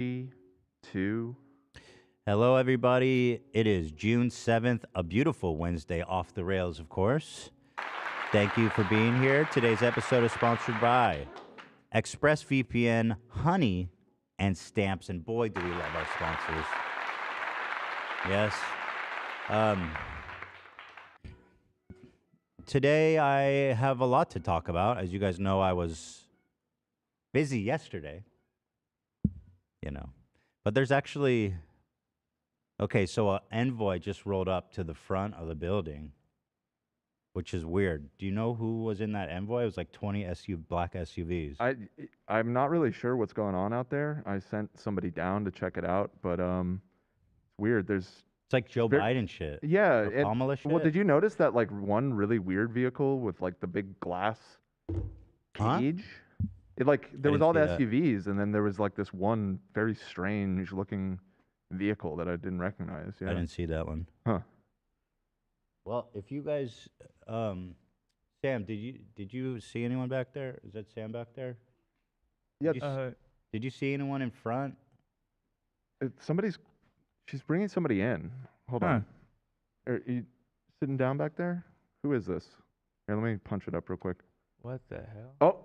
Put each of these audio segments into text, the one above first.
3, 2. Hello, everybody. It is June 7th, a beautiful Wednesday, off the rails, of course. Thank you for being here. Today's episode is sponsored by ExpressVPN, Honey, and Stamps. And boy, do we love our sponsors. Yes. Today, I have a lot to talk about. As you guys know, I was busy yesterday. But there's actually... Okay, so an envoy just rolled up to the front of the building, which is weird. Do you know who was in that envoy? It was like 20 black SUVs. I'm not really sure what's going on out there. I sent somebody down to check it out, but it's weird. It's like Joe Biden shit. Yeah. Or Kamala shit. Well, did you notice that like one really weird vehicle with like the big glass cage? There was all the SUVs, and then there was like this one very strange looking vehicle that I didn't recognize. Yeah. I didn't see that one. Huh. Well, if you guys, Sam, did you see anyone back there? Is that Sam back there? Yeah. Did you see anyone in front? She's bringing somebody in. Hold on. Are you sitting down back there? Who is this? Here, let me punch it up real quick. What the hell? Oh.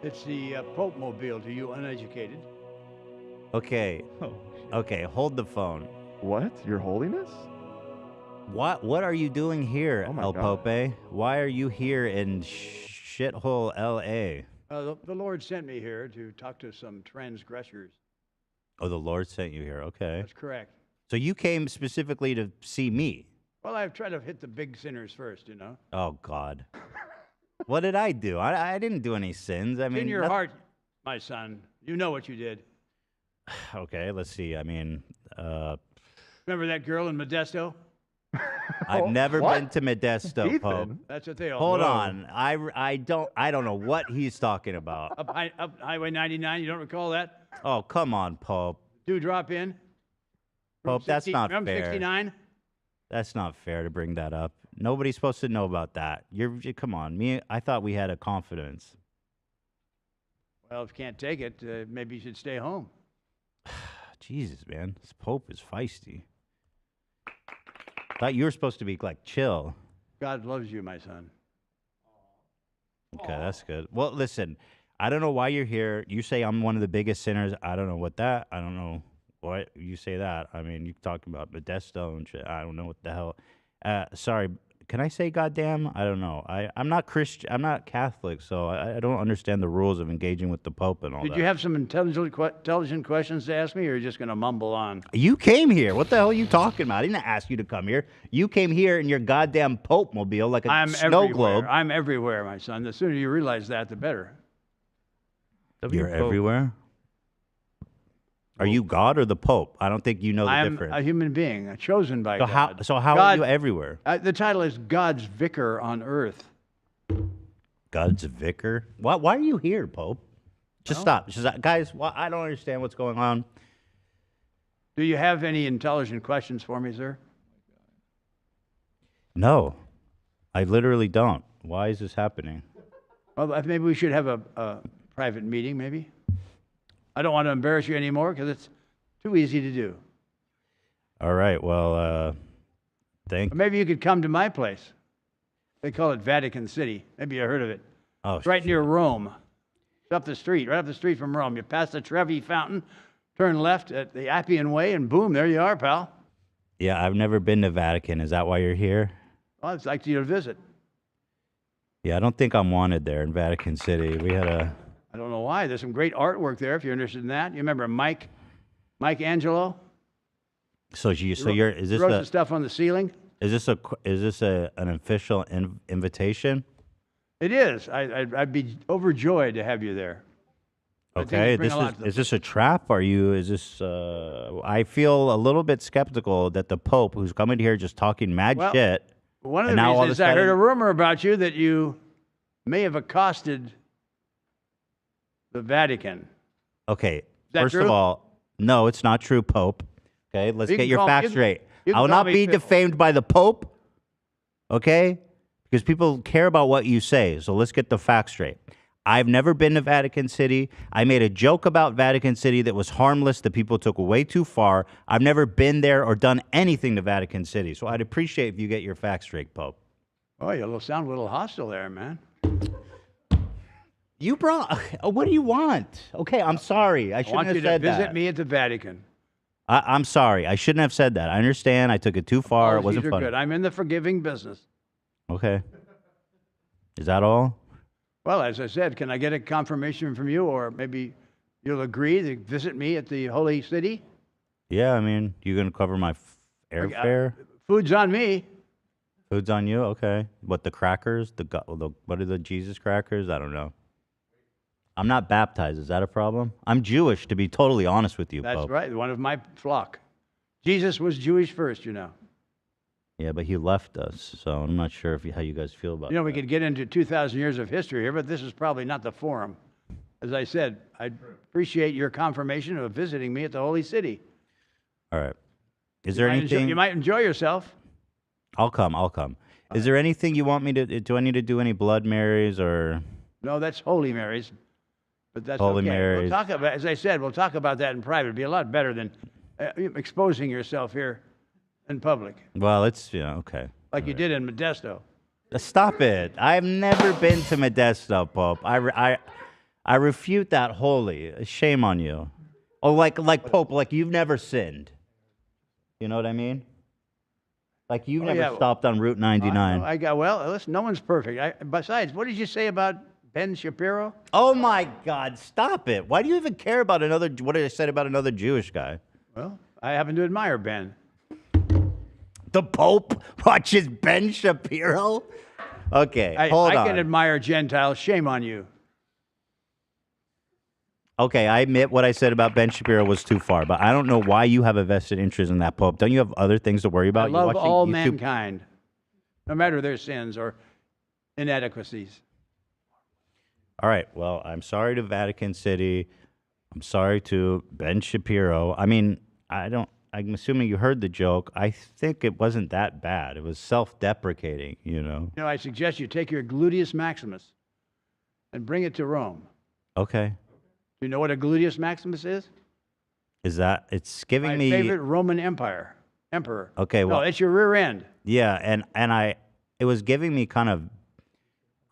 It's the Pope Mobile to you uneducated. Okay. Oh, okay, hold the phone. What? Your Holiness? What are you doing here, Oh my El God. Pope? Why are you here in shithole L.A.? The Lord sent me here to talk to some transgressors. Oh, the Lord sent you here. Okay. That's correct. So you came specifically to see me. Well, I've tried to hit the big sinners first, you know. Oh, God. What did I do? I didn't do any sins. I It's mean, in your heart, my son. You know what you did. Okay, let's see. I mean, Remember that girl in Modesto? I've never What? been to Modesto, Ethan? Pope. That's what they all Hold know. on. I don't know what he's talking about. Up Highway 99, you don't recall that? Oh, come on, Pope. Drop in. Pope, that's not Room fair. 69? That's not fair to bring that up. Nobody's supposed to know about that. Come on. I thought we had a confidence. Well, if you can't take it, maybe you should stay home. Jesus, man. This Pope is feisty. Thought you were supposed to be like chill. God loves you, my son. Okay, that's good. Well, listen, I don't know why you're here. You say I'm one of the biggest sinners. I don't know what that. I don't know why you say that. I mean, you talking about Modesto and shit. I don't know what the hell. Sorry, can I say goddamn? I don't know. I'm not Christian. I'm not Catholic, so I don't understand the rules of engaging with the Pope and all that. Did you have some intelligent questions to ask me, or are you just going to mumble on? You came here. What the hell are you talking about? I didn't ask you to come here. You came here in your goddamn Pope mobile like a snow globe. I'm everywhere, my son. The sooner you realize that, the better. You're everywhere? Are you God or the Pope? I don't think you know the difference. I'm a human being, chosen by God. So how are you everywhere? The title is God's Vicar on Earth. God's vicar? Why are you here, Pope? Just stop. Guys, I don't understand what's going on. Do you have any intelligent questions for me, sir? No, I literally don't. Why is this happening? Well, maybe we should have a private meeting, maybe. I don't want to embarrass you anymore because it's too easy to do. All right, well, Or maybe you could come to my place. They call it Vatican City. Maybe you heard of it. Oh, It's right near Rome. It's up the street, right up the street from Rome. You pass the Trevi Fountain, turn left at the Appian Way, and boom, there you are, pal. Yeah, I've never been to Vatican. Is that why you're here? Well, I'd like you to visit. Yeah, I don't think I'm wanted there in Vatican City. I don't know why. There's some great artwork there if you're interested in that. You remember Mike Angelo? Is this wrote the stuff on the ceiling? Is this an official invitation? It is. I'd be overjoyed to have you there. Okay, is this a trap? I feel a little bit skeptical that the Pope, who's coming here just talking mad shit. One of the reasons is I heard a rumor about you that you may have accosted the Vatican. Okay, First of all, no, it's not true, Pope. Okay, let's get your facts straight. I will not be defamed by the Pope, okay? Because people care about what you say, so let's get the facts straight. I've never been to Vatican City. I made a joke about Vatican City that was harmless that people took way too far. I've never been there or done anything to Vatican City. So I'd appreciate if you get your facts straight, Pope. Oh, you sound a little hostile there, man. You brought. What do you want? Okay, I'm sorry. I shouldn't have said that. I want you to visit me at the Vatican. I'm sorry. I shouldn't have said that. I understand. I took it too far. It wasn't funny. Good. I'm in the forgiving business. Okay. Is that all? Well, as I said, can I get a confirmation from you, or maybe you'll agree to visit me at the Holy City? Yeah, I mean, you gonna cover my airfare? Food's on me. Food's on you. Okay. What, the crackers? What are the Jesus crackers? I don't know. I'm not baptized. Is that a problem? I'm Jewish, to be totally honest with you, That's Pope. right. One of my flock. Jesus was Jewish first, you know. Yeah, but he left us, so I'm not sure how you guys feel about that. You know, we could get into 2,000 years of history here, but this is probably not the forum. As I said, I appreciate your confirmation of visiting me at the Holy City. All right. Is there anything... You might enjoy yourself. I'll come. Is there anything you want me to... Do I need to do any Blood Marys or... No, that's Holy Marys. But that's Holy okay. Marys. We'll talk about, as I said, we'll talk about that in private. It'd be a lot better than exposing yourself here in public. Well, it's, okay. Like you did in Modesto. Stop it. I've never been to Modesto, Pope. I refute that wholly. Shame on you. Oh, like Pope, like you've never sinned. You know what I mean? Like you've never stopped on Route 99. Listen, no one's perfect. Besides, what did you say about Ben Shapiro? Oh my God, stop it. Why do you even care about what I said about another Jewish guy? Well, I happen to admire Ben. The Pope watches Ben Shapiro? Okay, hold on. I can admire Gentiles. Shame on you. Okay, I admit what I said about Ben Shapiro was too far, but I don't know why you have a vested interest in that, Pope. Don't you have other things to worry about? I love all mankind, no matter their sins or inadequacies. All right, well, I'm sorry to Vatican City. I'm sorry to Ben Shapiro. I mean, I'm assuming you heard the joke. I think it wasn't that bad. It was self-deprecating, you know. I suggest you take your gluteus maximus and bring it to Rome. Okay. Do you know what a gluteus maximus is? It's giving me... My favorite Roman emperor. Okay, well... No, it's your rear end. Yeah, and it was giving me kind of...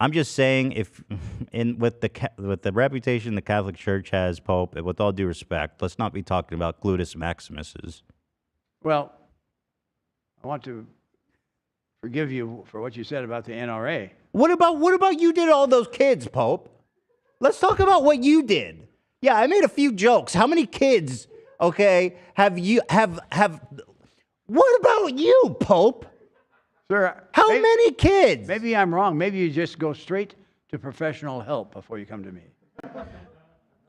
I'm just saying, with the reputation the Catholic Church has, Pope, with all due respect, let's not be talking about gluteus maximuses. Well, I want to forgive you for what you said about the NRA. What about you did all those kids, Pope? Let's talk about what you did. Yeah, I made a few jokes. How many kids, okay, have you have? What about you, Pope? Sir, how many kids? Maybe I'm wrong. Maybe you just go straight to professional help before you come to me.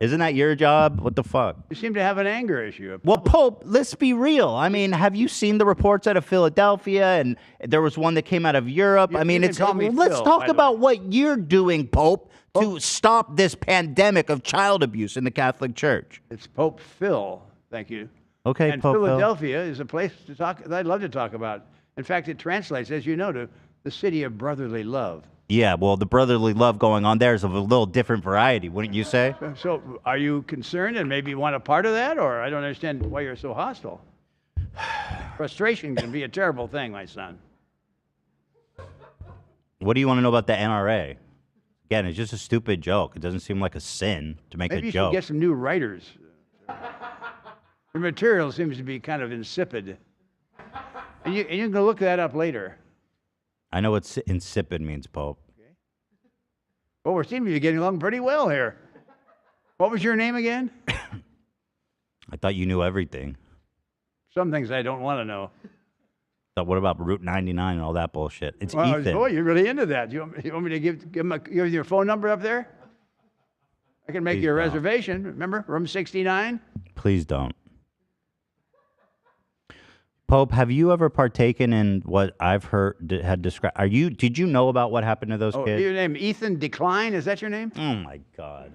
Isn't that your job? What the fuck? You seem to have an anger issue. Well, Pope, let's be real. I mean, have you seen the reports out of Philadelphia? And there was one that came out of Europe. I mean, let's talk about what you're doing, Pope, to stop this pandemic of child abuse in the Catholic Church. It's Pope Phil. Thank you. Okay, and Pope Philadelphia is a place to talk that I'd love to talk about. In fact, it translates, as you know, to the city of brotherly love. Yeah, well, the brotherly love going on there is of a little different variety, wouldn't you say? So are you concerned and maybe want a part of that? Or I don't understand why you're so hostile. Frustration can be a terrible thing, my son. What do you want to know about the NRA? Again, it's just a stupid joke. It doesn't seem like a sin to make a joke. Maybe you should get some new writers. Your material seems to be kind of insipid. And you can look that up later. I know what insipid means, Pope. Okay. Well, we seem to be getting along pretty well here. What was your name again? I thought you knew everything. Some things I don't want to know. So what about Route 99 and all that bullshit? It's Ethan. Boy, you're really into that. You want me to give your phone number up there? I can make you a reservation. Remember, room 69? Please don't. Pope, have you ever partaken in what I've heard had described? Did you know about what happened to those kids? Your name Ethan Decline? Is that your name? Oh my God.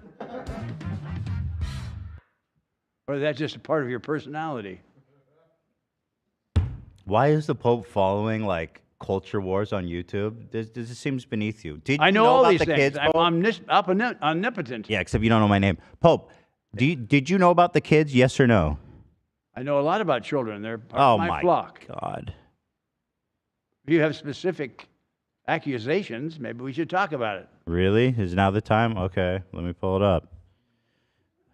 Or is that just a part of your personality? Why is the Pope following like culture wars on YouTube. This seems beneath you. Did I you know all about these the things. kids, I'm Pope? omnipotent. Yeah, except you don't know my name. Pope, did you know about the kids? Yes or no? I know a lot about children. They're part Oh of my my flock. God. If you have specific accusations, maybe we should talk about it. Really? Is now the time? Okay, let me pull it up.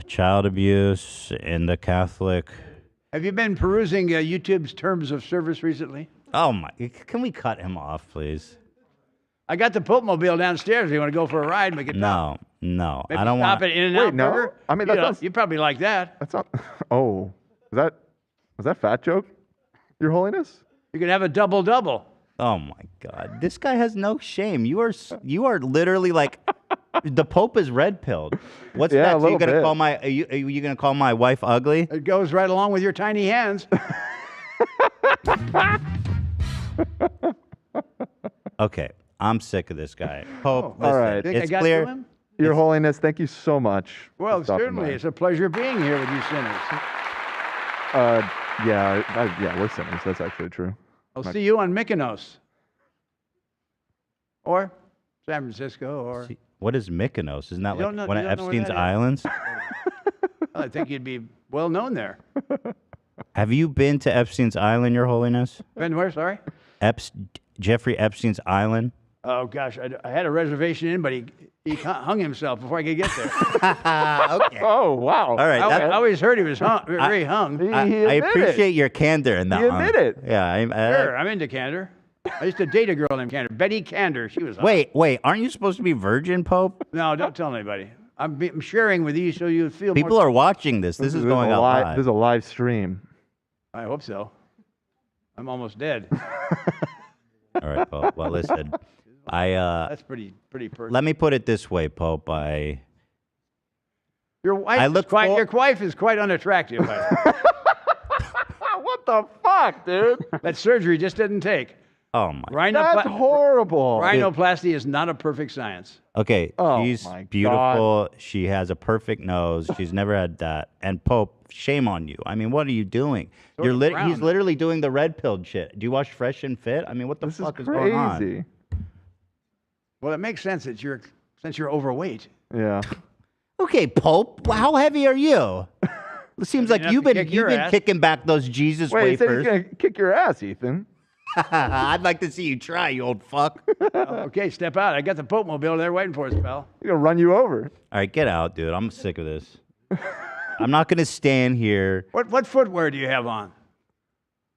Child abuse in the Catholic. Have you been perusing YouTube's terms of service recently? Oh my! Can we cut him off, please? I got the Pope Mobile downstairs. If you want to go for a ride, we can talk. No. Maybe I don't stop want. at In-N-Out Wait, no? Burger. I mean, that sounds- You probably like that. That's not. Oh, was that fat joke, Your Holiness? You can have a double-double. Oh my God! This guy has no shame. You are literally like the Pope is red pilled. What's Yeah, that? a So you little gonna bit. call my? Are you gonna call my wife ugly? It goes right along with your tiny hands. Okay, I'm sick of this guy. Pope, all listen, right. Think I it's got clear. to him? Your Holiness, thank you so much. Well, for stopping certainly. by. It's a pleasure being here with you sinners. Yeah, we're sinners. That's actually true. I'll see you on Mykonos. Or San Francisco, or... What is Mykonos? Isn't that You like don't know- one you of don't know where Epstein's that is? islands? I think you'd be well known there. Have you been to Epstein's island, Your Holiness? Ben, where, sorry? Jeffrey Epstein's island? Oh, gosh, I had a reservation in, but he hung himself before I could get there. Okay. Oh, wow. All right. I always heard he was very hung. He I admitted appreciate your candor in that He one. admitted it. Yeah. Sure, I'm into candor. I used to date a girl named Candor, Betty Candor. She was hung. Wait. Aren't you supposed to be virgin, Pope? No, don't tell anybody. I'm sharing with you so you feel People more... are watching this. This is going out live. This is a live stream. I hope so. I'm almost dead. All right, Pope. Well, listen. That's pretty personal. Let me put it this way, Pope. Your wife, your wife is quite unattractive. What the fuck, dude? That surgery just didn't take. Oh my. That's horrible. Rhinoplasty is not a perfect science. Okay, Oh, she's my beautiful. She has a perfect nose. She's never had that. And Pope, shame on you. I mean, what are you doing? He's literally doing the red pilled shit. Do you watch Fresh and Fit? I mean, what the fuck is going on? Crazy. Well, it makes sense that since you're overweight. Yeah. Okay, Pope, how heavy are you? It seems like enough you've to been kick your ass. kicking back those Jesus Wait, he said wafers. he's gonna kick your ass, Ethan. I'd like to see you try, you old fuck. Okay, step out. I got the Pope Mobile there waiting for us, pal. He's gonna run you over. All right, get out, dude. I'm sick of this. I'm not gonna stand here. What footwear do you have on?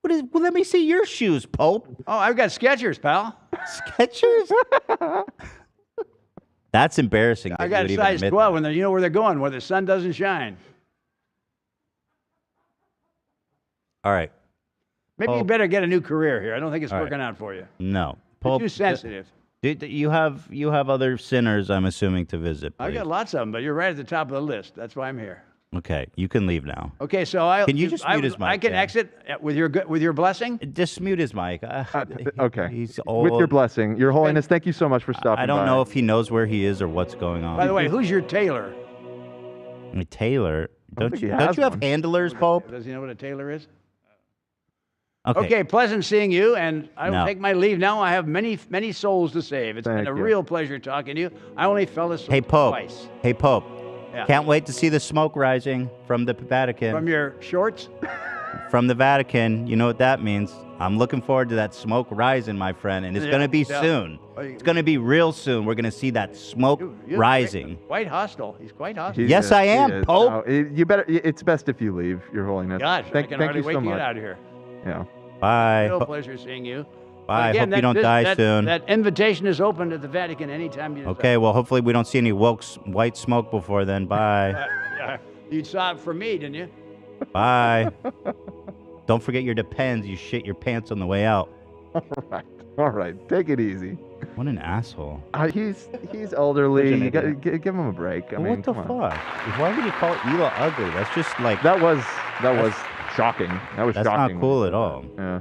Well, let me see your shoes, Pope. Oh, I've got Skechers, pal. Skechers? That's embarrassing. I that got you would even size admit 12 that. when you know where they're going, where the sun doesn't shine. All right. Maybe you Pope. better get a new career here. I don't think it's All right. working out for you. No. You're Pope, too sensitive. You have other sinners, I'm assuming, to visit. I Please. got lots of them, but you're right at the top of the list. That's why I'm here. Okay, you can leave now. Okay, so Can you just mute his mic, I can Dan? exit with your blessing. Just mute his mic. Okay. He's old. With your blessing, Your Holiness, thank you so much for stopping I don't by. know if he knows where he is or what's going on. By the way, who's your tailor? Taylor, don't think you he don't has you have one. handlers, Pope? Does he know what a tailor is? Okay. Okay, pleasant seeing you, and I will No. take my leave now. I have many souls to save. It's been Thank a you. real pleasure talking to you. I only fell asleep Hey, Pope. twice. Hey, Pope. Yeah. Can't wait to see the smoke rising from the Vatican. From your shorts? From the Vatican. You know what that means. I'm looking forward to that smoke rising, my friend, and it's Yeah, going to be yeah. soon. Oh, you- It's going to be real soon. We're going to see that smoke You're rising. Quite hostile. He's quite hostile. He Yes, is, I he am, is. Pope. No, you better. It's best if you leave, Your Holiness. Gosh, thank, I can thank hardly you wait so to much. get out of here. Yeah. Bye. Real pleasure seeing you. Bye. Again, Hope you don't die that, soon. That invitation is open at the Vatican anytime you decide. Okay, well, hopefully we don't see any white smoke before then. Bye. You saw it for me, didn't you? Bye. Don't forget your Depends. You shit your pants on the way out. All right. Take it easy. What an asshole. He's elderly. Such an You gotta idiot. give him a break. I Well, mean, what the come on. fuck? Why would you call Ela ugly? That's just like That was shocking. That was that's shocking. not cool at all. Yeah.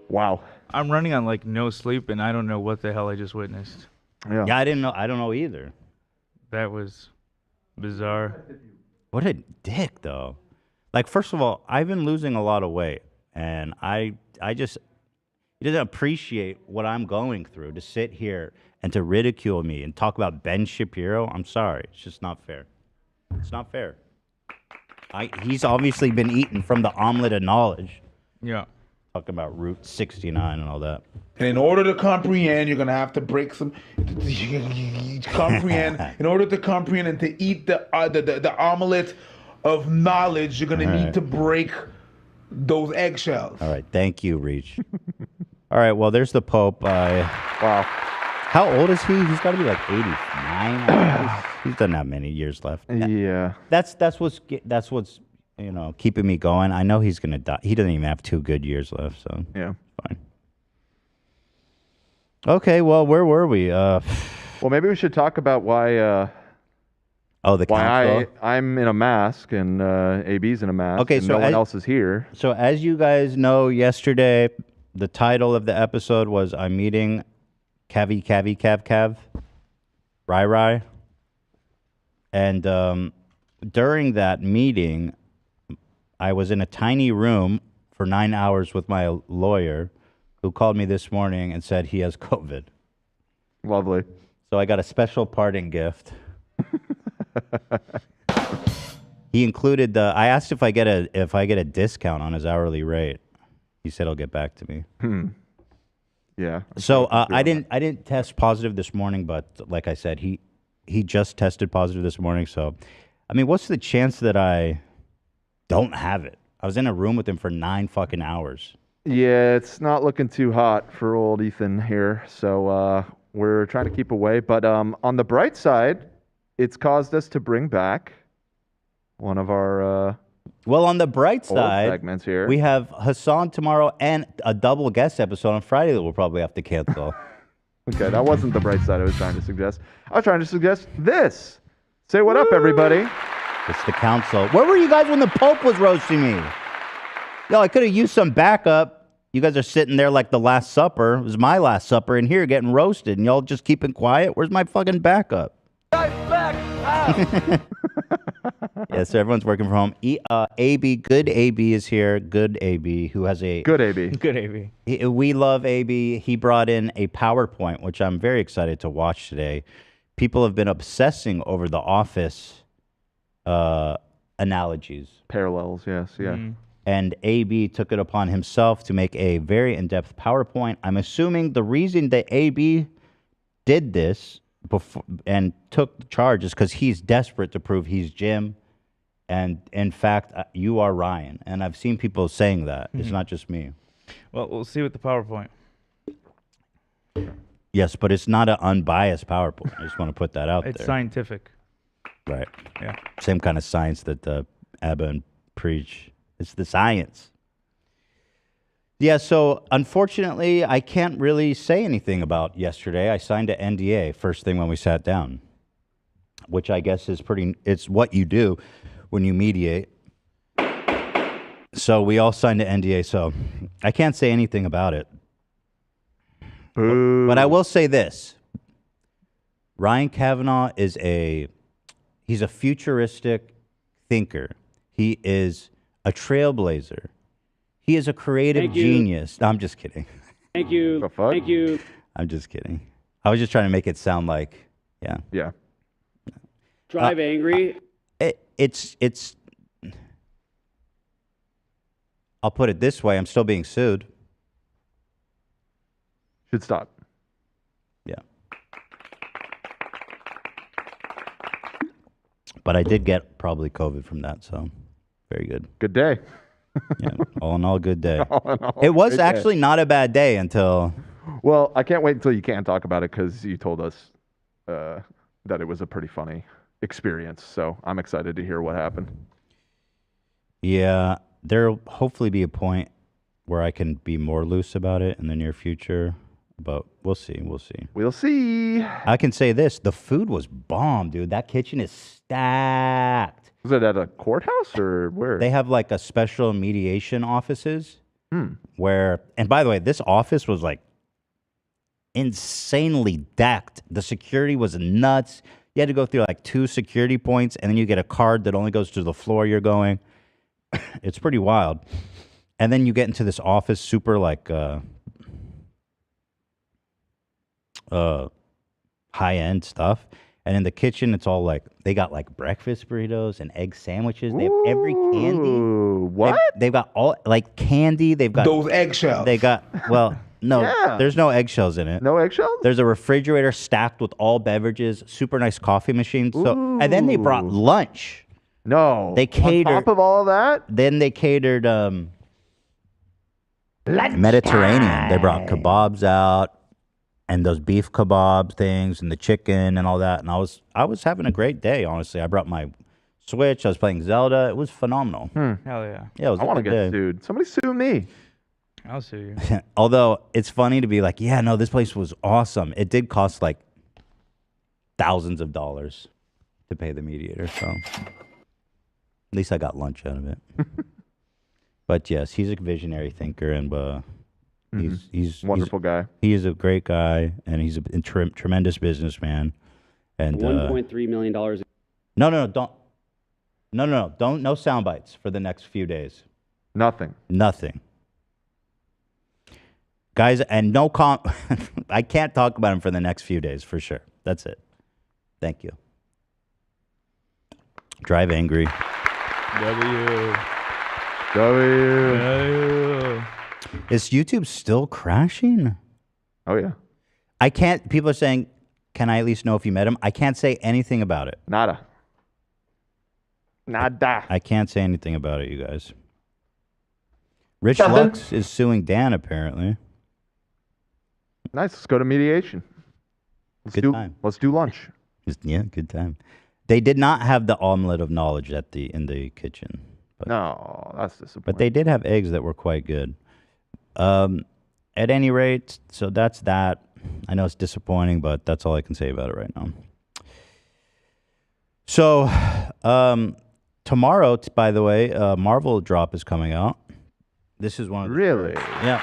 Wow. I'm running on like no sleep, and I don't know what the hell I just witnessed. Yeah. Yeah, I didn't know. I don't know either. That was bizarre. What a dick, though. Like, first of all, I've been losing a lot of weight, and I just, He doesn't appreciate what I'm going through to sit here and to ridicule me and talk about Ben Shapiro. I'm sorry. It's just not fair. It's not fair. He's obviously been eaten from the omelet of knowledge. Yeah. Talking about Route 69 and all that. And in order to comprehend, you're gonna have to break some. Comprehend. In order to comprehend and to eat the omelet of knowledge, you're gonna need to break those eggshells. All right, thank you, Reach. All right, well, there's the Pope. Wow. How old is he? He's got to be like 89. He doesn't have many years left. Yeah. That's what's keeping me going. I know he's gonna die. He doesn't even have 2 good years left, so Yeah. fine. Okay, well, where were we? Well, maybe we should talk about why. The Why council. I'm in a mask and AB's in a mask. Okay, and so no one as- else is here. So as you guys know, yesterday the title of the episode was "I'm meeting Cav, Rai. And during that meeting, I was in a tiny room for 9 hours with my lawyer, who called me this morning and said he has COVID. Lovely. So I got a special parting gift. He included I asked if I get a discount on his hourly rate. He said he'll get back to me. Yeah. So I didn't test positive this morning, but like I said, he just tested positive this morning. So, I mean, what's the chance that I don't have it? I was in a room with him for 9 fucking hours. Yeah, it's not looking too hot for old Ethan here. So we're trying to keep away. But on the bright side, it's caused us to bring back one of our Well, on the bright old side, segments here. we have Hassan tomorrow and a double guest episode on Friday that we'll probably have to cancel. Okay, that wasn't the bright side I was trying to suggest. I was trying to suggest this. Say what up, everybody. It's the council. Where were you guys when the Pope was roasting me? Yo, I could have used some backup. You guys are sitting there like the Last Supper. It was my Last Supper in here getting roasted, and y'all just keeping quiet. Where's my fucking backup? Yeah, so everyone's working from home. AB, good AB is here. Good AB, who has a... Good AB. Good AV. We love AB. He brought in a PowerPoint, which I'm very excited to watch today. People have been obsessing over the Office analogies. Parallels, yes, yeah. And AB took it upon himself to make a very in-depth PowerPoint. I'm assuming the reason that AB did this before and took charge is because he's desperate to prove he's Jim. And in fact, you are Ryan. And I've seen people saying that. It's not just me. Well, we'll see with the PowerPoint. Yes, but it's not an unbiased PowerPoint. I just want to put that out It's there. scientific. Right. Yeah. Same kind of science that Abba and preach. It's the science. Yeah, so unfortunately, I can't really say anything about yesterday. I signed an NDA first thing when we sat down, which I guess is it's what you do when you mediate. So we all signed an NDA, so I can't say anything about it. Boo. But I will say this. Ryan Kavanaugh he's a futuristic thinker. He is a trailblazer. He is a creative genius. No, I'm just kidding. Thank you. The fuck? Thank you. I'm just kidding. I was just trying to make it sound like, yeah. Yeah. Drive angry. It's I'll put it this way. I'm still being sued. Should stop. Yeah. But I did get probably COVID from that, so very good. Good day. Yeah, all in all, good day. All in all, It was great day. actually not a bad day until... Well, I can't wait until you can talk about it because you told us that it was a pretty funny experience. So I'm excited to hear what happened. Yeah, there'll hopefully be a point where I can be more loose about it in the near future, but we'll see. We'll see. We'll see. I can say this. The food was bomb, dude. That kitchen is stacked. Was it at a courthouse or where? They have like a special mediation offices where, and by the way, this office was like insanely decked. The security was nuts. You had to go through like 2 security points, and then you get a card that only goes to the floor you're going. It's pretty wild. And then you get into this office, super like high-end stuff. And in the kitchen, it's all like, they got like breakfast burritos and egg sandwiches. They have every candy. Ooh, what? They've got all, like candy. They've got. Those eggshells. They got, well, no, Yeah. there's no eggshells in it. No eggshells? There's a refrigerator stacked with all beverages, super nice coffee machine. So, and then they brought Ooh. lunch. No. They catered. On top of all of that? Then they catered Mediterranean. They brought kebabs out and those beef kebab things and the chicken and all that. And I was having a great day, honestly. I brought my Switch. I was playing Zelda. It was phenomenal. Hell yeah. Yeah, it was I want to get sued. Somebody sue me. I'll sue you. Although it's funny to be like, yeah, no, this place was awesome. It did cost like thousands of dollars to pay the mediator. So at least I got lunch out of it. But yes, he's a visionary thinker, and he's Wonderful guy. He is a great guy, and he's a tremendous businessman. And $1.3 million. No, don't no sound bites for the next few days. Nothing. Guys, and I can't talk about him for the next few days for sure. That's it. Thank you. Drive angry. W. Is YouTube still crashing? Oh yeah. I can't. People are saying, "Can I at least know if you met him?" I can't say anything about it. Nada. I can't say anything about it, you guys. Rich Lux is suing Dan apparently. Nice. Let's go to mediation. Let's do lunch. Yeah, good time. They did not have the omelet of knowledge in the kitchen. But, no, that's disappointing. But they did have eggs that were quite good. At any rate, so that's that. I know it's disappointing, but that's all I can say about it right now. So, tomorrow, by the way, Marvel drop is coming out. This is one of the Really? Yeah.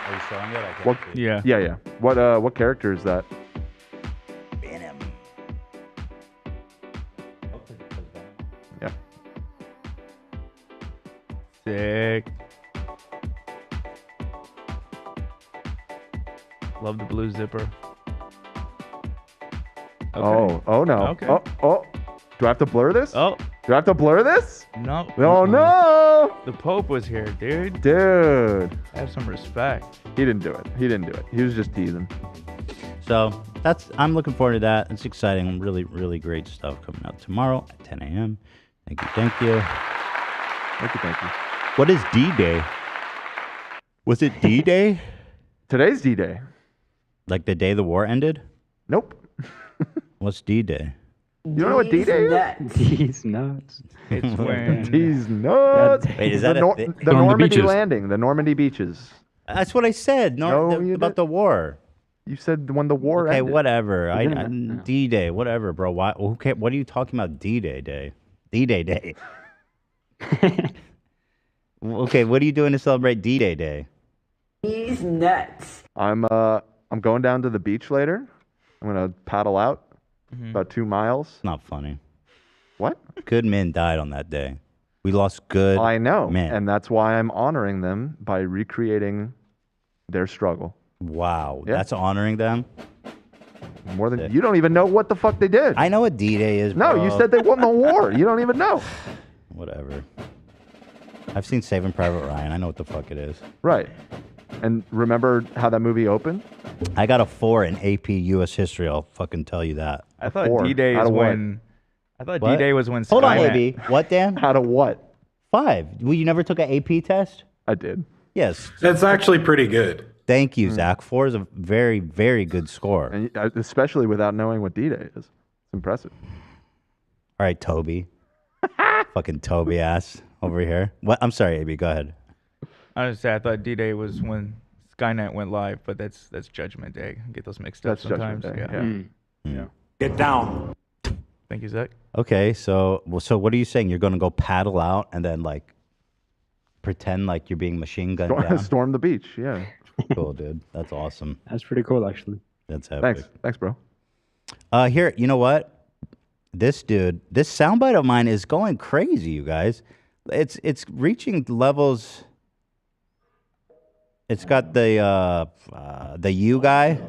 Are you showing it? I can't see. Yeah. Yeah. What character is that? Venom. Yeah. Sick. Love the blue zipper. Okay. Oh no. Okay. Oh. Do I have to blur this? Oh. Do I have to blur this? No. Oh no. The Pope was here, dude. Dude. Have some respect. He didn't do it. He was just teasing. So I'm looking forward to that. It's exciting. Really, really great stuff coming out tomorrow at 10 a.m. Thank you. Thank you. What is D-Day? Was it D-Day? Today's D-Day. Like the day the war ended? Nope. What's D-Day? You don't know what D-Day is? D's nuts. It's when D's nuts. Wait, is that the the Normandy beaches. landing? The Normandy beaches. That's what I said. No, you about the war. You said when the war Okay, ended. whatever. D-Day, whatever, bro. Why? Okay, what are you talking about? D-Day day. D-Day day. Okay, what are you doing to celebrate D-Day day? He's nuts. I'm going down to the beach later. I'm gonna paddle out about 2 miles. It's not funny. What? Good men died on that day. We lost good I know, men. and that's why I'm honoring them by recreating their struggle. Wow, Yeah. that's honoring them. More than you don't even know what the fuck they did. I know what D-Day is. No, bro. you said they won the war. You don't even know. Whatever. I've seen Saving Private Ryan. I know what the fuck it is. Right. And remember how that movie opened? I got a 4 in AP U.S. history. I'll fucking tell you that. I thought Four. D-Day Out is of what? when. I thought What? D-Day was when. Hold on, Skynet- AB. What, Dan? Out of what? 5. Well, you never took an AP test? I did. Yes. That's actually pretty good. Thank you, Zach. 4 is a very, very good score. And especially without knowing what D-Day is. It's impressive. All right, Toby. Fucking Toby ass over here. What? I'm sorry, AB. Go ahead. I was say I thought D-Day was when Skynet went live, but that's Judgment Day. I get those mixed up That's Judgment sometimes. Day. Yeah. Yeah. Get down. Thank you, Zach. Okay, so what are you saying? You're going to go paddle out and then like pretend like you're being machine gunned down? Storm the beach. Yeah. Cool, dude. That's awesome. That's pretty cool, actually. That's epic. Thanks, bro. Here, you know what? This soundbite of mine is going crazy, you guys. It's reaching levels. It's got the U guy.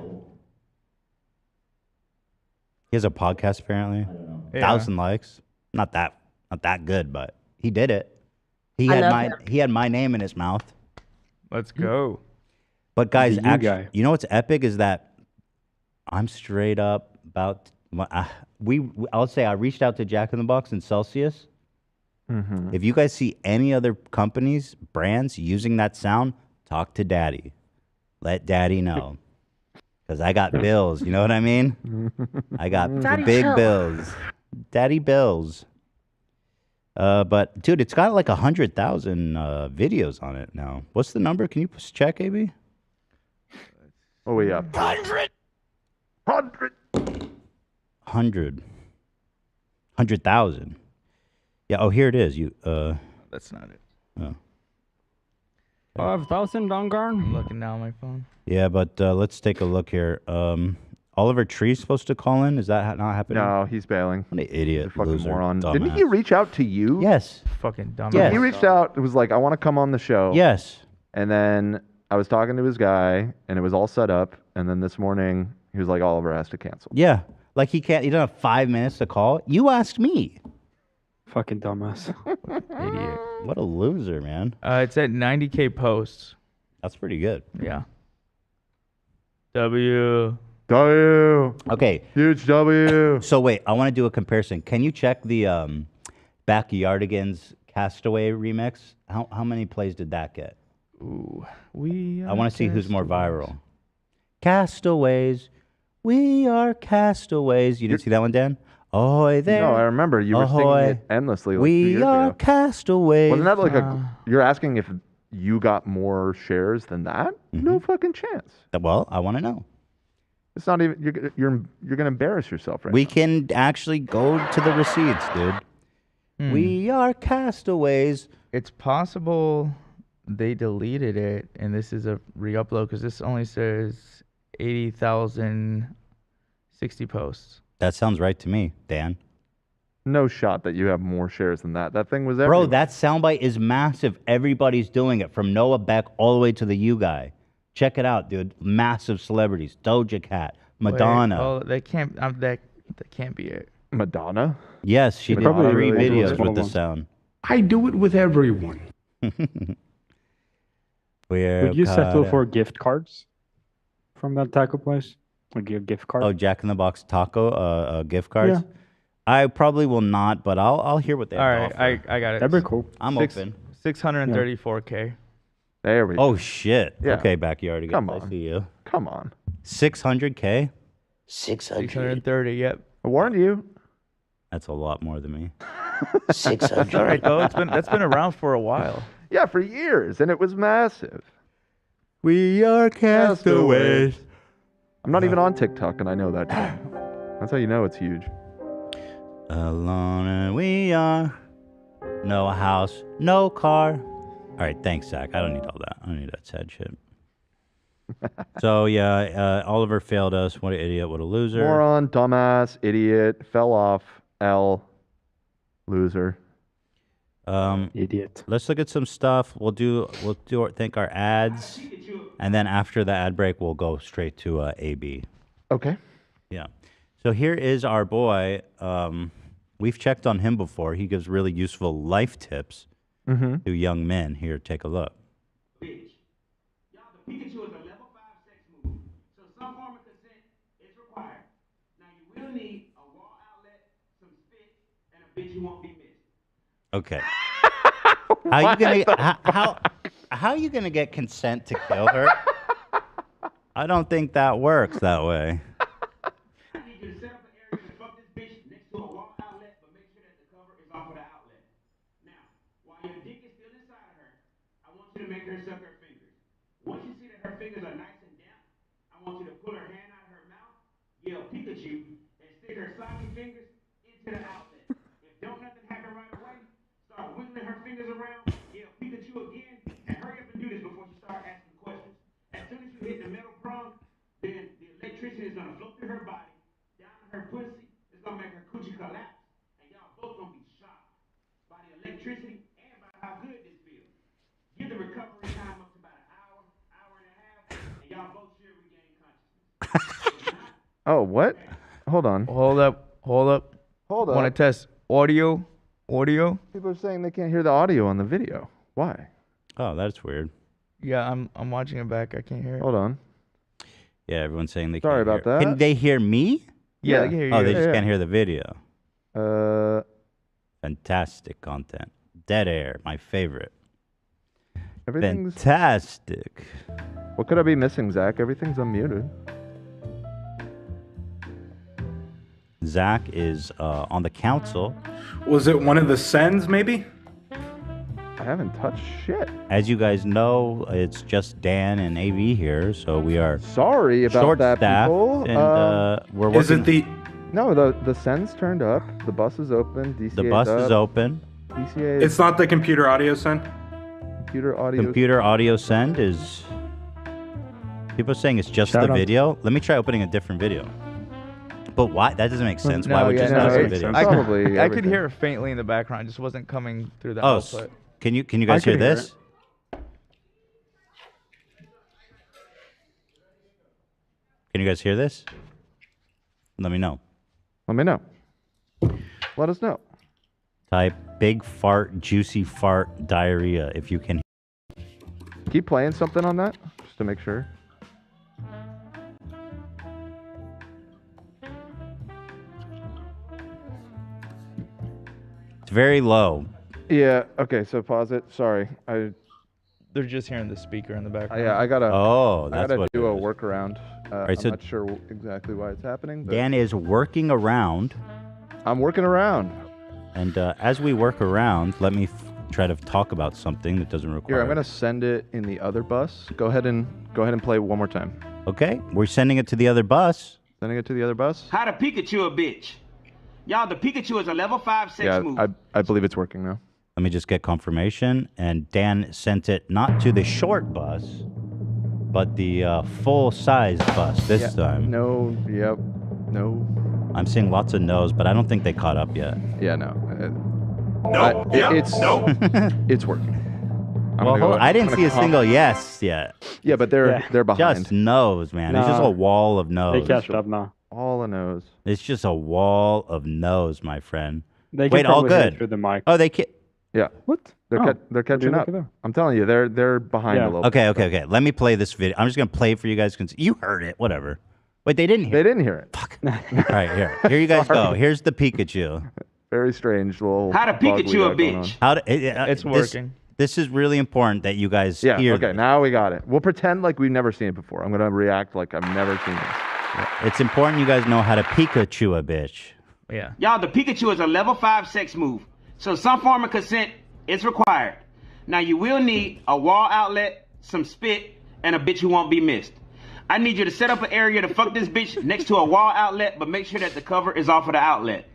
He has a podcast apparently. Yeah. 1,000 likes. Not that good, but he did it. He had my name in his mouth. Let's go. But guys, The U actually, guy. you know what's epic is that I'm straight up about I'll say I reached out to Jack in the Box and Celsius. Mm-hmm. If you guys see any other companies, brands using that sound, talk to Daddy. Let Daddy know. Because I got bills, you know what I mean? I got the big bills. Daddy bills. But, dude, it's got like 100,000 videos on it now. What's the number? Can you check, AB? Oh, yeah. 100. 100,000. Yeah, oh, here it is. That's not it. Oh. 5,000 Dongarn? I'm looking now on my phone. Yeah, but let's take a look here. Oliver Tree's supposed to call in. Is that not happening? No, he's bailing. What an idiot, He's a fucking loser, moron. dumbass. Didn't he reach out to you? Yes. Fucking dumb. Yes. He reached out. It was like, I want to come on the show. Yes. And then I was talking to his guy, and it was all set up. And then this morning, he was like, Oliver has to cancel. Yeah. Like he doesn't have 5 minutes to call. You asked me. Fucking dumbass. Idiot. What a loser, man. It's at 90K posts. That's pretty good. Yeah. W. Okay. Huge W. So wait, I want to do a comparison. Can you check the Backyardigans Castaway remix? How many plays did that get? Ooh. I want to see who's more viral. Castaways. We are castaways. You didn't see that one, Dan? Ahoy there. No, I remember you were singing it endlessly. Like 2 we years are ago. castaways. Wasn't that like you're asking if you got more shares than that? No fucking chance. Well, I want to know. It's not even. You're gonna embarrass yourself right We now. can actually go to the receipts, dude. We are castaways. It's possible they deleted it, and this is a re-upload because this only says 80,060 posts. That sounds right to me, Dan. No shot that you have more shares than that. That thing was Bro, everywhere. that soundbite is massive. Everybody's doing it, from Noah Beck all the way to the U guy. Check it out, dude. Massive celebrities. Doja Cat, Madonna. Wait, oh, that can't be it. Madonna? Yes, she did Madonna 3 really did videos it. with the sound. I do it with everyone. Would you settle for gift cards from that taco place? Like your gift card? Oh, Jack in the Box taco gift cards? Yeah. I probably will not, but I'll hear what they All have right, to offer. I got it. That'd be cool. I'm open. 634K. There we go. Oh, shit. Yeah. Okay, Backyardigans. Come I on. see you. Come on. 600K? 630. Yep. I warned you. That's a lot more than me. 600. All right, though. That's been around for a while. Yeah, for years, and it was massive. We are castaways. I'm not even on TikTok, and I know that. That's how you know it's huge. Alone and we are. No house, no car. All right, thanks, Zach. I don't need all that. I don't need that sad shit. So, yeah, Oliver failed us. What an idiot. What a loser. Moron, dumbass, idiot, fell off, L, loser. Idiot. Let's look at some stuff. We'll thank our ads, and then after the ad break, we'll go straight to AB. Okay. Yeah. So here is our boy. We've checked on him before. He gives really useful life tips to young men. Here, take a look. Pikachu is a level 5 sex move, so some form of consent is required. Now you will need a wall outlet, some spit, and a bitch who won't be missed. Okay. How you gonna get consent to kill her? I don't think that works that way. I need you to set up an area to fuck this bitch next to a wall outlet, but make sure that the cover is off of the outlet. Now, while your dick is still inside of her, I want you to make her suck her fingers. Once you see that her fingers are nice and damp, I want you to pull her hand out of her mouth, yell Pikachu, and stick her soggy fingers into the outlet. If don't nothing happen right away, start wiggling her fingers around, yell Pikachu again, and hurry up and do this before you start asking questions. As soon as you hit the metal prong, then the electricity is gonna flow through her body, down to her pussy. It's gonna make her coochie collapse, and y'all both gonna be shocked by the electricity and by how good this feels. Give the recovery time up to about an hour, hour and Oh, what? Hold on. Hold up. Hold up. Want to test audio? Audio? People are saying they can't hear the audio on the video. Why? Oh, that's weird. Yeah, I'm watching it back. I can't hear it. Hold on. Yeah, everyone's saying they Sorry can't about hear. that. Can they hear me? Yeah, they can hear you. Oh, they just can't hear the video. Fantastic content. Dead air, my favorite. Everything's fantastic. What could I be missing, Zach? Everything's unmuted. Zach is on the council. Was it one of the sends, maybe? I haven't touched shit. As you guys know, it's just Dan and AV here, so we are sorry about that, short-staffed, people. and we're working. Is it the? No, the send's turned up. The bus is open. DCA's The bus up. is open. DCA. It's not the computer audio send. Computer audio send is. People are saying it's just Shout the out. video. Let me try opening a different video. But why? That doesn't make sense. Why No, would yeah, just no, not the it's- video? I could hear it faintly in the background. It just wasn't coming through the Oh, output. can you guys hear this? Can you guys hear this? Let me know. Let me know. Let us know. Type big fart, juicy fart, diarrhea if you can. Keep playing something on that, just to make sure. It's very low. Yeah. Okay. So pause it. Sorry. They're just hearing the speaker in the background. Yeah. I gotta. Oh, I that's gotta what do it a is. workaround. Right, I'm so not sure exactly why it's happening. But Dan is working around. I'm working around. And as we work around, let me try to talk about something that doesn't require. Here, I'm gonna send it in the other bus. Go ahead and play one more time. Okay, we're sending it to the other bus. Sending it to the other bus. How to Pikachu a bitch. Y'all, the Pikachu is a level 5 sex Yeah, move. I believe it's working now. Let me just get confirmation. And Dan sent it not to the short bus, but the full-size bus this time. No. Yep. No. I'm seeing lots of no's, but I don't think they caught up yet. Yeah. No. No. It's working. Well, I didn't see a single yes yet. Yeah, but they're behind. Just no's, man. It's just a wall of no's. They catch up now. All the no's. It's just a wall of no's, my friend. They can Wait, all probably hear it good. through the mic. Oh, they Yeah. What? They're catching up. I'm telling you, they're behind a little. Okay. Let me play this video. I'm just gonna play it for you guys. You heard it. Whatever. Wait, they didn't hear. They didn't hear it. Fuck. All right, here you guys go. Here's the Pikachu. Very strange little. How to bug we Pikachu a got going on. bitch. How to, It's working. This is really important that you guys Yeah. hear. Okay. this. Now we got it. We'll pretend like we've never seen it before. I'm gonna react like I've never seen this. It's important you guys know how to Pikachu a bitch. Yeah. Y'all, the Pikachu is a level 5 sex move. So some form of consent is required. Now you will need a wall outlet, some spit, and a bitch who won't be missed. I need you to set up an area to fuck this bitch next to a wall outlet, but make sure that the cover is off of the outlet.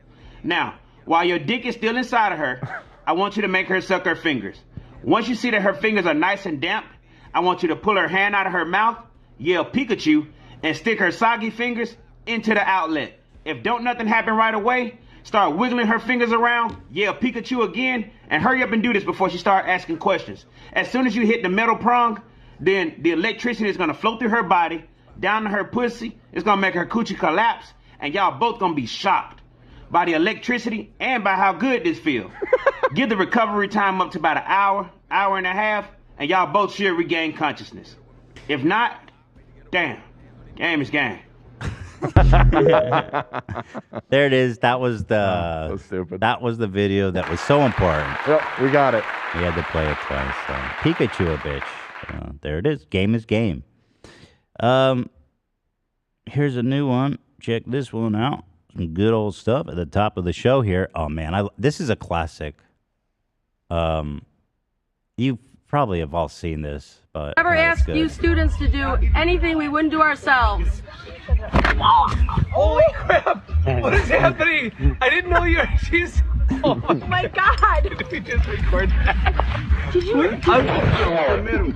Now, while your dick is still inside of her, I want you to make her suck her fingers. Once you see that her fingers are nice and damp, I want you to pull her hand out of her mouth, yell Pikachu, and stick her soggy fingers into the outlet. If don't nothing happen right away, start wiggling her fingers around, yell Pikachu again, and hurry up and do this before she start asking questions. As soon as you hit the metal prong, then the electricity is gonna flow through her body, down to her pussy, it's gonna make her coochie collapse, and y'all both gonna be shocked by the electricity and by how good this feels. Give the recovery time up to about an hour, hour and a half, and y'all both should regain consciousness. If not, damn, game is game. There it is. That was the. So stupid. That was the video that was so important. Yep, we got it. We had to play it twice. So. Pikachu a bitch. There it is. Game is game. Here's a new one. Check this one out. Some good old stuff at the top of the show here. Oh man, this is a classic. You probably have all seen this, but Never it's asked good. you students to do anything we wouldn't do ourselves. Holy crap! What is happening? I didn't know you were. She's. Oh my God! Did we just record that? Did you?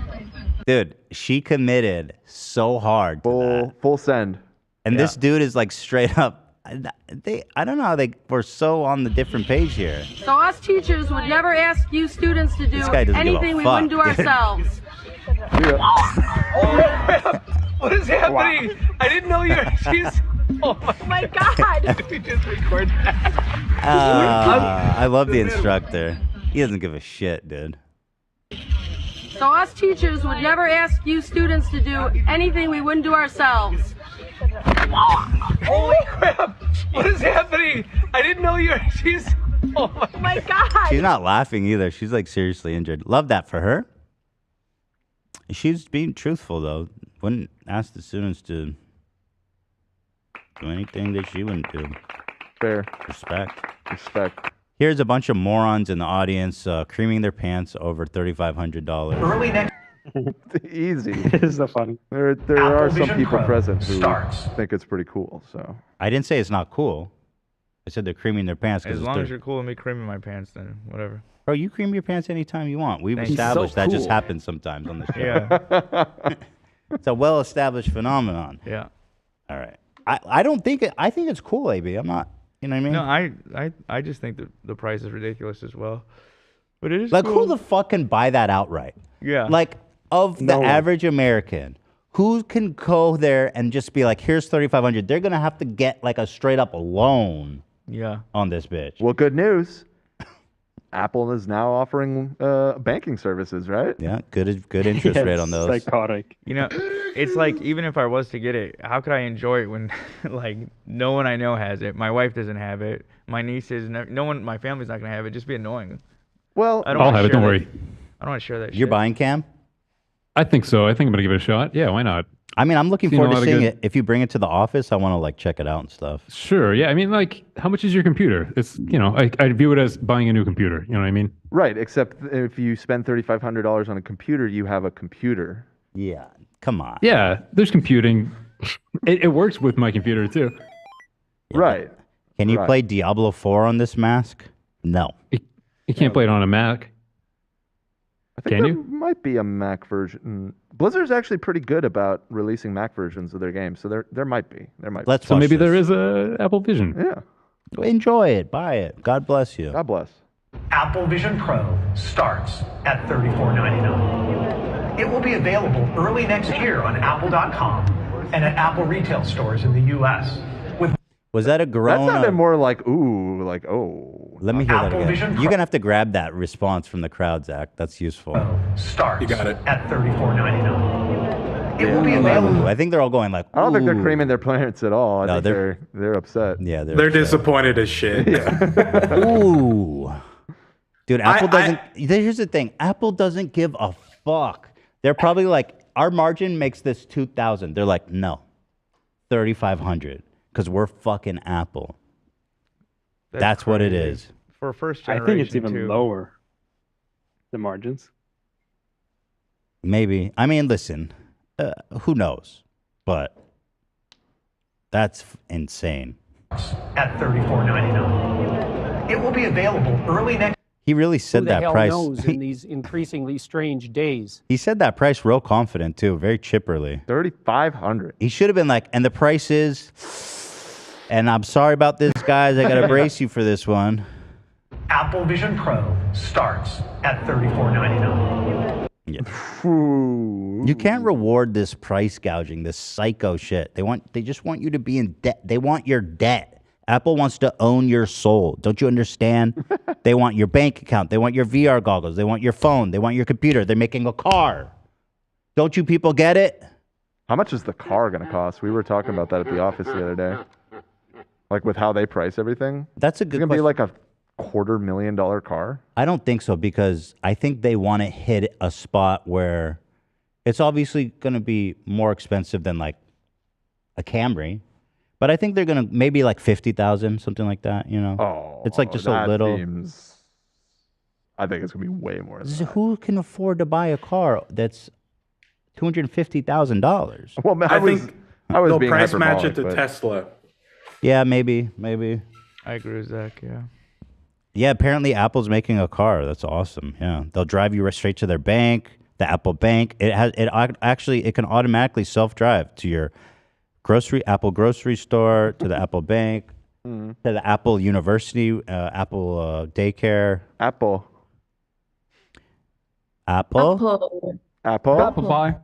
Dude, she committed so hard. Full send. And this dude is like straight up. I don't know how they were so on the different page here. So us teachers would never ask you students to do This guy doesn't give a anything we fuck, wouldn't do dude. ourselves. Holy crap! What is happening? I didn't know you were. She's. Oh my God. We just record that. I love the instructor. He doesn't give a shit, dude. So us teachers would never ask you students to do anything we wouldn't do ourselves. Holy crap! What is happening? I didn't know you were. She's. Oh my God. She's not laughing either. She's like seriously injured. Love that for her. She's being truthful though. Wouldn't ask the students to do anything that she wouldn't do. Fair. Respect. Here's a bunch of morons in the audience creaming their pants over $3,500. Early next. Easy. It's so funny. There Apple are some Vision people Pro present who starts. think it's pretty cool. So I didn't say it's not cool. I said they're creaming their pants. As long as you're cool with me creaming my pants, then whatever. Bro, you cream your pants anytime you want. We've Thank you. established So that just cool. happens sometimes on the show. Yeah. It's a well-established phenomenon. Yeah. All right. I don't think it. I think it's cool, AB. I'm not. You know what I mean? No, I just think that the price is ridiculous as well. But it is Like, cool. who the fuck can buy that outright? Yeah. Like, of the No one. average American, who can go there and just be like, here's $3,500? They're going to have to get like a straight up loan Yeah. on this bitch. well, good news. Apple is now offering banking services, right? Yeah, good interest rate on those. Psychotic. You know, it's like, even if I was to get it, how could I enjoy it when, like, no one I know has it? My wife doesn't have it. My nieces, no one, my family's not going to have it. Just be annoying. Well, I'll have it, don't worry. I don't want to share that shit. You're buying Cam? I think so. I think I'm going to give it a shot. Yeah, why not? I mean, I'm looking Seen a forward lot to of seeing good- it. If you bring it to the office, I want to like check it out and stuff. Sure. Yeah. I mean, like, how much is your computer? It's, I view it as buying a new computer. You know what I mean? Right, except if you spend $3,500 on a computer, you have a computer. Yeah, come on. Yeah, there's computing. It works with my computer too. Right. Can you Right. play Diablo 4 on this mask? No. You can't play it on a Mac. I think Can there you? might be a Mac version. Blizzard's actually pretty good about releasing Mac versions of their games, so there might be. Let's So watch maybe this. there is a Apple Vision. Yeah. Enjoy it. Buy it. God bless you. God bless. Apple Vision Pro starts at $34.99. It will be available early next year on Apple.com and at Apple retail stores in the U.S. With Was that a That groan? sounded of- more like ooh, like oh. Let me hear that Apple again. Vision You're going to have to grab that response from the crowd, Zach. That's useful. starts You got it. at $34.99. It will be available. Ooh, I think they're all going like, I don't think they're ooh. creaming their parents at all. I No, think they're upset. Yeah, They're upset. disappointed as shit. Ooh. Dude, Apple doesn't. Here's the thing. Apple doesn't give a fuck. They're probably like, our margin makes this 2,000. They're like, no, 3,500, because we're fucking Apple. That's what it crazy. is. For first I generation, think it's even too. lower. The margins. Maybe. I mean, listen, who knows? But that's insane. At $34.99. It will be available early next. He really said Who the that hell price. knows in these increasingly strange days? He said that price real confident too, very chipperly. 3,500. He should have been like, and the price is, and I'm sorry about this, guys. I gotta brace you for this one. Apple Vision Pro starts at $34.99. Yeah. You can't reward this price gouging, this psycho shit. They just want you to be in debt. They want your debt. Apple wants to own your soul. Don't you understand? They want your bank account. They want your VR goggles. They want your phone. They want your computer. They're making a car. Don't you people get it? How much is the car going to cost? We were talking about that at the office the other day. Like with how they price everything. That's a good It's going to be like a $250,000 car. I don't think so, because I think they want to hit a spot where it's obviously going to be more expensive than like a Camry. But I think they're going to maybe like 50,000, something like that, you know? Oh, it's like just a that little. seems- I think it's going to be way more than that. Who can afford to buy a car that's $250,000? Well, I think they'll being price match it hyperbolic, to but- Tesla. Yeah, maybe. I agree with Zach, yeah. Yeah, apparently Apple's making a car. That's awesome. Yeah, they'll drive you straight to their bank, the Apple Bank. It can automatically self-drive to your Apple grocery store, to the Apple Bank, to the Apple University, Apple daycare. Apple. Apple. Apple. Apple pie.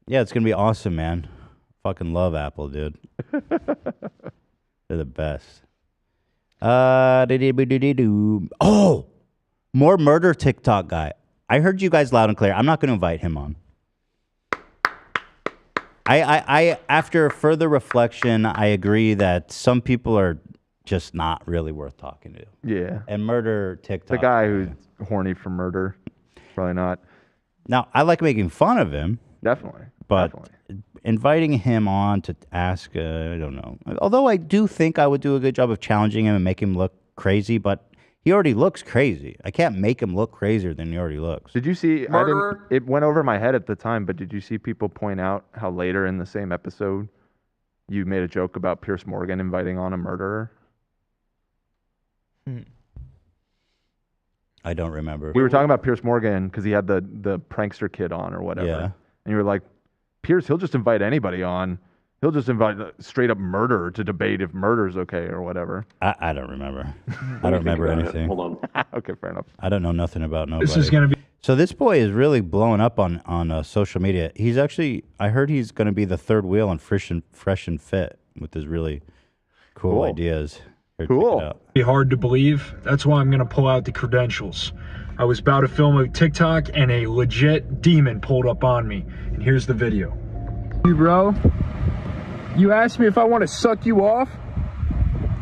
Yeah, it's gonna be awesome, man. Fucking love Apple, dude. They're the best. Oh, more murder TikTok guy. I heard you guys loud and clear. I'm not going to invite him on. I after further reflection, I agree that some people are just not really worth talking to. Yeah. And murder TikTok. The guy who's horny for murder, probably not. Now, I like making fun of him. Definitely. But inviting him on to ask, I don't know. Although I do think I would do a good job of challenging him and make him look crazy, but he already looks crazy. I can't make him look crazier than he already looks. Did you see? It went over my head at the time, but did you see people point out how later in the same episode you made a joke about Pierce Morgan inviting on a murderer? I don't remember. We were talking about Pierce Morgan because he had the prankster kid on or whatever. Yeah. And you were like, Pierce, he'll just invite anybody on. He'll just invite a straight up murderer to debate if murder's okay or whatever. I don't remember. I don't remember anything. Hold on. Okay, fair enough. I don't know nothing about nobody. This is going to be. So this boy is really blowing up on social media. He's actually, I heard he's going to be the third wheel on Fresh and Fit with his really cool ideas. Here, check it out. Be hard to believe. That's why I'm going to pull out the credentials. I was about to film a TikTok and a legit demon pulled up on me. And here's the video. You bro, you asked me if I want to suck you off.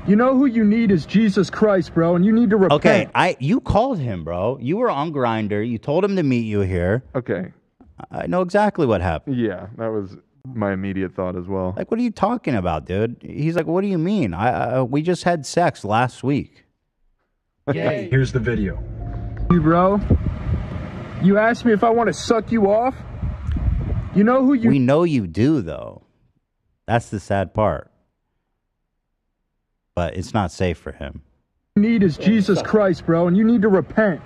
You know who you need is Jesus Christ, bro, and you need to repent. Okay, you called him, bro. You were on Grindr. You told him to meet you here. Okay. I know exactly what happened. Yeah, that was my immediate thought as well. Like, what are you talking about, dude? He's like, what do you mean? We just had sex last week. Okay, here's the video. You bro, you asked me if I want to suck you off. You know who you... We know you do, though. That's the sad part. But it's not safe for him. Need is Jesus Christ, bro, and you need to repent.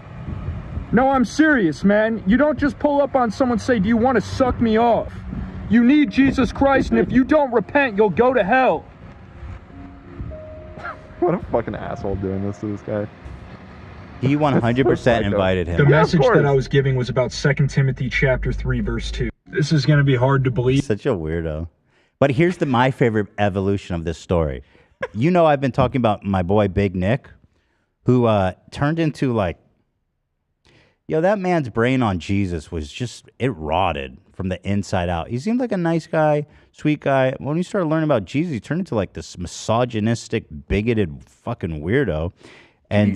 No, I'm serious, man. You don't just pull up on someone and say, do you want to suck me off? You need Jesus Christ, and if you don't repent, you'll go to hell. What a fucking asshole doing this to this guy. He 100% invited him. The message that I was giving was about 2 Timothy chapter 3, verse 2. This is going to be hard to believe. Such a weirdo. But here's my favorite evolution of this story. You know, I've been talking about my boy BigNik, who turned into like, that man's brain on Jesus was just, it rotted from the inside out. He seemed like a nice guy, sweet guy. When you started learning about Jesus, he turned into like this misogynistic, bigoted fucking weirdo. And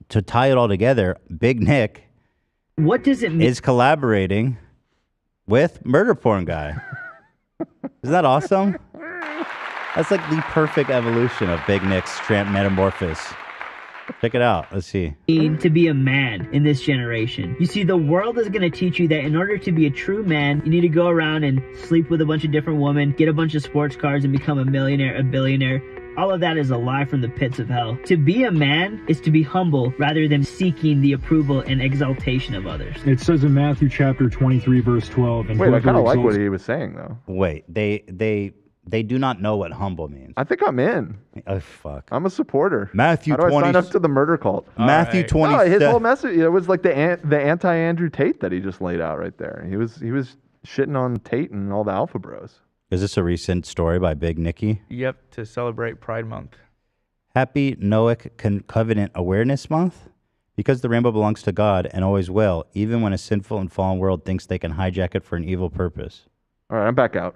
to tie it all together, BigNik is collaborating with Murder Porn Guy. Isn't that awesome? That's like the perfect evolution of BigNik's metamorphosis. Check it out. Let's see. To be a man in this generation. You see, the world is going to teach you that in order to be a true man, you need to go around and sleep with a bunch of different women, get a bunch of sports cars, and become a millionaire, a billionaire. All of that is a lie from the pits of hell. To be a man is to be humble rather than seeking the approval and exaltation of others. It says in Matthew chapter 23, verse 12. And wait, I kind of like what he was saying, though. Wait, they do not know what humble means. I think I'm in. Oh, fuck. I'm a supporter. Matthew 20. How do I 20. sign up to the murder cult? Matthew 20. No, his whole message, it was like the anti-Andrew Tate that he just laid out right there. He was shitting on Tate and all the alpha bros. Is this a recent story by BigNik? Yep, to celebrate Pride Month. Happy Noahic Covenant Awareness Month? Because the rainbow belongs to God and always will, even when a sinful and fallen world thinks they can hijack it for an evil purpose. All right, I'm back out.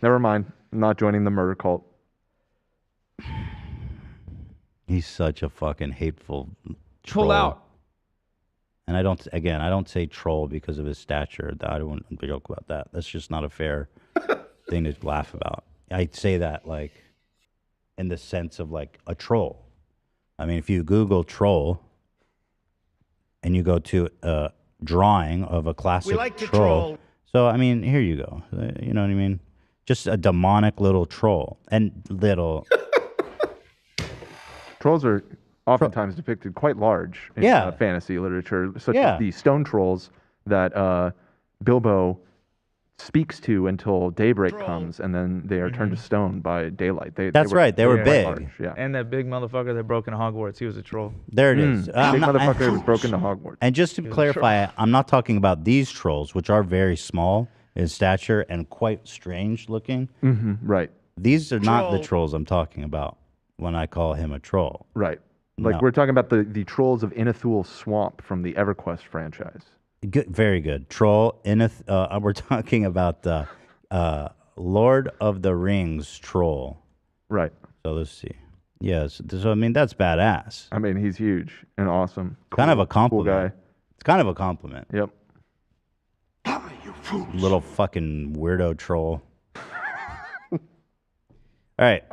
Never mind. I'm not joining the murder cult. He's such a fucking hateful Troll out. And I don't say troll because of his stature. I don't want to joke about that. That's just not a fair thing to laugh about. I say that like in the sense of like a troll. I mean, if you Google troll and you go to a drawing of a classic troll. So, I mean, here you go. You know what I mean? Just a demonic little troll. And little... Trolls are oftentimes depicted quite large in fantasy literature, such as the stone trolls that Bilbo speaks to until daybreak comes, and then they are turned to stone by daylight. That's right. They were big. Large, yeah. And that big motherfucker that broke into Hogwarts, he was a troll. There it is. Big motherfucker was broken to Hogwarts. And just to clarify, I'm not talking about these trolls, which are very small. in stature and quite strange looking. Right. These are not the trolls I'm talking about when I call him a troll. Right. Like No. we're talking about the trolls of Inithul Swamp from the EverQuest franchise. Good, very good. Troll, we're talking about the Lord of the Rings troll. Right. So let's see. Yes. So, I mean, that's badass. I mean, he's huge and awesome. Kind of a Cool compliment. guy. It's kind of a compliment. Yep. Little fucking weirdo troll. All right.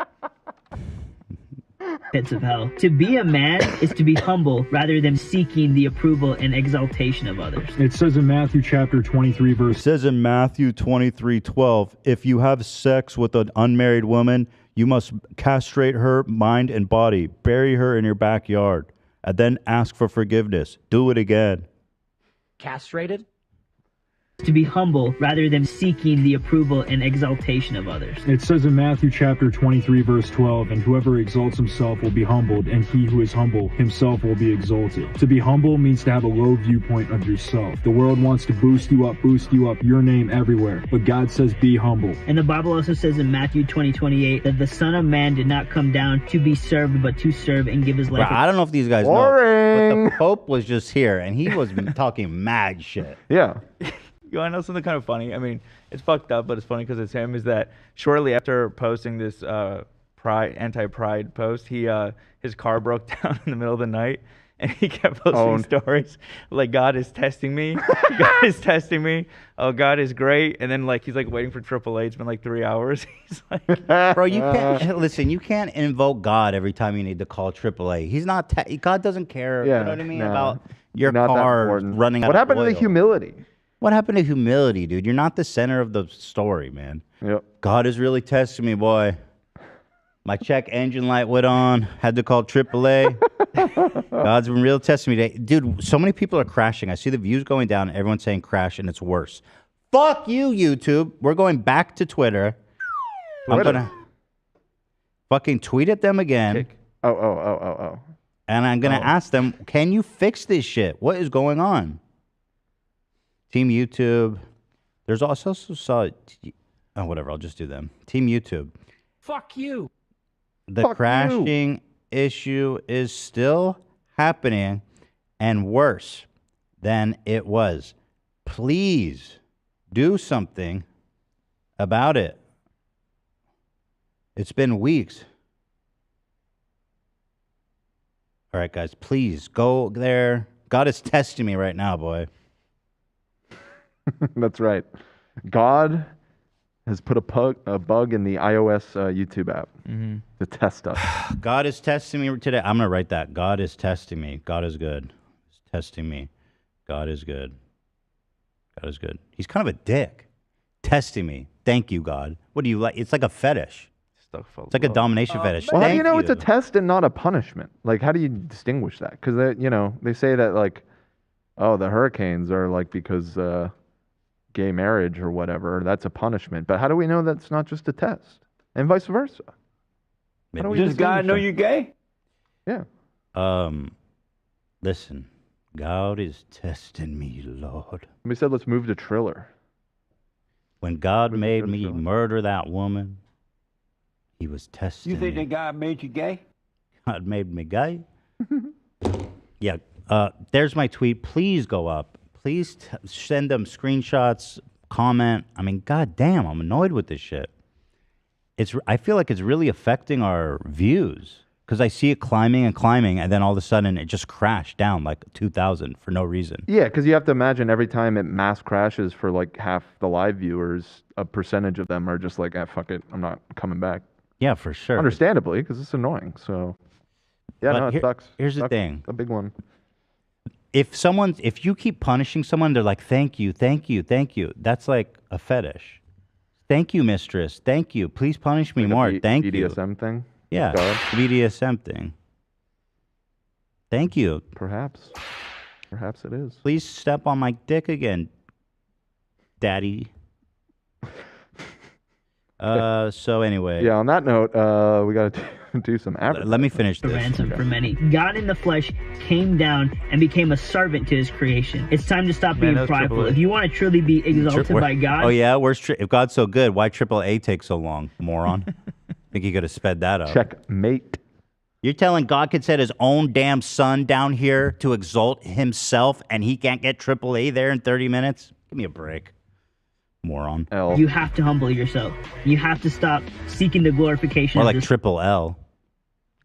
Pits of hell. To be a man is to be humble rather than seeking the approval and exaltation of others. It says in Matthew chapter 23, verse. It says in Matthew 23:12, if you have sex with an unmarried woman, you must castrate her mind and body, bury her in your backyard, and then ask for forgiveness. Do it again. Castrated? To be humble rather than seeking the approval and exaltation of others. It says in Matthew chapter 23, verse 12, and whoever exalts himself will be humbled, and he who is humble himself will be exalted. To be humble means to have a low viewpoint of yourself. The world wants to boost you up, your name everywhere. But God says be humble. And the Bible also says in Matthew 20:28 that the Son of Man did not come down to be served, but to serve and give his life. Bro, I don't know if these guys know, but the Pope was just here, and he was talking mad shit. Yeah. You want to know something kind of funny? I mean, it's fucked up, but it's funny because it's him. Is that shortly after posting this anti-pride post, his car broke down in the middle of the night, and he kept posting stories like God is testing me, God is testing me. Oh, God is great, and then like he's like waiting for AAA. It's been like 3 hours. He's like, bro, you can't listen. You can't invoke God every time you need to call AAA. He's not. God doesn't care. You know what I mean about your car running out What of happened to the oil. humility? What happened to humility, dude? You're not the center of the story, man. Yep. God is really testing me, boy. My check engine light went on. Had to call AAA. God's been real testing me today. Dude, so many people are crashing. I see the views going down. Everyone's saying crash, and it's worse. Fuck you, YouTube. We're going back to Twitter. I'm going to fucking tweet at them again. Oh. And I'm going to ask them, can you fix this shit? What is going on? Team YouTube. There's also whatever. I'll just do them. Team YouTube. Fuck you. The crashing issue is still happening and worse than it was. Please do something about it. It's been weeks. All right, guys, please go there. God is testing me right now, boy. That's right. God has put a bug in the iOS YouTube app to test us. God is testing me today. I'm going to write that. God is testing me. God is good. He's testing me. God is good. God is good. He's kind of a dick. Testing me. Thank you, God. What do you like? It's like a fetish. It's like a domination fetish. Well, how do you Thank know it's a test and not a punishment? Like, how do you distinguish that? Because they say that like, oh, the hurricanes are like because gay marriage or whatever. That's a punishment. But how do we know that's not just a test? And vice versa. How do we Does God distinguish know that? you're gay? Yeah. Listen, God is testing me, Lord. We said let's move to Triller. When God made me murder that woman, he was testing You think me. that God made you gay? God made me gay. Yeah. There's my tweet. Please go up. Please send them screenshots, comment. I mean, goddamn, I'm annoyed with this shit. I feel like it's really affecting our views because I see it climbing and climbing, and then all of a sudden it just crashed down like 2,000 for no reason. Yeah, because you have to imagine every time it mass crashes for like half the live viewers, a percentage of them are just like, ah, fuck it, I'm not coming back. Yeah, for sure. Understandably, because it's annoying. So, yeah, But no, it sucks. Here's the Sucks. thing. A big one. If you keep punishing someone, they're like, thank you, thank you, thank you. That's like a fetish. Thank you, mistress. Thank you. Please punish me Like a more. Thank you. BDSM thing? Yeah, God? BDSM thing. Thank you. Perhaps it is. Please step on my dick again, daddy. So anyway. Yeah, on that note, we got to do some advertising. Let me finish this. Ransom for many. God in the flesh came down and became a servant to his creation. It's time to stop being prideful. If you want to truly be exalted by God. Oh yeah, if God's so good, why AAA take so long, moron? Think he could have sped that up. Checkmate. You're telling God could set his own damn son down here to exalt himself, and he can't get AAA there in 30 minutes? Give me a break, moron. You have to humble yourself. You have to stop seeking the glorification More of like this. triple L.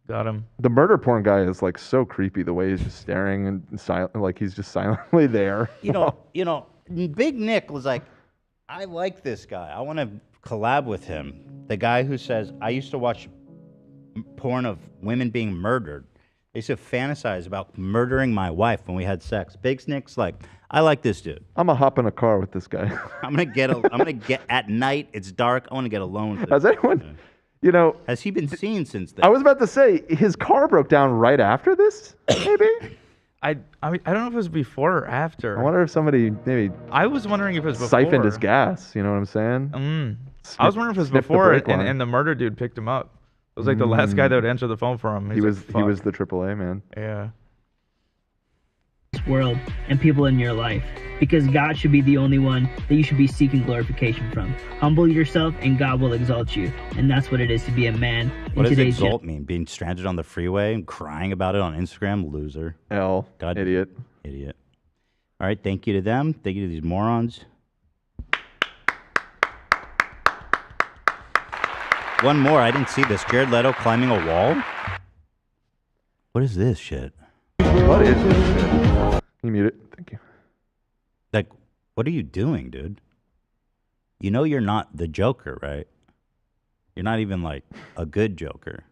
Got him. The murder porn guy is like so creepy. The way he's just staring and silent, like he's just silently there. You know, BigNik was like, I like this guy. I want to collab with him. The guy who says, I used to watch porn of women being murdered. I used to fantasize about murdering my wife when we had sex. BigNik's like, I like this dude. I'm gonna hop in a car with this guy. I'm gonna get at night. It's dark. I want to get alone. With Has anyone, you know? Has he been seen since then? I was about to say his car broke down right after this. Maybe. I mean, I don't know if it was before or after. I wonder if somebody maybe. I was wondering if it was before. Siphoned his gas. You know what I'm saying? I was wondering if it was before, and the murder dude picked him up. It was like the last guy that would answer the phone for him. He was the AAA man. Yeah. World and people in your life, because God should be the only one that you should be seeking glorification from. Humble yourself and God will exalt you, and that's what it is to be a man. What does exalt mean? Being stranded on the freeway and crying about it on Instagram? Loser. God, idiot. All right, thank you to them. Thank you to these morons. One more. I didn't see this. Jared Leto climbing a wall. What is this shit? What is this shit? Can you mute it? Thank you. Like, what are you doing, dude? You know you're not the Joker, right? You're not even like a good Joker.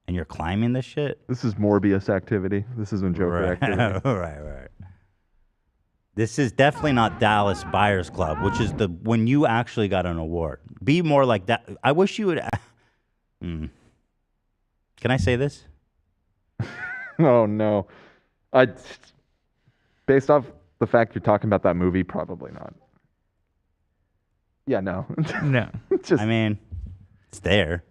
And you're climbing this shit? This is Morbius activity. This isn't Joker activity. Right. This is definitely not Dallas Buyers Club, which is when you actually got an award. Be more like that. I wish you would. Can I say this? Oh no, based off the fact you're talking about that movie, probably not. Yeah, no. No. I mean, it's there.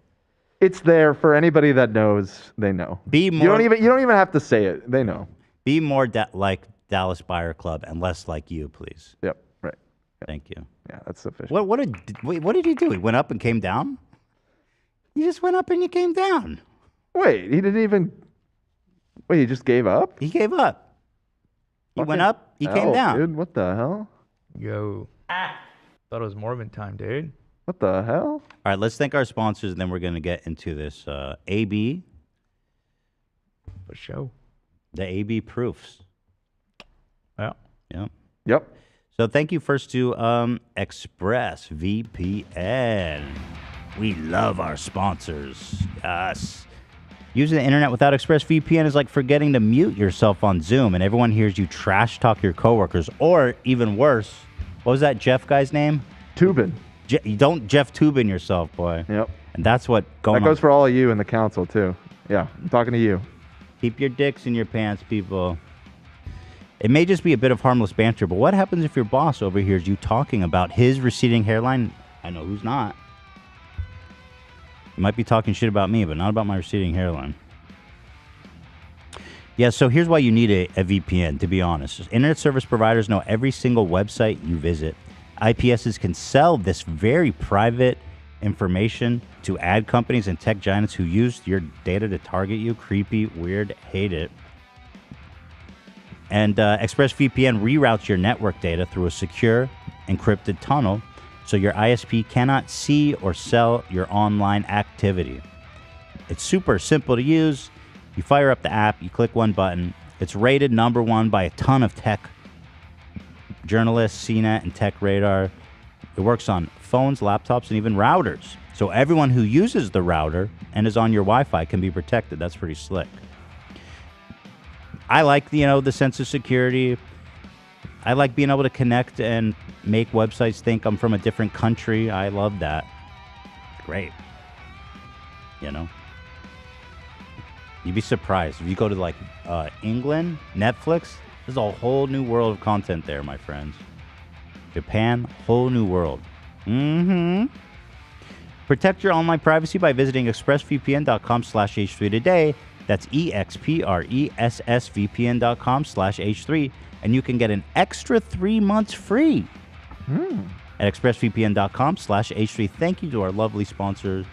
It's there for anybody that knows. They know. Be more. You don't even have to say it. They know. Be more like Dallas Buyer Club and less like you, please. Yep. Right. Yep. Thank you. Yeah, that's sufficient. What did he do? He went up and came down? You just went up and you came down. Wait, he didn't even. Wait, he just gave up? He gave up. He went up. He came down. Dude, what the hell? Yo. Thought it was Morbin time, dude. What the hell? All right, let's thank our sponsors, and then we're going to get into this. AB. For sure. The AB proofs. Yeah. Yep. So thank you first to ExpressVPN. We love our sponsors. Yes. Using the internet without ExpressVPN is like forgetting to mute yourself on Zoom, and everyone hears you trash talk your coworkers, or even worse. What was that Jeff guy's name? Tubin. You don't Jeff Tubin yourself, boy. Yep. And that's what going That goes for all of you in the council, too. Yeah, I'm talking to you. Keep your dicks in your pants, people. It may just be a bit of harmless banter, but what happens if your boss overhears you talking about his receding hairline? I know who's not. You might be talking shit about me, but not about my receding hairline. Yeah, so here's why you need a VPN, to be honest. Internet service providers know every single website you visit. IPSs can sell this very private information to ad companies and tech giants who use your data to target you. Creepy, weird, hate it. And ExpressVPN reroutes your network data through a secure, encrypted tunnel so your ISP cannot see or sell your online activity. It's super simple to use. You fire up the app, you click one button. It's rated #1 by a ton of tech journalists, CNET, and Tech Radar. It works on phones, laptops, and even routers. So everyone who uses the router and is on your Wi-Fi can be protected. That's pretty slick. I like, the sense of security. I like being able to connect and make websites think I'm from a different country. I love that. Great. You'd be surprised. If you go to England, Netflix, there's a whole new world of content there, my friends. Japan, whole new world. Protect your online privacy by visiting expressvpn.com/h3 today. That's expressvpn.com/h3. And you can get an extra 3 months free at expressvpn.com/h3. Thank you to our lovely sponsors,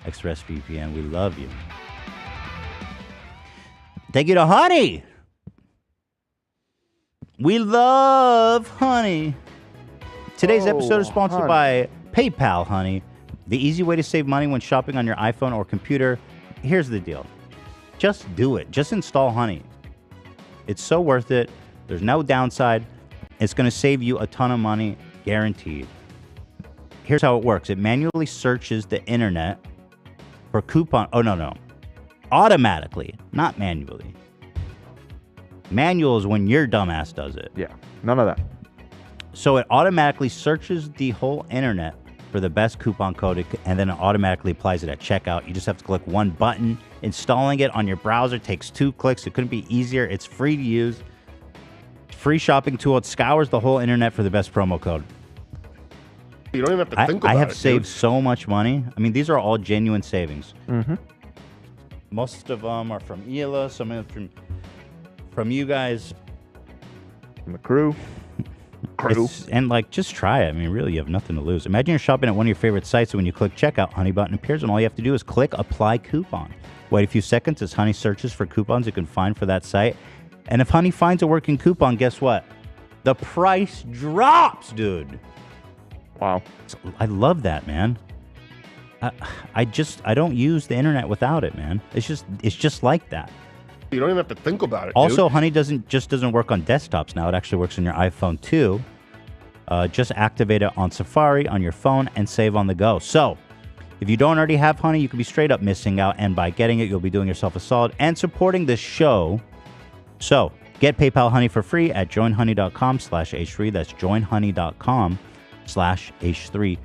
ExpressVPN. We love you. Thank you to Honey. We love Honey. Today's episode is sponsored by PayPal, Honey. The easy way to save money when shopping on your iPhone or computer. Here's the deal. Just do it. Just install Honey. It's so worth it. There's no downside. It's going to save you a ton of money, guaranteed. Here's how it works. It manually searches the internet for coupon. Oh, no. Automatically, not manually. Manual is when your dumbass does it. Yeah, none of that. So it automatically searches the whole internet for the best coupon code, and then it automatically applies it at checkout. You just have to click one button. Installing it on your browser takes 2 clicks. It couldn't be easier. It's free to use. Free shopping tool. It scours the whole internet for the best promo code. You don't even have to think about it. I have saved so much money. I mean, these are all genuine savings. Most of them are from Ela. Some of them from you guys. From the crew. And just try it. I mean, really, you have nothing to lose. Imagine you're shopping at one of your favorite sites, and when you click checkout, Honey button appears, and all you have to do is click apply coupon. Wait a few seconds as Honey searches for coupons you can find for that site. And if Honey finds a working coupon, guess what? The price drops, dude. Wow. I love that, man. I don't use the internet without it, man. It's just like that. You don't even have to think about it. Also, dude. Honey doesn't work on desktops now. It actually works on your iPhone too. Just activate it on Safari on your phone and save on the go. So, if you don't already have Honey, you could be straight up missing out. And by getting it, you'll be doing yourself a solid and supporting this show. So, get PayPal Honey for free at joinhoney.com/h3. That's joinhoney.com/h3.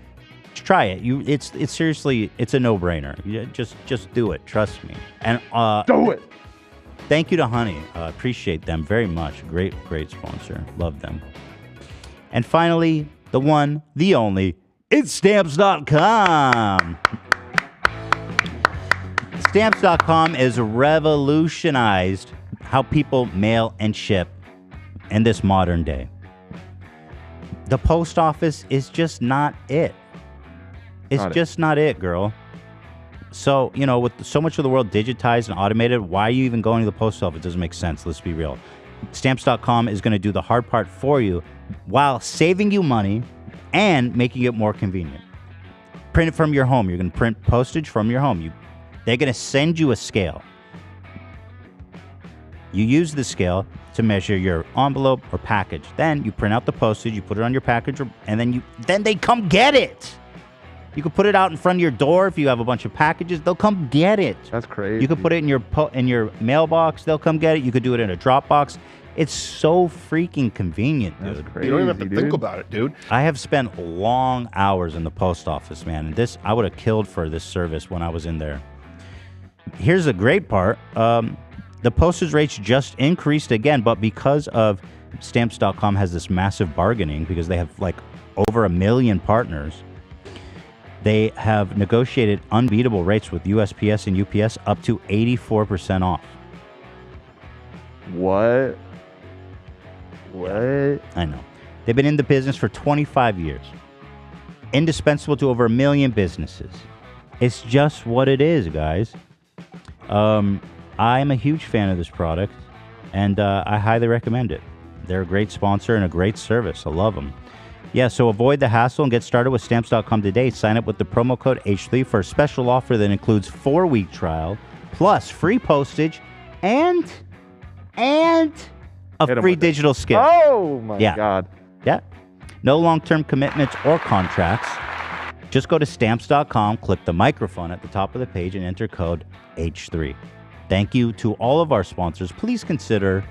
Just try it. It's seriously, it's a no-brainer. Just do it. Trust me. And do it. Thank you to Honey. Appreciate them very much. Great sponsor. Love them. And finally, the one, the only, it's Stamps.com. Stamps.com has revolutionized how people mail and ship in this modern day. The post office is just not it. It's just not it, girl. So, with so much of the world digitized and automated, why are you even going to the post office? It doesn't make sense. Let's be real. Stamps.com is going to do the hard part for you while saving you money and making it more convenient. Print it from your home. You're going to print postage from your home. They're going to send you a scale. You use the scale to measure your envelope or package. Then you print out the postage, you put it on your package, and then they come get it. You can put it out in front of your door if you have a bunch of packages. They'll come get it. That's crazy. You can put it in your mailbox. They'll come get it. You could do it in a Dropbox. It's so freaking convenient, dude. That's crazy, you don't even have to think about it, dude. I have spent long hours in the post office, man. And I would have killed for this service when I was in there. Here's the great part. The postage rates just increased again, but because of Stamps.com has this massive bargaining because they have over 1 million partners. They have negotiated unbeatable rates with USPS and UPS up to 84% off. What? I know. They've been in the business for 25 years. Indispensable to over 1 million businesses. It's just what it is, guys. I'm a huge fan of this product, and I highly recommend it. They're a great sponsor and a great service. I love them. Yeah, so avoid the hassle and get started with Stamps.com today. Sign up with the promo code H3 for a special offer that includes 4-week trial, plus free postage, and a free digital scale. Oh, my God. Yeah. No long-term commitments or contracts. Just go to Stamps.com, click the microphone at the top of the page, and enter code H3. Thank you to all of our sponsors. Please consider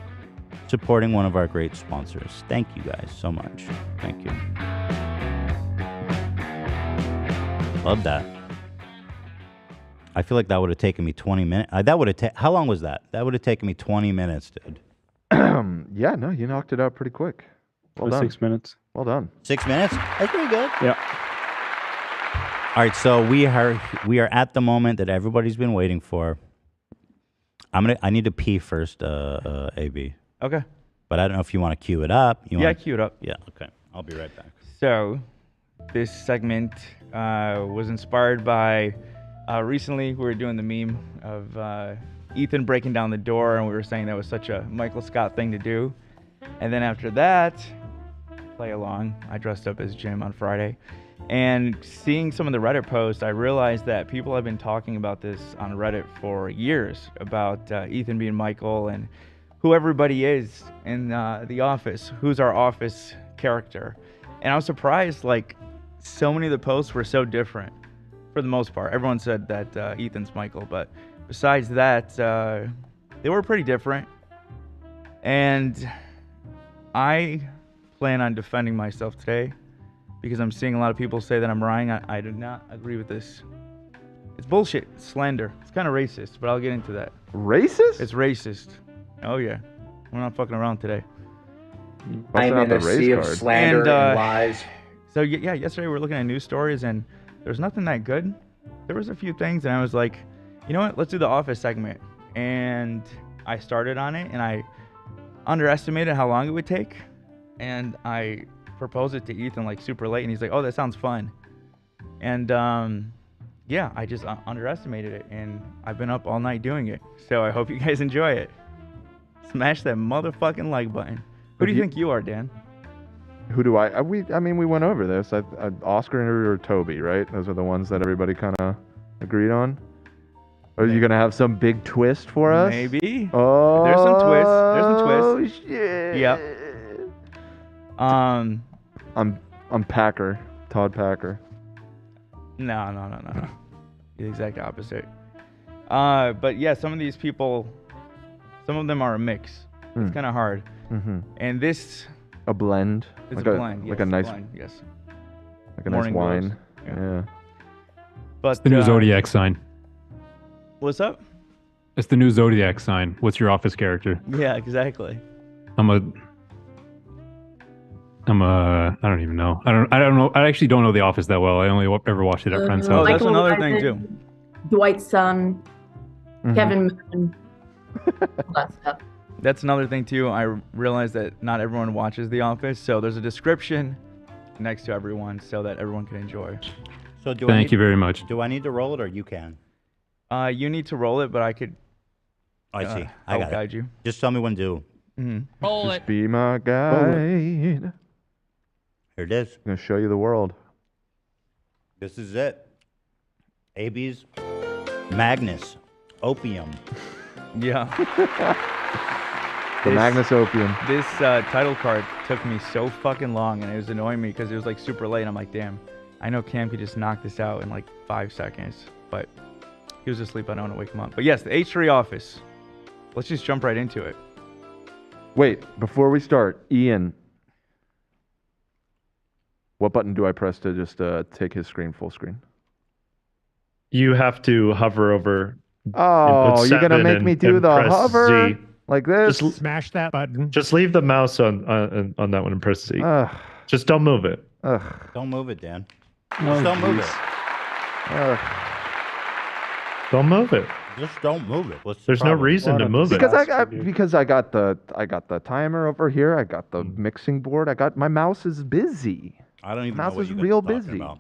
supporting one of our great sponsors. Thank you guys so much. Thank you. Love that. I feel like that would have taken me 20 minutes. How long was that? That would have taken me 20 minutes, dude. Yeah, no, you knocked it out pretty quick. Well done. 6 minutes. Well done. 6 minutes? That's pretty good. Yeah. All right, so we are at the moment that everybody's been waiting for. I need to pee first, AB. Okay. But I don't know if you want to cue it up. Cue it up. Yeah, okay. I'll be right back. So, this segment was inspired by recently we were doing the meme of Ethan breaking down the door, and we were saying that was such a Michael Scott thing to do. And then after that, play along, I dressed up as Jim on Friday. And seeing some of the Reddit posts, I realized that people have been talking about this on Reddit for years, about Ethan being Michael and who everybody is in The Office, who's our Office character. And I was surprised, like, so many of the posts were so different for the most part. Everyone said that Ethan's Michael, but besides that, they were pretty different. And I plan on defending myself today because I'm seeing a lot of people say that I'm lying. I do not agree with this. It's bullshit. It's slander. It's kind of racist, but I'll get into that. Racist? It's racist. Oh, yeah. We're not fucking around today. I'm in a sea of slander and lies. So, yeah, yesterday we were looking at news stories, and there's nothing that good. There was a few things, and I was like, you know what? Let's do the Office segment. And I started on it, and I underestimated how long it would take. And I proposed it to Ethan like super late, and he's like, oh, that sounds fun. And yeah, I just underestimated it, and I've been up all night doing it. So I hope you guys enjoy it. Smash that motherfucking like button. Who do you think you are, Dan? Who do I mean, we went over this. Oscar or Toby, right? Those are the ones that everybody kind of agreed on. Are you gonna have some big twist for us? Maybe. Oh, there's some twist. Oh shit. Yep. I'm Packer. Todd Packer. No. The exact opposite. But yeah, some of these people, some of them are a mix. It's kind of hard. Mm-hmm. And this. A blend. It's like a blend. Like a nice. Blend, yes. Like a nice wine. Yeah. But it's the new zodiac sign. What's up? It's the new zodiac sign. What's your Office character? Yeah, exactly. I don't even know. I don't know. I actually don't know The Office that well. I only ever watched it at friends' house. Oh, that's another thing too. Dwight's son, Kevin Moon, all that stuff. That's another thing too. I realized that not everyone watches The Office, so there's a description next to everyone so that everyone can enjoy. So Thank you very much. Do I need to roll it, or you can? You need to roll it, but I could. I see. I got guide you. Just tell me when to. Roll Just be my guide. Here it is. I'm gonna show you the world. This is it. AB's Magnus Opium. Yeah. The Magnus Opium. This title card took me so fucking long, and it was annoying me because it was like super late. I'm like, damn, I know Cam could just knock this out in like 5 seconds, but he was asleep. I don't want to wake him up. But yes, the H3 Office. Let's just jump right into it. Wait, before we start, Ian, what button do I press to just take his screen full screen? You have to hover over. Oh, you're gonna make me do the hover Z. like this? Just smash that button. Just leave the mouse on that one and press Z. Just don't move it. Don't move it, Dan. Oh, Just don't move it. Don't move it. Just don't move it. What's the There's no problem? reason to move it. Because I got the timer over here. I got the mixing board. My mouse is busy. I don't even mouse know what is you guys real are talking busy. about.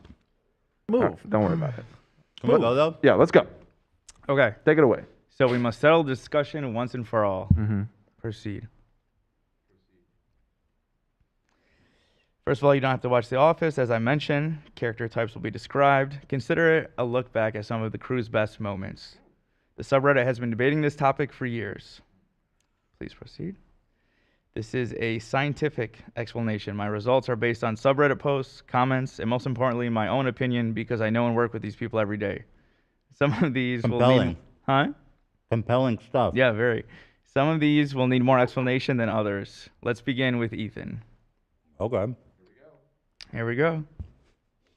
Move. Right, don't worry about it. Can we go, though? Yeah, let's go. Okay. Take it away. So we must settle discussion once and for all. Mm-hmm. Proceed. First of all, you don't have to watch The Office. As I mentioned, character types will be described. Consider it a look back at some of the crew's best moments. The subreddit has been debating this topic for years. Please proceed. This is a scientific explanation. My results are based on subreddit posts, comments, and most importantly, my own opinion because I know and work with these people every day. Some of these will need... Compelling stuff. Yeah, very. Some of these will need more explanation than others. Let's begin with Ethan. Okay. Here we go.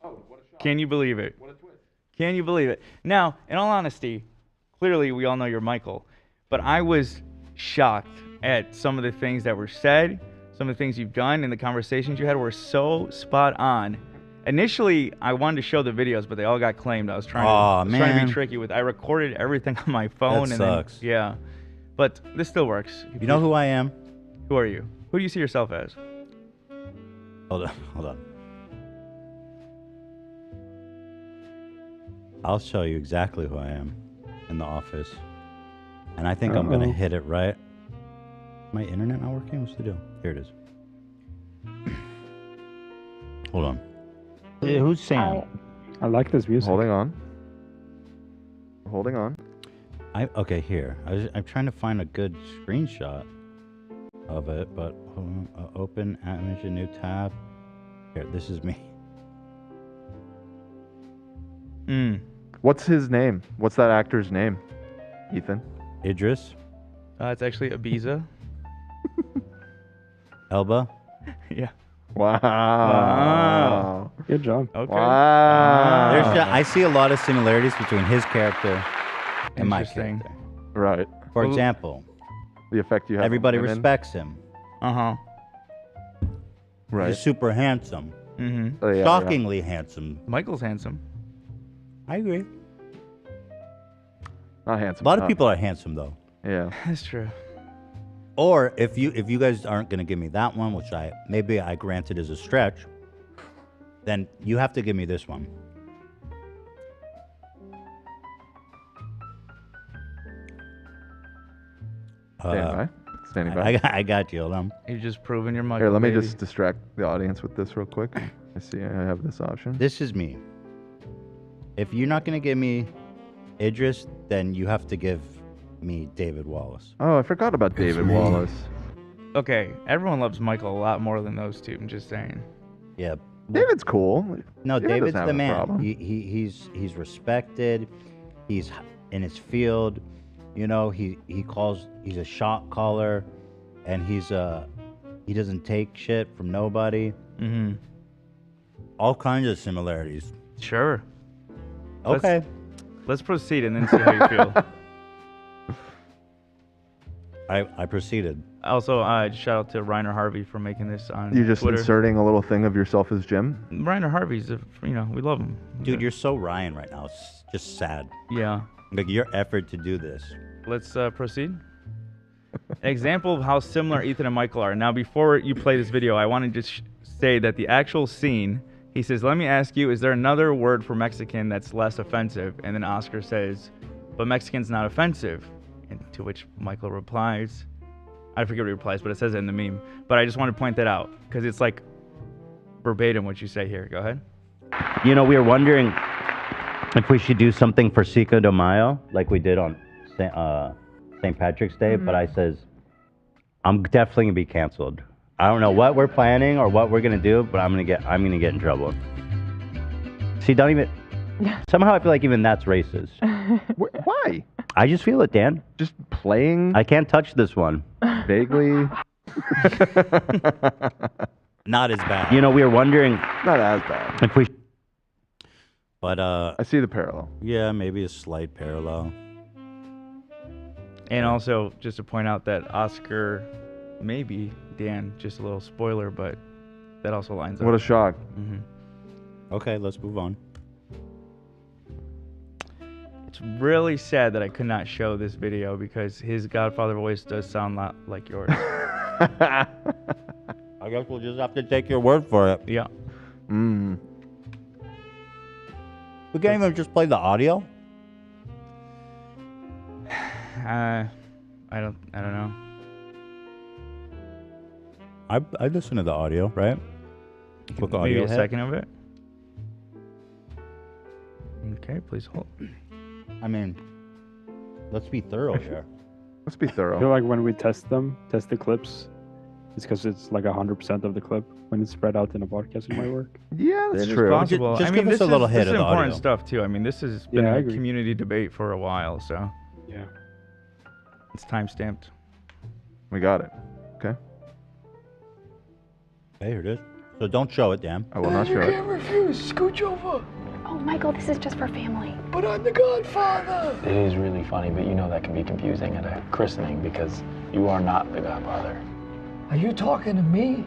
Oh, what a shock. Can you believe it? What a twist. Can you believe it? Now, in all honesty, clearly we all know you're Michael, but I was shocked at some of the things that were said, some of the things you've done, and the conversations you had were so spot on Initially, I wanted to show the videos, but they all got claimed. I was trying, Aw, to, trying to man. be tricky with. I recorded everything on my phone. That and sucks. Then, yeah, but this still works. You know who I am? Who are you? Who do you see yourself as? Hold on. I'll show you exactly who I am in the office. And I think I'm going to hit it right. My internet not working? What's the deal? Here it is. Hold on. Who's Sam? I like this music. Holding on. Okay, here. I'm trying to find a good screenshot of it, but hold on. Open image, a new tab. Here, this is me. What's his name? What's that actor's name? Ethan? Idris. It's actually Ibiza. Elba. Yeah. Wow. Good job. Okay. Wow. I see a lot of similarities between his character and my character. Right. For example, the effect you have. Everybody on women. respects him. Right. He's super handsome. Mm-hmm. Oh, yeah, Shockingly handsome. Michael's handsome. I agree. Not handsome. A lot of people are handsome though. Yeah. That's true. Or if you guys aren't gonna give me that one, which I granted as a stretch, then you have to give me this one. Standing by. I got you. Hold on. You're just proving your Michael. Here, let me baby. just distract the audience with this real quick. I see I have this option. This is me. If you're not gonna give me Idris, then you have to give me David Wallace. Oh, I forgot about David Wallace. Okay, everyone loves Michael a lot more than those two. I'm just saying. Yeah. David's cool. No, David David's doesn't have the a man. problem. He's respected. He's in his field. You know, he's a shot caller, and he doesn't take shit from nobody. Mm-hmm. All kinds of similarities. Sure. Okay. Let's proceed and then see how you feel. I proceeded. Also, shout out to Reiner Harvey for making this on You're just Twitter. inserting a little thing of yourself as Jim? Reiner Harvey's, we love him. Dude, you're so Ryan right now. It's just sad. Yeah. Like your effort to do this. Let's proceed. An example of how similar Ethan and Michael are. Now, before you play this video, I want to just say that the actual scene, he says, let me ask you, is there another word for Mexican that's less offensive? And then Oscar says, but Mexican's not offensive. And to which Michael replies, I forget what he replies, but it says it in the meme. But I just want to point that out because it's like verbatim what you say here. Go ahead. You know, we were wondering if we should do something for Cinco de Mayo, like we did on St. Patrick's Day. But I says, I'm definitely gonna be canceled. I don't know what we're planning or what we're gonna do, but I'm gonna get in trouble. See, don't even. Somehow I feel like even that's racist. Why? I just feel it, Dan. Just playing. I can't touch this one. Vaguely. Not as bad. You know, we were wondering. Not as bad. If we. But I see the parallel. Yeah, maybe a slight parallel. And also, just to point out that Oscar, maybe Dan, just a little spoiler, but that also lines up. What a shock. Mm-hmm. Okay, let's move on. It's really sad that I could not show this video because his Godfather voice does sound a lot like yours. I guess we'll just have to take your word for it. Yeah. Mm. We can't even just play the audio. I don't know. I listen to the audio, right? Quick Maybe audio a hit. second of it. Okay, please hold. I mean, let's be thorough here. Let's be I thorough. feel like when we test the clips, it's because it's like 100% of the clip. When it's spread out in a podcast, it might work. Yeah, that's It is true. possible. Just I mean, give us a little hit this of is the important audio. stuff too. I mean, this has been Yeah, I a agree. community debate for a while, so Yeah. it's time stamped. We got it. Okay. Hey, here it is. So don't show it, Dan. I will not show it. refuse. Scooch over. Oh, Michael, this is just for family. But I'm the Godfather. It is really funny, but you know that can be confusing at a christening because you are not the Godfather. Are you talking to me?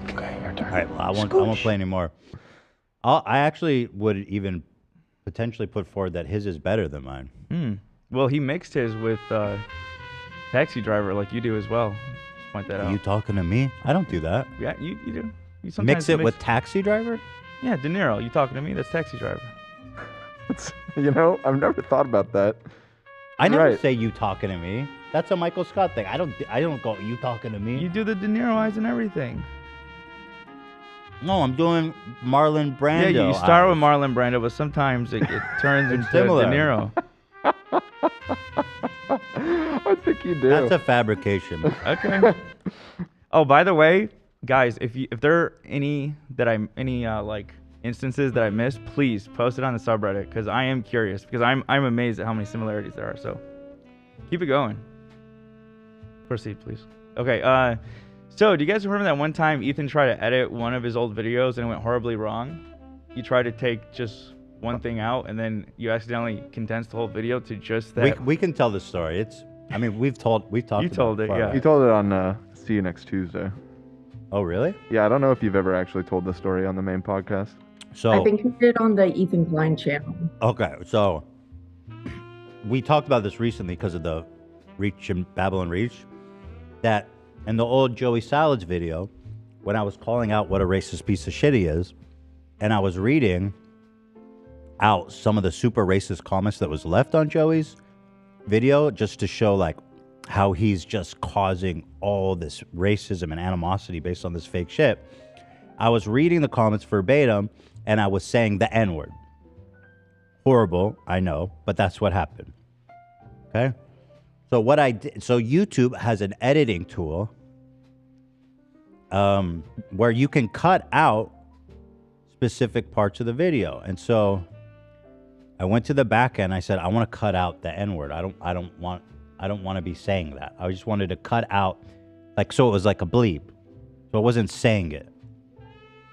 Okay, your turn. All right, well, I won't play anymore. I actually would even potentially put forward that his is better than mine. Well, he mixed his with Taxi Driver like you do as well. Just point that Are out. you talking to me? I don't do that. Yeah, you do. You Mix it with Taxi Driver? Yeah, De Niro. You talking to me? That's Taxi Driver. You know, I've never thought about that. I You're never right. say you talking to me. That's a Michael Scott thing. I don't go you talking to me. You do the De Niro eyes and everything. No, I'm doing Marlon Brando. Yeah, you start with Marlon Brando, but sometimes it turns into similar. De Niro. I think you do. That's a fabrication. Okay. Oh, by the way, guys, if there are any like instances that I missed, please post it on the subreddit because I am curious because I'm amazed at how many similarities there are. So keep it going. Proceed, please. Okay. So do you guys remember that one time Ethan tried to edit one of his old videos and it went horribly wrong? He tried to take just one thing out and then you accidentally condensed the whole video to just that. We can tell the story. We've talked. You told it, yeah. You told it on See You Next Tuesday. Oh, really? Yeah, I don't know if you've ever actually told the story on the main podcast. So I think he did on the Ethan Klein channel. Okay, so we talked about this recently because of the Reach and Babylon Reach. That in the old Joey Salads video, when I was calling out what a racist piece of shit he is, and I was reading out some of the super racist comments that was left on Joey's video just to show like how he's just causing all this racism and animosity based on this fake shit. I was reading the comments verbatim and I was saying the N-word. Horrible, I know, but that's what happened. Okay? So what I did, so YouTube has an editing tool where you can cut out specific parts of the video. And so I went to the back end. I said, I want to cut out the N-word. I don't want to be saying that. I just wanted to cut out, like, so it was like a bleep. So I wasn't saying it,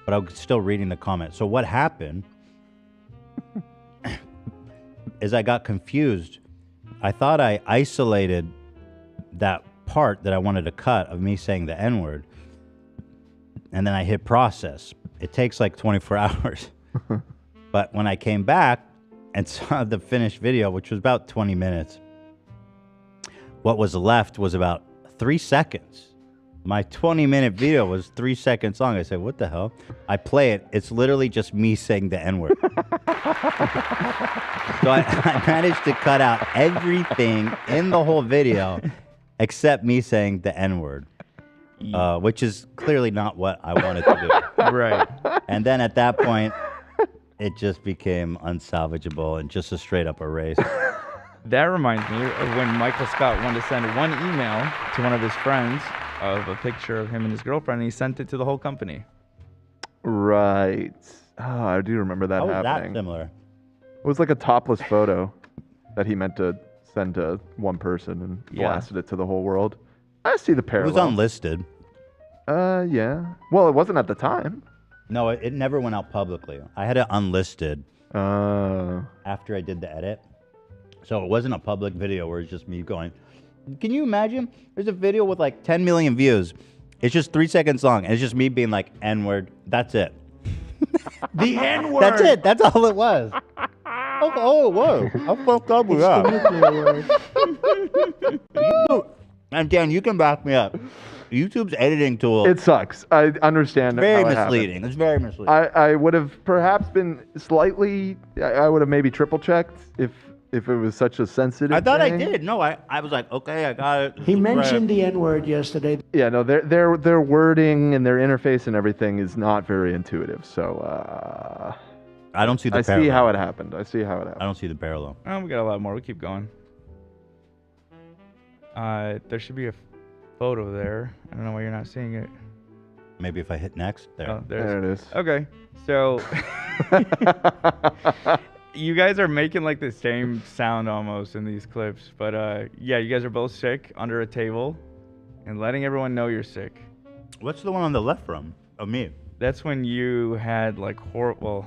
but I was still reading the comments. So what happened is I got confused. I thought I isolated that part that I wanted to cut of me saying the N-word. And then I hit process. It takes like 24 hours. But when I came back and saw the finished video, which was about 20 minutes, what was left was about 3 seconds. My 20-minute video was 3 seconds long. I said, what the hell? I play it. It's literally just me saying the N-word. So I managed to cut out everything in the whole video except me saying the N-word, which is clearly not what I wanted to do. Right. And then at that point, it just became unsalvageable and just a straight-up erase. That reminds me of when Michael Scott wanted to send one email to one of his friends of a picture of him and his girlfriend, and he sent it to the whole company. Right. Oh, I do remember that How was happening. that similar? It was like a topless photo that he meant to send to one person and blasted it to the whole world. I see the It parallel. was unlisted. Yeah. Well, it wasn't at the time. No, it never went out publicly. I had it unlisted after I did the edit. So it wasn't a public video where it's just me going, can you imagine? There's a video with like 10 million views. It's just 3 seconds long. And it's just me being like, N-word. That's it. The N-word. That's it. That's all it was. Oh, whoa. I fucked up with that. And Dan, you can back me up. YouTube's editing tool. It sucks. I understand. It's very how it happened. misleading. It's very misleading. I would have perhaps been slightly. I would have maybe triple checked if it was such a sensitive. I thought thing. I did. No, I was like, okay, I got it. He mentioned the N-word yesterday. Yeah, no, their wording and their interface and everything is not very intuitive. So I don't see the I parallel. see how it happened. I see how it happened. I don't see the parallel. Oh, we got a lot more. We keep going. There should be a photo there. I don't know why you're not seeing it. Maybe if I hit next. There. Oh, There it is. Okay, so you guys are making like the same sound almost in these clips, but yeah, you guys are both sick under a table and letting everyone know you're sick. What's the one on the left from? Of me. That's when you had like well,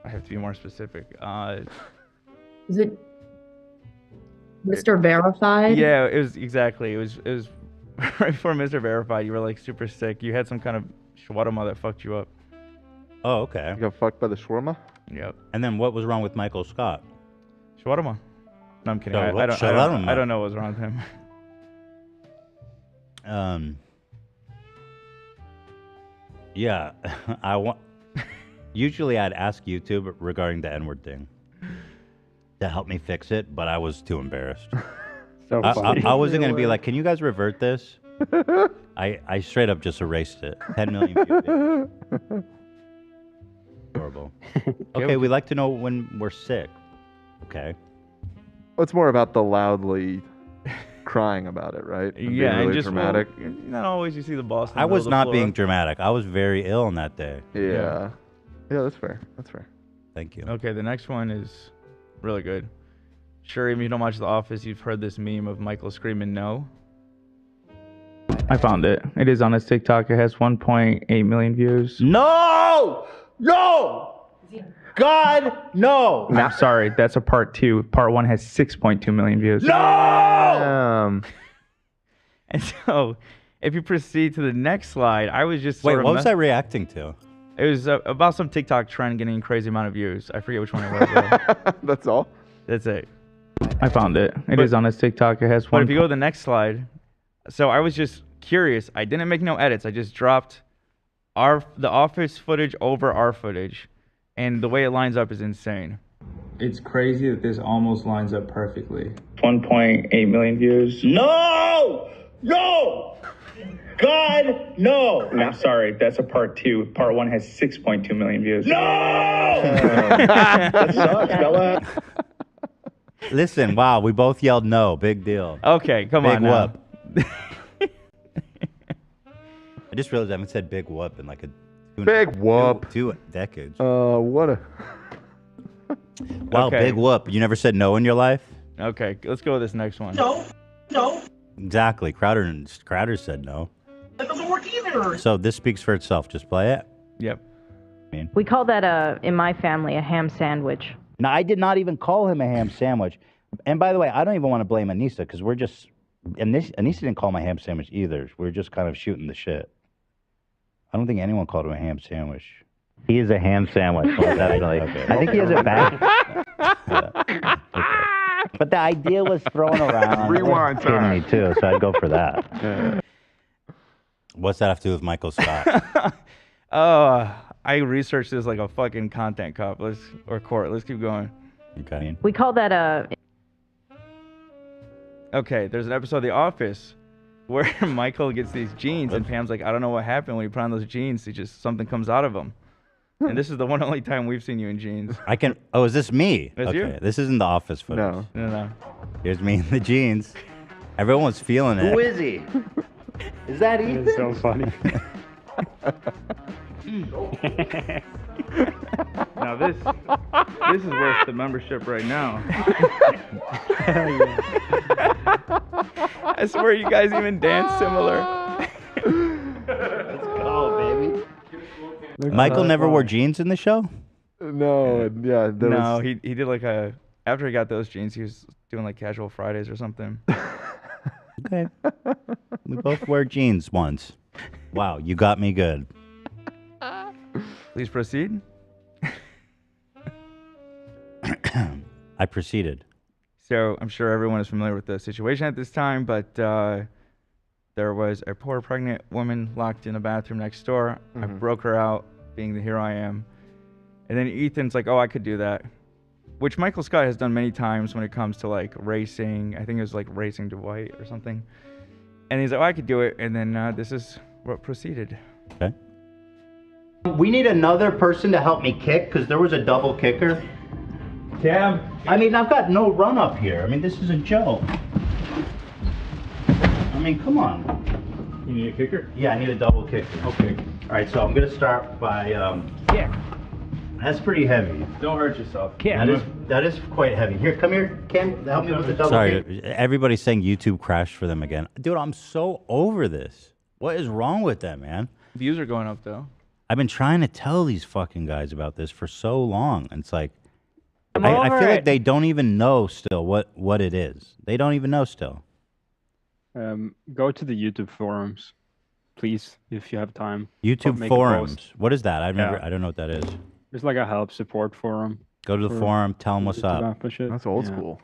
I have to be more specific. Is it Mr. Verified? Yeah, it was exactly. It was right before Mr. Verified. You were like super sick. You had some kind of shawarma that fucked you up. Oh, okay. You got fucked by the shawarma? Yep. And then what was wrong with Michael Scott? Shawarma. No, I'm kidding. So, I shawarma. don't know what's wrong with him. Yeah, Usually, I'd ask YouTube regarding the N-word thing to help me fix it, but I was too embarrassed. I wasn't gonna be like, "Can you guys revert this?" I straight up just erased it. 10 million views. Horrible. Okay, we like to know when we're sick. Okay. Well, it's more about the loudly crying about it, right? And Yeah, being really and just dramatic. not always you see the boss. in the I middle was of the not floor. being dramatic. I was very ill on that day. Yeah. Yeah, that's fair. That's fair. Thank you. Okay, the next one is really good. Sure, even if you don't watch The Office, you've heard this meme of Michael screaming no. I found it. It is on his TikTok. It has 1.8 million views. No! No! God, no! I'm sorry, that's a part 2. Part 1 has 6.2 million views. No! And so, if you proceed to the next slide, I was just Wait, sort of what was I reacting to? It was about some TikTok trend getting a crazy amount of views. I forget which one it was. Though. That's all? That's it. I found it. It is on his TikTok. It has one. But if you go to the next slide, so I was just curious. I didn't make no edits. I just dropped the Office footage over our footage, and the way it lines up is insane. It's crazy that this almost lines up perfectly. 1.8 million views. No! No! God, no! I'm sorry, that's a part 2. Part 1 has 6.2 million views. No! That sucks, fella. Listen, wow, we both yelled no. Big deal. Okay, come big on now. whoop. I just realized I haven't said big whoop in like Big whoop. Two decades. What a... Wow, Okay. big whoop. You never said no in your life? Okay, let's go with this next one. No. Exactly. Crowder said no. That doesn't work either. So this speaks for itself. Just play it. Yep. We call that in my family a ham sandwich. No, I did not even call him a ham sandwich. And by the way, I don't even want to blame Anissa because we're just... Anissa didn't call my ham sandwich either. We're just kind of shooting the shit. I don't think anyone called him a ham sandwich. He is a ham sandwich, definitely. Okay. I think he has it back. Okay. But the idea was thrown around. Rewind time. Me too, so I'd go for that. What's that have to do with Michael Scott? I researched this like a fucking content cop. Let's keep going. Okay. We call that Okay, there's an episode of The Office where Michael gets these jeans and Pam's like, I don't know what happened when you put on those jeans. Something comes out of them. And this is the one only time we've seen you in jeans. Oh, is this me? That's okay. you. This isn't the Office footage. No. Here's me in the jeans. Everyone was feeling it. Who is he? Is that Ethan? It's so funny. Now this is worth the membership right now. I swear you guys even dance similar. Let's go, baby. Michael never wore jeans in the show? No, yeah. He did like after he got those jeans, he was doing like casual Fridays or something. Okay. We both wear jeans once. Wow, you got me good. Please proceed. I proceeded. So I'm sure everyone is familiar with the situation at this time, but there was a poor pregnant woman locked in a bathroom next door. I broke her out, being the hero I am. And then Ethan's like, oh, I could do that. Which Michael Scott has done many times when it comes to like racing. I think it was like Racing to White or something. And he's like, oh, I could do it. And then this is what proceeded. Okay. We need another person to help me kick because there was a double kicker. Cam. I mean, I've got no run up here. I mean, this is a joke. I mean, come on. You need a kicker? Yeah, I need a double kicker. Okay. All right, so I'm going to start by... Kick. That's pretty heavy. Don't hurt yourself. Kick. That is quite heavy. Here, come here. Cam, help me with the double kick. Sorry, everybody's saying YouTube crashed for them again. Dude, I'm so over this. What is wrong with that, man? Views are going up, though. I've been trying to tell these fucking guys about this for so long. And it's like... I feel like they don't even know still what it is. They don't even know still. Go to the YouTube forums. please, if you have time. YouTube make a post. forums. What is that? I've never. Yeah. I don't know what that is. There's like a help support forum. Go to the for forum. Tell them what's YouTube up. app and shit. That's old Yeah. school.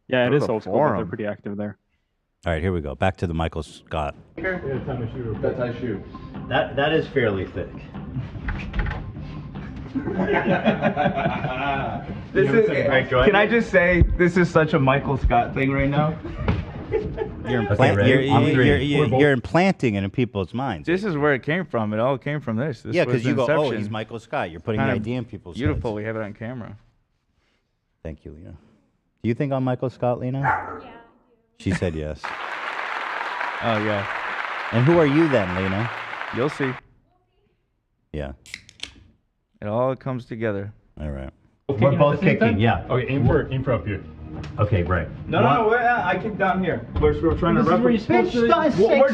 Yeah, Go it to is the old school, but they're forum. pretty active there. All right, here we go. Back to the Michael Scott. That's how I shoot. That is fairly thick. This is. Can I just say this is such a Michael Scott thing right now? You're, ready? you're implanting it in people's minds. This is where it came from. It all came from this. Yeah, because was you go, oh, Inception. he's Michael Scott. You're putting the Kind of idea in people's Beautiful. heads. We have it on camera. Thank you, Lena. Do you think I'm Michael Scott, Lena? Yeah. She said yes. Oh, yeah. And who are you then, Lena? You'll see. Yeah. It all comes together. All right. We're both kicking, yeah. Okay, aim for up here. Okay, right. No, I kicked down here. We're trying to replicate. We're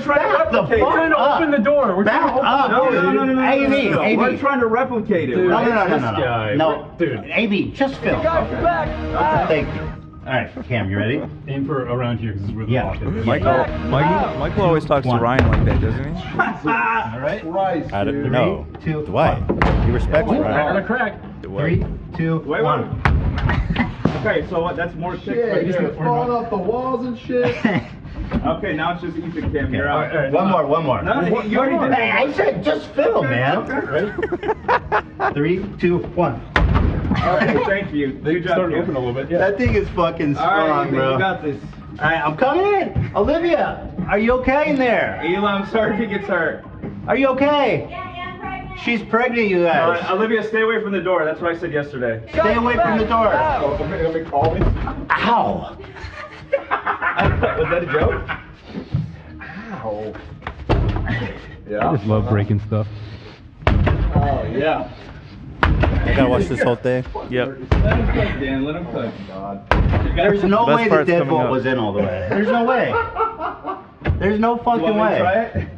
trying to open the door. We're trying to open the door. No. AB. We're trying to replicate it. No, right? No, dude. AB, just film. Thank you. All right, Cam, you ready? Aim for around here because this is where the lock is. Michael always talks to Ryan like that, doesn't he? All right. Christ, I don't know. Dwight. He respects On Ryan. a crack. 3, 2, 1. Okay, so that's more six Yeah, right he's there. falling off the walls and shit. Okay, now it's just Ethan Cam. You're out. Right, one more. No, you already did that. Hey, I said just film, man. Ready? 3, 2, 1. All right, thank you. Good job. Started to open a little bit. Yeah. That thing is fucking strong, All right, bro. you got this. All right, I'm coming in. Olivia, are you okay in there? Eli, I'm sorry if he gets hurt. Are you okay? Yeah, I'm pregnant. She's pregnant, you guys. Olivia, stay away from the door. That's what I said yesterday. Stay away from the door. Call me. Ow. Was that a joke? Ow. I just love breaking stuff. Oh, yeah. I gotta watch this whole thing. Yep. Let him cook, Dan. Let him cook. God. There's no Best way the part's coming deadbolt up. was in all the way. There's no way. There's no fucking way. Try it?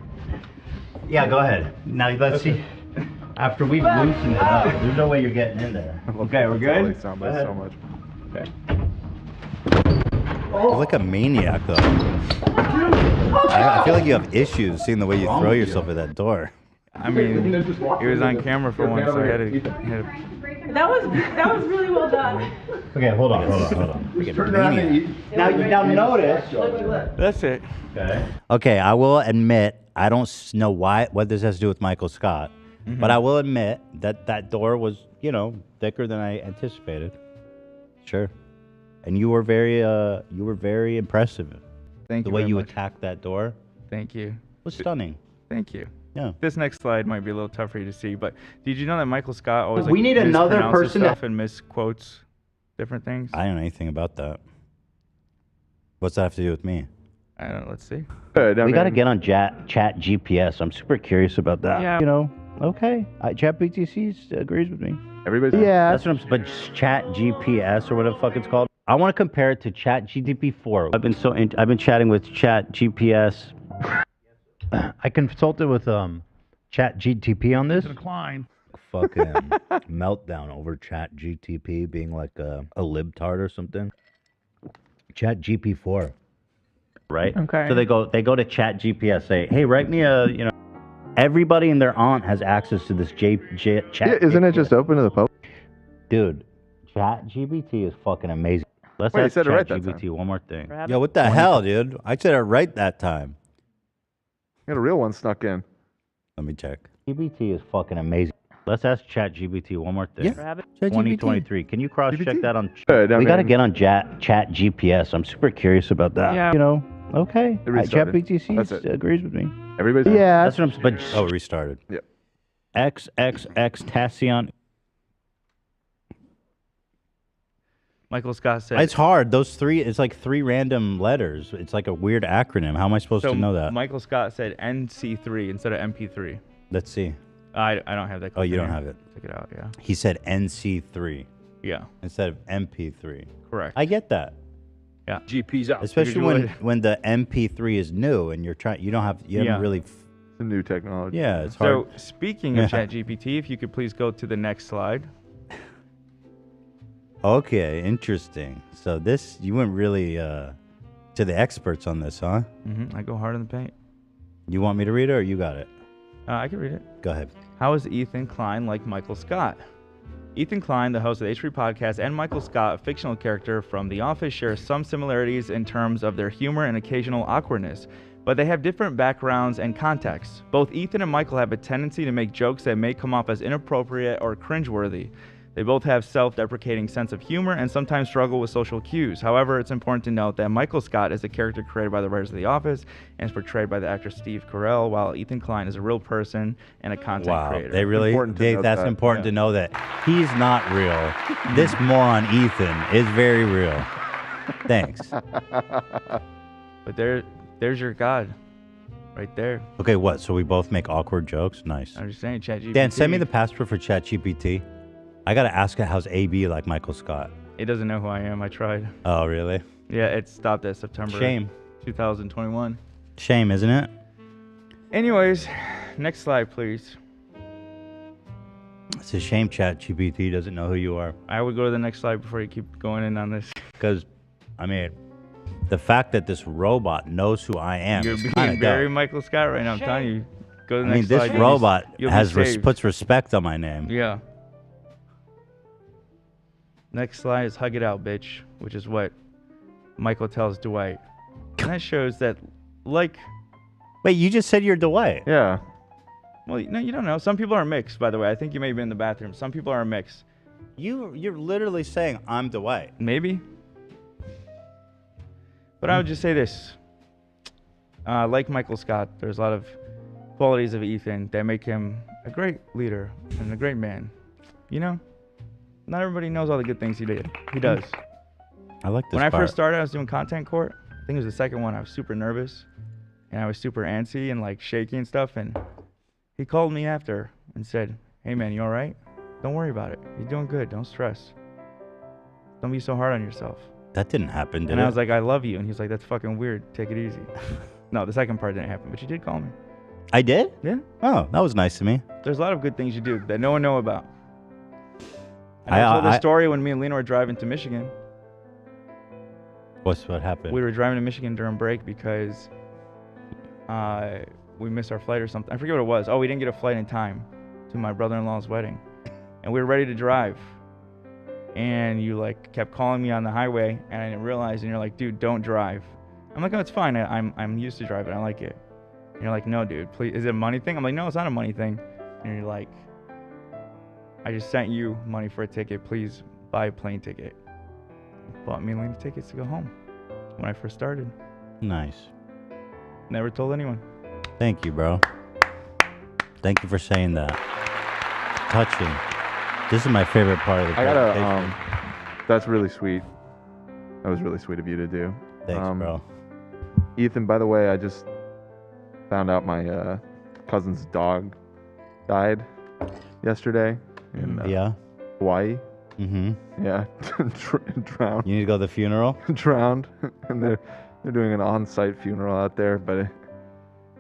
Yeah, go ahead. Now let's see. After we've loosened it up, there's no way you're getting in there. Okay, we're good? Soundbite so much. Okay. You're like a maniac, though. I feel like you have issues seeing the way you throw yourself at that door. I mean, it was on camera for once, so I had to. That was really well done. Okay, hold on. Now notice. That's it. Okay, I will admit I don't know what this has to do with Michael Scott, but I will admit that door was, thicker than I anticipated. Sure, and you were very impressive. Thank you. The way very you much. attacked that door Thank you. was stunning. Thank you. Yeah. This next slide might be a little tough for you to see, but did you know that Michael Scott always We need another mispronounces person stuff and misquotes different things? I don't know anything about that. What's that have to do with me? I don't know. Let's see. We got to get on Chat GPS. I'm super curious about that. Yeah. Okay. Chat BTC agrees with me. Everybody's That's what but Chat GPS or whatever the fuck it's called. I want to compare it to Chat GTP 4. I've been chatting with Chat GPS. I consulted with Chat GTP on this. Decline. Fucking meltdown over Chat GTP being like a libtard or something. Chat GP4. Right? Okay. So they go to Chat GPS, say, hey, write me a, everybody and their aunt has access to this chat. Yeah, isn't it just open to the public? Dude, Chat GPT is fucking amazing. Let's Wait, you ask said it right Chat that GPT time. one more thing. Rabbit. Yo, what the hell, dude? I said it right that time. Got a real one snuck in. Let me check. GPT is fucking amazing. Let's ask Chat GPT one more thing. Yeah. Rabbit. 2023. Can you cross-check that on? Good, We got to get on Chat GPS. I'm super curious about that. Yeah. Okay. It restarted. Chat BTC That's it. agrees with me. Everybody's Yeah. That's what I'm. But it restarted. Yep. XXX Tassion. Michael Scott said. It's hard. Those three. It's like three random letters. It's like a weird acronym. How am I supposed to know that? Michael Scott said NC3 instead of MP3. Let's see. I don't have that. Oh, you clip in don't here. have it. Check it out. Yeah. He said NC3 Yeah. instead of MP3. Correct. I get that. Yeah. GP's out. Especially when the MP3 is new and you haven't really. It's a new technology. Yeah, it's hard. So speaking of Yeah. ChatGPT, if you could please go to the next slide. Okay, interesting. So you went really to the experts on this, huh? I go hard in the paint. You want me to read it or you got it? I can read it. Go ahead. How is Ethan Klein like Michael Scott? Ethan Klein, the host of the H3 podcast, and Michael Scott, a fictional character from The Office, share some similarities in terms of their humor and occasional awkwardness, but they have different backgrounds and contexts. Both Ethan and Michael have a tendency to make jokes that may come off as inappropriate or cringeworthy. They both have self-deprecating sense of humor and sometimes struggle with social cues. However, it's important to note that Michael Scott is a character created by the writers of The Office and is portrayed by the actor Steve Carell, while Ethan Klein is a real person and a content creator. They really, that's important to know that he's not real. This moron Ethan is very real. Thanks. But there's your God, right there. Okay, what? So we both make awkward jokes? Nice. I'm just saying, ChatGPT. Dan, send me the password for ChatGPT. I gotta ask it, how's AB like Michael Scott? It doesn't know who I am. I tried. Oh, really? Yeah, it stopped at September. Shame. 2021. Shame, isn't it? Anyways, next slide, please. It's a shame ChatGPT doesn't know who you are. I would go to the next slide before you keep going in on this. Because, I mean, the fact that this robot knows who I am You're is being kind of very dope. Michael Scott right now. I'm telling you. Go to the I mean, next this slide. robot You'll be has saved. puts respect on my name. Yeah. Next slide is hug it out, bitch, which is what Michael tells Dwight. And that shows that, like... Wait, you just said you're Dwight. Yeah. Well, no, you don't know. Some people are mixed, by the way. I think you may be in the bathroom. Some people are mixed. You're literally saying I'm Dwight. Maybe. But I would just say this. Like Michael Scott, there's a lot of qualities of Ethan that make him a great leader and a great man. You know? Not everybody knows all the good things he did. He does. I like this When I part. first started, I was doing content court. I think it was the second one. I was super nervous. And I was super antsy and like shaky and stuff. And he called me after and said, hey man, you all right? Don't worry about it. You're doing good. Don't stress. Don't be so hard on yourself. That didn't happen, did And it? I was like, I love you. And he was like, that's fucking weird. Take it easy. No, the second part didn't happen, but you did call me. I did? Yeah. Oh, that was nice of me. There's a lot of good things you do that no one know about. And I told the story when me and Lena were driving to Michigan. What happened? We were driving to Michigan during break because we missed our flight or something. I forget what it was. Oh, we didn't get a flight in time to my brother-in-law's wedding. And we were ready to drive. And you like kept calling me on the highway and I didn't realize, and you're like, dude, don't drive. I'm like, oh, it's fine. I'm used to driving. I like it. And you're like, no, dude, please. Is it a money thing? I'm like, no, it's not a money thing. And you're like, I just sent you money for a ticket. Please buy a plane ticket. Bought me and Lena tickets to go home when I first started. Nice. Never told anyone. Thank you, bro. Thank you for saying that. Touching. This is my favorite part of the presentation. That's really sweet. That was really sweet of you to do. Thanks, bro. Ethan, by the way, I just found out my cousin's dog died yesterday in Hawaii. Mm-hmm. Yeah, drowned. You need to go to the funeral? Drowned. And they're doing an on-site funeral out there, but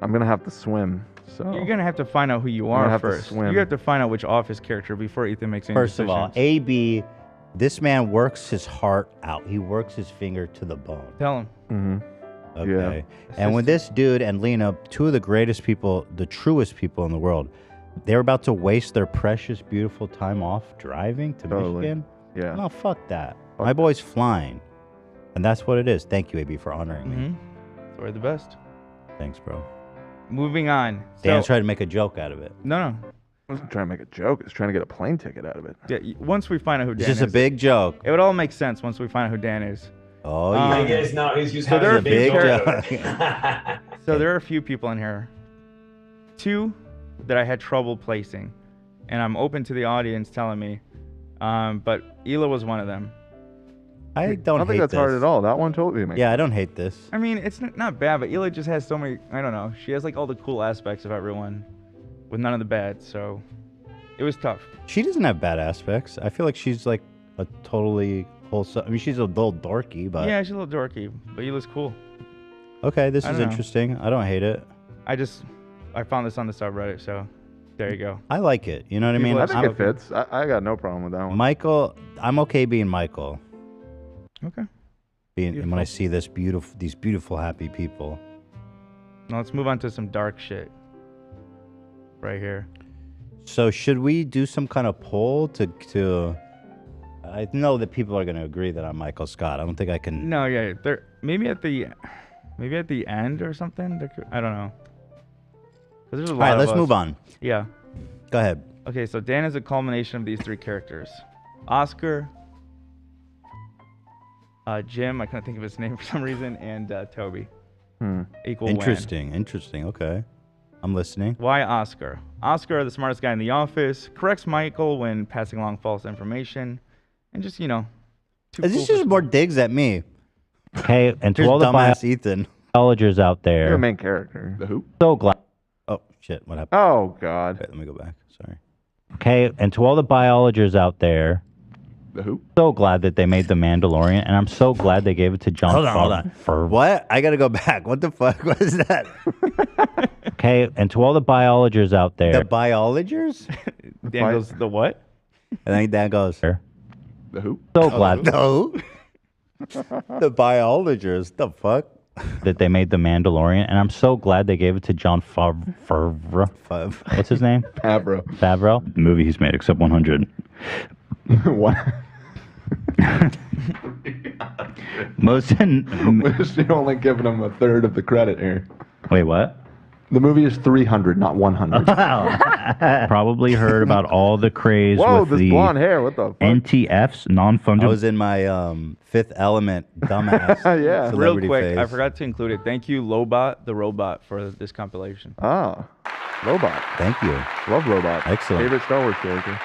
I'm going to have to swim. So You're going to have to find out who you are first. You have to find out which Office character before Ethan makes any First of all, decisions. AB, this man works his heart out. He works his finger to the bone. Tell him. Mm-hmm. Okay. Yeah. And when this dude and Lena, two of the greatest people, the truest people in the world, they're about to waste their precious, beautiful time off driving to Michigan. Yeah. No, fuck that. My boy's flying. And that's what it is. Thank you, AB, for honoring me. We're the best. Thanks, bro. Moving on. Dan's trying to make a joke out of it. No. I wasn't trying to make a joke. I was trying to get a plane ticket out of it. Yeah, once we find out who Dan It's is. just a big joke. It would all make sense once we find out who Dan is. Oh, yeah. He's just so having there are a big joke. So there are a few people in here. Two that I had trouble placing. And I'm open to the audience telling me. But Hila was one of them. I don't think that's hard at all. That one totally makes Yeah, I don't hate this. I mean, it's not bad, but Hila just has so many, I don't know. She has like all the cool aspects of everyone with none of the bad. So it was tough. She doesn't have bad aspects. I feel like she's like a totally wholesome. I mean, she's a little dorky, but Yeah, she's a little dorky, but Hila's cool. okay, this I is don't know. interesting. I don't hate it. I found this on the subreddit, so there you go. I like it. You know what I mean? I think it fits. I got no problem with that one. Michael, I'm okay being Michael. Okay. When I see these beautiful, happy people. Now let's move on to some dark shit. Right here. So should we do some kind of poll to? I know that people are going to agree that I'm Michael Scott. I don't think I can. No, yeah, maybe at the end or something. I don't know. 'Cause there's a lot All right, of let's us. move on. Yeah. Go ahead. Okay, so Dan is a culmination of these three characters: Oscar, Jim. I couldn't think of his name for some reason, and Toby. Equal Interesting. Interesting. Okay, I'm listening. Why Oscar? Oscar, the smartest guy in the office, corrects Michael when passing along false information, and just Is this just more digs at me? Okay, and to Here's all the dumbass Ethan. biologers out there, You're a main character. The who? so glad. Oh shit! What happened? Oh God. Wait, let me go back. Sorry. Okay, and to all the biologers out there, the who? So glad that they made the Mandalorian, and I'm so glad they gave it to John. Hold on. What? I gotta go back. What the fuck was that? Okay, and to all the biologers out there, The biologers? Dan goes, the what? I think Dan goes. The who? So glad. No. The biologist. The fuck? That they made the Mandalorian, and I'm so glad they gave it to John Favreau. What's his name? Favreau. Favreau. The movie he's made, except 100. What? You're only giving him a third of the credit here. Wait, what? The movie is 300, not 100. Probably heard about all the craze Whoa, with this the blonde hair. What the fuck? NTFs, non-fungible. I was in my Fifth Element dumbass. Yeah. Real celebrity quick, phase. I forgot to include it. Thank you, Lobot, the robot, for this compilation. Ah, Robot. Thank you. Love Robot. Excellent. Favorite Star Wars character.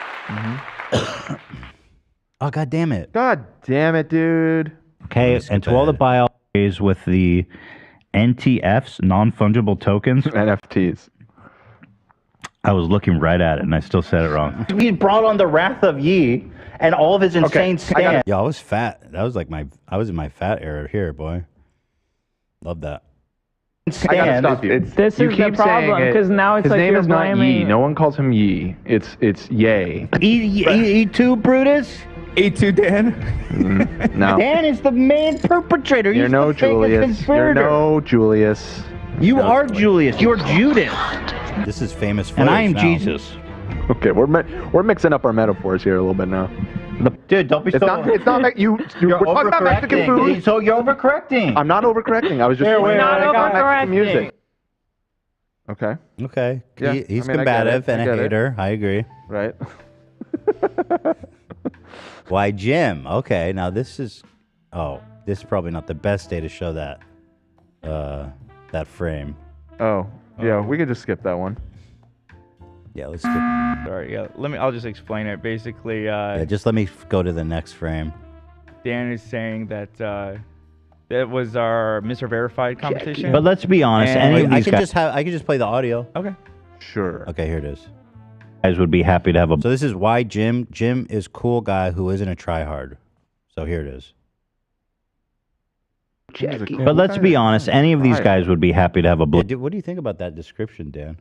Oh, god damn it. God damn it, dude. Okay, and to all the biologies with the NTFs, non-fungible tokens. NFTs. I was looking right at it, and I still said it wrong. He brought on the wrath of Yi and all of his insane stand. Yo, I was fat. That was like I was in my fat era here, boy. Love that. I gotta stop you. This You is the keep problem, saying it. 'cause now it's his like name you're is not Yi. blaming- No one calls him Yi. It's Yay. E2 Brutus? E2 Dan? No. Dan is the main perpetrator. You're He's no the biggest Julius. You're conspirator. no Julius. You No. are Julius. You're Judas. This is famous footage And I am now. Jesus. Okay, we're mixing up our metaphors here a little bit now. Dude, don't be It's so... not. It's not. We're talking about Mexican food. So you're overcorrecting. I'm not overcorrecting. I was just pointing out Mexican music. Okay. Okay. Yeah, He's I mean, I get combative it. and I a get it. hater. I agree. Right. Why, Jim? Okay, now this is. Oh, this is probably not the best day to show that. That frame. Oh, yeah. We could just skip that one. Yeah, let's skip. Sorry, yeah. I'll just explain it. Basically, Yeah, just let me go to the next frame. Dan is saying that that was our Mr. Verified competition. But let's be honest, And- any of I these can guys, just have. I can just play the audio. Okay. Sure. Okay, here it is. guys would be happy to have a. So this is why Jim is cool guy who isn't a tryhard. So here it is. But let's be honest, any of these guys would be happy to have a blue. What do you think about that description, Dan?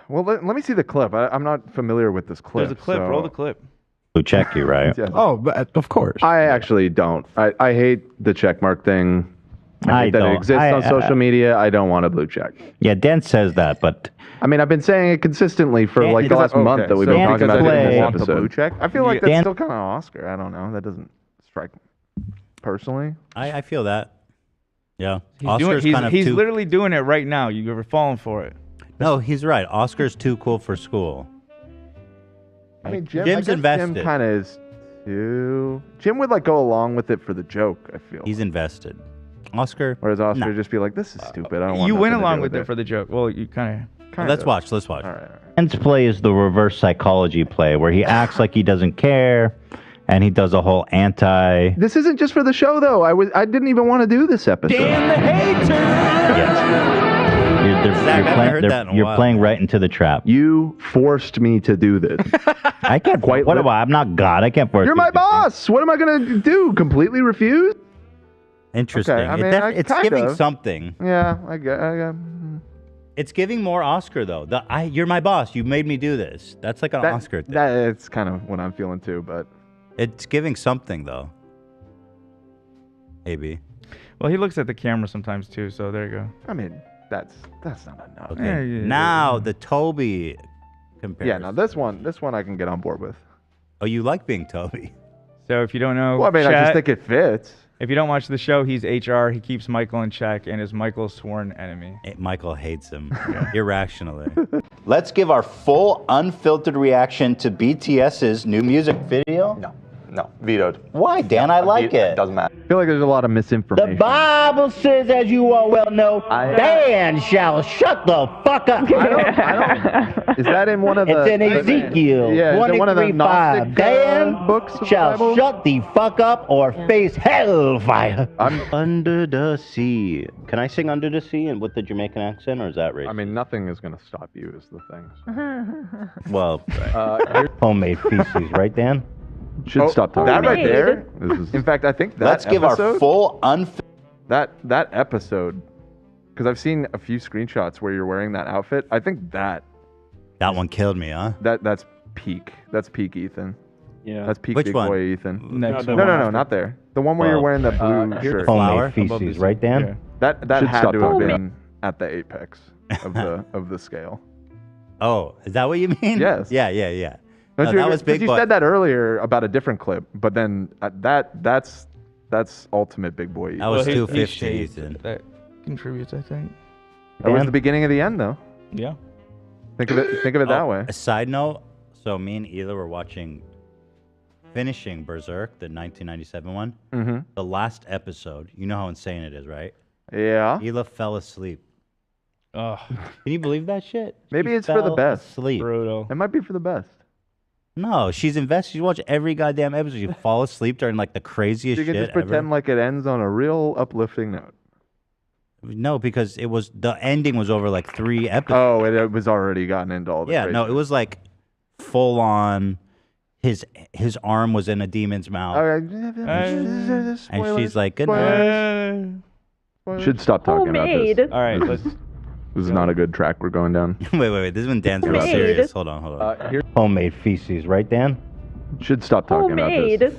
Well, let me see the clip. I'm not familiar with this clip. There's a clip. so- Roll the clip. Blue check you, right? Yes. Oh, but of course. I actually don't. I hate the checkmark thing. I hate that don't. it exists on social media. I don't want a blue check. Yeah, Dan says that, but I mean, I've been saying it consistently for Dan- like the last month that we've been talking about it in this episode. blue check. I feel like that's Dan- still kind of Oscar. I don't know. That doesn't strike me personally. I feel that. Yeah. He's literally doing it right now. You ever fallen for it? No, he's right. Oscar's too cool for school. I mean, Jim, Jim's invested. Jim kind of is too. Jim would like go along with it for the joke. I feel. He's invested. Oscar. Whereas Oscar nah. just be like, "This is stupid. I don't want." You went nothing to along do with it for the joke. Well, you kind of. Let's watch. Let's watch. All right. Dan's play is the reverse psychology play, where he acts like he doesn't care, and he does a whole anti. This isn't just for the show, though. I didn't even want to do this episode. Dan the hater! You're playing right into the trap. You forced me to do this. I can't. What am I? I'm not God. I can't force. You're my boss. What am I gonna do? Completely refuse? Interesting. Okay, I mean, It's kind giving of. something. Yeah, I get. It's giving more Oscar though. You're my boss. You made me do this. That's like an Oscar thing. It's kind of what I'm feeling too, but it's giving something though. Maybe. Well, he looks at the camera sometimes too, so there you go. I mean, that's not enough. Okay. Yeah. Now the Toby comparison. Yeah, no, this one I can get on board with. Oh, you like being Toby? So if you don't know, Well, I mean, I just think it fits. If you don't watch the show, he's HR. He keeps Michael in check and is Michael's sworn enemy. Michael hates him irrationally. Let's give our full, unfiltered reaction to BTS's new music video. No, vetoed. Why, Dan? I like it. Doesn't matter. I feel like there's a lot of misinformation. The Bible says, as you all well know, Dan shall shut the fuck up. Is that in one of the? It's in Ezekiel Yeah, is it one of the 23:5. Gnostic Dan books of the shall Bible? shut the fuck up or face hellfire. I'm under the sea. Can I sing Under the Sea and with the Jamaican accent, or is that racist? I mean, nothing is going to stop you, is the thing. Well, homemade feces, right, Dan? Should stop talking. That right there. In fact, I think that Let's give our episode, full that episode, because I've seen a few screenshots where you're wearing that outfit. I think that one killed me, huh? That's peak. That's peak Ethan. Yeah. That's peak Which big one? boy Ethan. Next no, one. not there. The one where you're wearing the blue shirt. Homemade feces, right, Dan? That Should had stop to have talking. been at the apex of the scale. Oh, is that what you mean? Yes. Yeah. Don't No, you that agree? was 'Cause big you boy. said that earlier about a different clip, but then that's ultimate big boy. That was Well, he 250, shaved. Ethan. That contributes, I think. That was the beginning of the end, though. Yeah. Think of it that way. A side note, so me and Ela were finishing Berserk, the 1997 one. Mm-hmm. The last episode, you know how insane it is, right? Yeah. Ela fell asleep. Oh. Can you believe that shit? Maybe She it's for the fell best. Asleep. Brutal. It might be for the best. No, she's invested. You watch every goddamn episode. You fall asleep during like the craziest You can shit just pretend like it ends on a real uplifting note. No, because the ending was over like 3 episodes. Oh, it was already gotten into all the Yeah, no, it was like full on. His arm was in a demon's mouth. And she's like, good night. Should stop talking about this. All right, let's. This is not a good track we're going down. wait. This is when Dan's real serious. Hold on. Homemade feces, right, Dan? Should stop talking about this.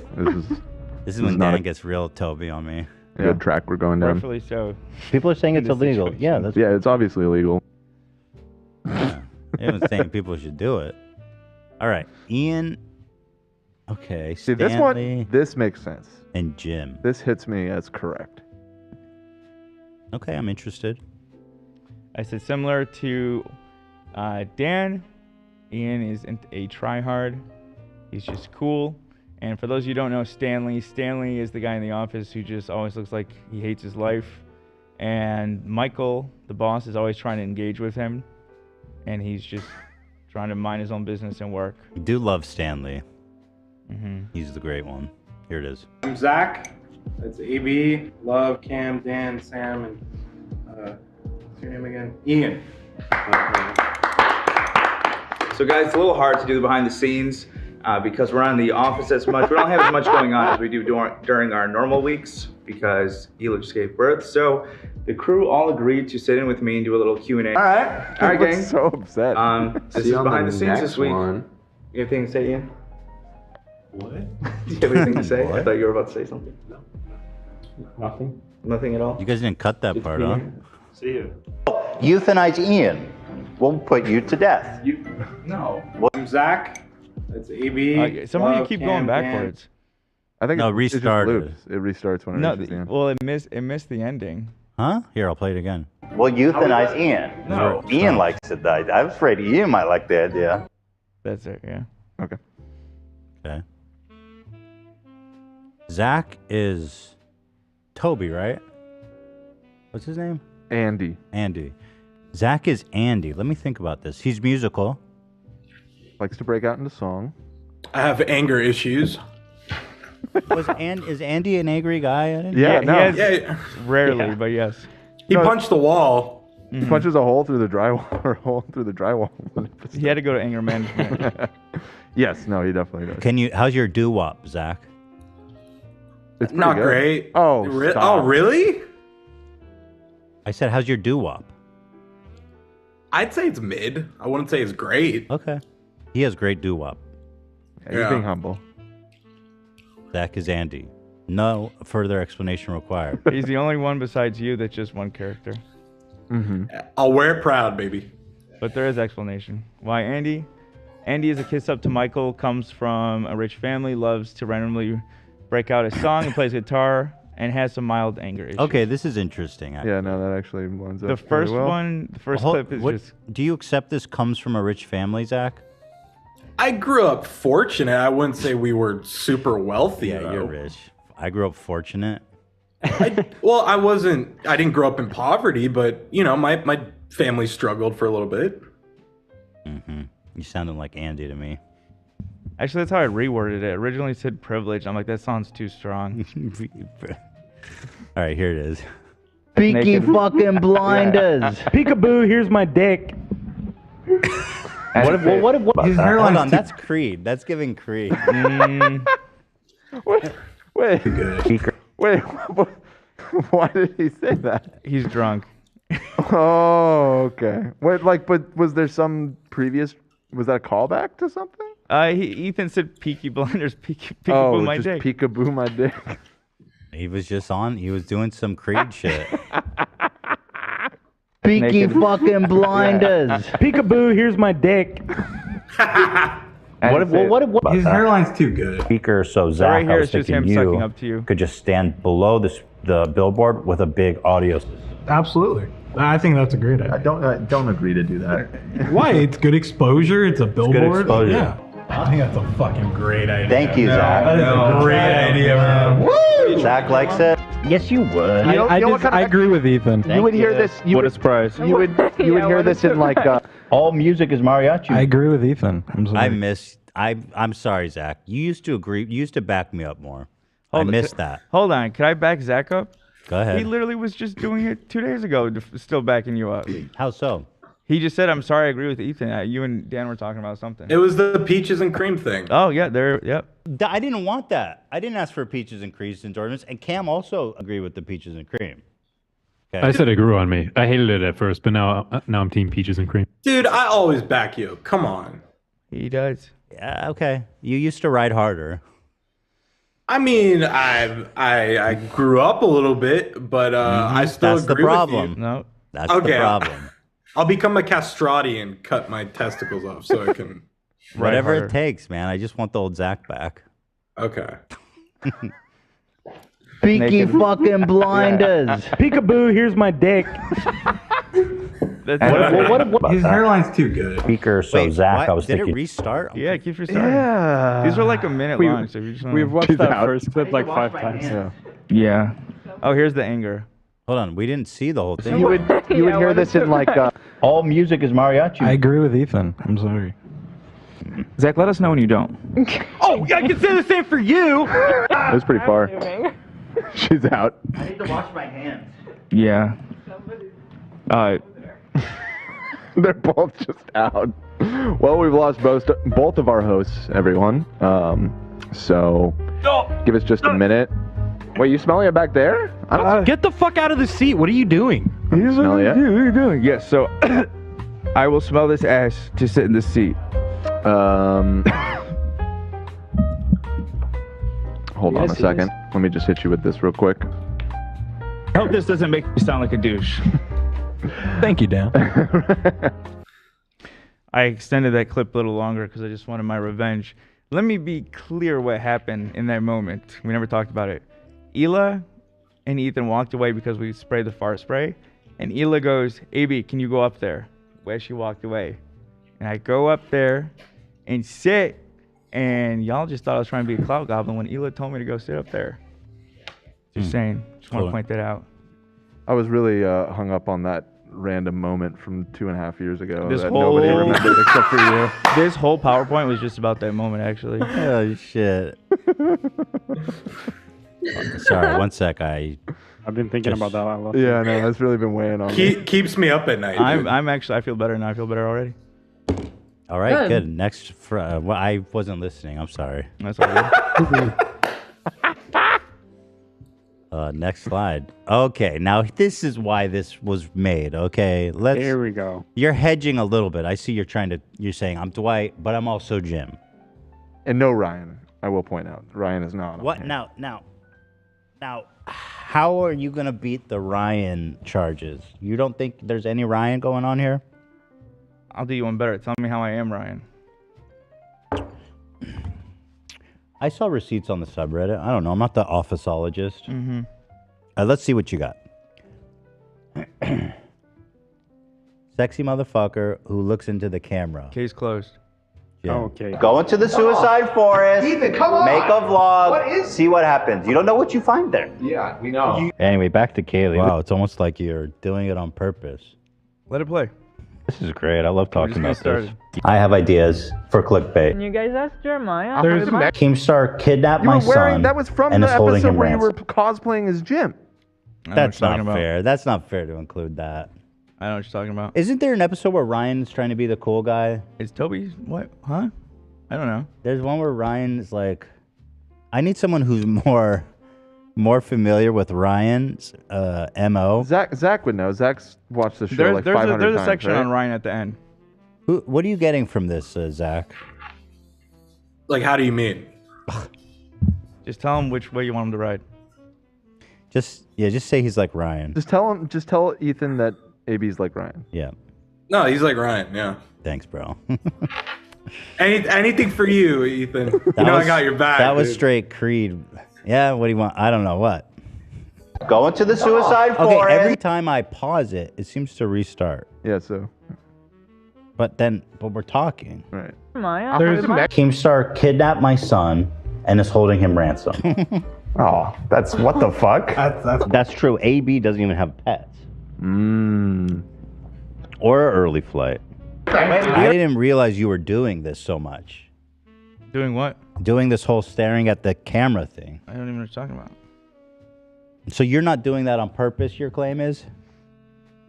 This is when Dan gets real Toby on me. Good track we're going down. Rightfully so. People are saying In it's this illegal. situation. Yeah, it's obviously illegal. Everyone's saying people should do it. All right, Ian. Okay, See, Stanley this makes sense. and Jim. This hits me as correct. Okay, I'm interested. I said similar to Dan. Ian is a tryhard. He's just cool. And for those of you who don't know Stanley is the guy in the office who just always looks like he hates his life. And Michael, the boss, is always trying to engage with him. And he's just trying to mind his own business and work. I do love Stanley. Mm-hmm. He's the great one. Here it is. I'm Zach. That's AB, Love, Cam, Dan, Sam, and what's your name again? Ian. So guys, it's a little hard to do the behind the scenes because we're not in the office as much. We don't have as much going on as we do during our normal weeks because Hila just gave birth. So the crew all agreed to sit in with me and do a little Q&A. All right, gang. So upset. This is behind the scenes this week. You have anything to say, Ian? What? Do you have anything to say? I thought you were about to say something. No. Nothing? Nothing at all? You guys didn't cut that part, huh? See you. Euthanize Ian. We'll put you to death. No. I'm Zach. That's AB. Somehow you Love, keep Cam, going Dan. backwards. I think No, it just restart it. loops. It restarts when it No, reaches the end. well, it missed the ending. Huh? Here, I'll play it again. We'll euthanize Ian. No. Ian likes it. I'm afraid Ian might like the idea. That's it, yeah. Okay. Okay. Zach is Toby, right? What's his name? Andy. Andy. Zach is Andy. Let me think about this. He's musical. Likes to break out into song. I have anger issues. Is Andy an angry guy? Rarely, but yes. He punched the wall. He punches a hole through the drywall, or a hole through the drywall. He had to go to anger management. Yes, no, he definitely does. How's your doo-wop, Zach? It's pretty Not good. great. Oh, Oh, stop. really? I said, how's your doo-wop? I'd say it's mid. I wouldn't say it's great. Okay. He has great doo-wop. Yeah, he's being humble. Zach is Andy. No further explanation required. He's the only one besides you that's just one character. I'll wear it proud, baby. But there is explanation. Why Andy? Andy is a kiss up to Michael, comes from a rich family, loves to randomly break out a song and plays guitar, and has some mild anger issues. Okay, this is interesting. Actually. Yeah, no, that actually lines up. The first really well. one, the first clip is just... Do you accept this comes from a rich family, Zach? I grew up fortunate. I wouldn't say we were super wealthy. Yeah, you're rich. I grew up fortunate. I didn't grow up in poverty, but, my family struggled for a little bit. You sounded like Andy to me. Actually, that's how I reworded it. Originally it said privilege. I'm like, that sounds too strong. All right, here it is. Peaky fucking blinders. Peekaboo, here's my dick. What His hairline. Hold on, that's Creed. That's giving Creed. Wait. Why did he say that? He's drunk. Oh, okay. Wait, but was there some previous? Was that a callback to something? Ethan said Peaky Blinders, Peekaboo my dick. Peekaboo my dick. He was just on. He was doing some Creed shit. Peaky fucking blinders. Peekaboo, here's my dick. What His hairline's too good. Speaker, so Zach, right here I was is just thinking him sucking up to you. could just stand below the billboard with a big audio system. Absolutely. I think that's a great idea. I don't agree to do that. Why? It's good exposure. It's a billboard. exposure. Yeah. I think that's a fucking great idea. Thank you, Zach. That is a great idea, man. Woo! Zach likes it. Yes, you would. I agree with Ethan. You would hear this. What a surprise. You would hear this in like all music is mariachi. I agree with Ethan. I'm sorry. I'm sorry, Zach. You used to agree. You used to back me up more. I missed that. Hold on. Can I back Zach up? Go ahead. He literally was just doing it 2 days ago, still backing you up. How so? He just said, I'm sorry, I agree with Ethan. You and Dan were talking about something. It was the peaches and cream thing. Oh, yeah, yep. I didn't want that. I didn't ask for peaches and cream endorsements, and Cam also agreed with the peaches and cream. Okay. I said it grew on me. I hated it at first, but now I'm team peaches and cream. Dude, I always back you. Come on. He does. Yeah, okay. You used to ride harder. I mean, I grew up a little bit, but I still That's agree the problem. with you. No. That's the problem. I'll become a castrati and cut my testicles off so I can... Whatever it takes, man. I just want the old Zach back. Okay. Peaky fucking blinders. Peekaboo, here's my dick. His hairline's too good. Speaker, so Zach, what? I was Did thinking. it restart? Yeah, it keeps restarting. Yeah. These are like a minute long, so if you just wanna... We've watched that first clip like 5 times. Yeah. Oh, here's the anger. Hold on, we didn't see the whole thing. You would hear this in like all music is mariachi. I agree with Ethan. I'm sorry. Zach, let us know when you don't. Oh, I can say the same for you. It was pretty far. She's out. I need to wash my hands. Yeah. They're both just out. Well, we've lost both of our hosts, everyone. So give us just a minute. Wait, you smelling it back there? I don't Get the fuck out of the seat. What are you doing? smell it. What are you doing? Yes, so I will smell this ash to sit in this seat. Hold on a second. Let me just hit you with this real quick. I hope this doesn't make me sound like a douche. Thank you, Dan. I extended that clip a little longer because I just wanted my revenge. Let me be clear what happened in that moment. We never talked about it. Hila and Ethan walked away because we sprayed the fart spray. And Hila goes, AB, can you go up there? Where she walked away. And I go up there and sit. And y'all just thought I was trying to be a clout goblin when Hila told me to go sit up there. Just saying. Just want to point that out. I was really hung up on that random moment from 2.5 years ago This that whole- nobody remembered except for you. This whole PowerPoint was just about that moment, actually. Oh, shit. Sorry, one sec. I've been thinking about that a lot. Yeah, no, that's really been weighing on me. Keeps me up at night. dude. I'm actually, I feel better now. I feel better already. All right, Good. good. Next, well, I wasn't listening. I'm sorry. That's all good. Next slide. Okay, now this is why this was made. Okay, let's. Here we go. You're hedging a little bit. I see you're saying I'm Dwight, but I'm also Jim. And no Ryan, I will point out. Ryan is not. What now? Now, how are you going to beat the Ryan charges? You don't think there's any Ryan going on here? I'll do you one better. Tell me how I am, Ryan. I saw receipts on the subreddit. I don't know. I'm not the officeologist. Mm-hmm. Let's see what you got. Sexy motherfucker who looks into the camera. Case closed. Yeah. Okay. Go into the suicide forest. Ethan, come on. Make a vlog. See what happens. You don't know what you find there. Yeah, we know. Anyway, back to Kaylee. Wow, it's almost like you're doing it on purpose. Let it play. This is great. I love talking about this. started. I have ideas for clickbait. Can you guys ask Jeremiah? Keemstar kidnapped You my were wearing son that was from and the is holding episode him where you were ransom. cosplaying as Jim. That's not fair. That's not fair to include that. I know what you're talking about. Isn't there an episode where Ryan's trying to be the cool guy? Is Toby what? Huh? I don't know. There's one where Ryan's like, I need someone who's more familiar with Ryan's MO. Zach would know. Zach's watched the show like 500 times. There's a section right? on Ryan at the end. What are you getting from this, Zach? Like, how do you mean? Just tell him which way you want him to ride. Just say he's like Ryan. Just tell Ethan that AB's like Ryan. Yeah. No, he's like Ryan. Yeah. Thanks, bro. Anything for you, Ethan. I got your back. That was dude. straight Creed. Yeah. What do you want? I don't know what. Go into the suicide Okay. forest. Every time I pause it, it seems to restart. Yeah. So. But we're talking. Right. Keemstar kidnapped my son and is holding him ransom. Oh, that's what the fuck? That's true. AB doesn't even have pets. Or early flight. I didn't realize you were doing this so much. Doing what? Doing this whole staring at the camera thing. I don't even know what you're talking about. So you're not doing that on purpose, your claim is?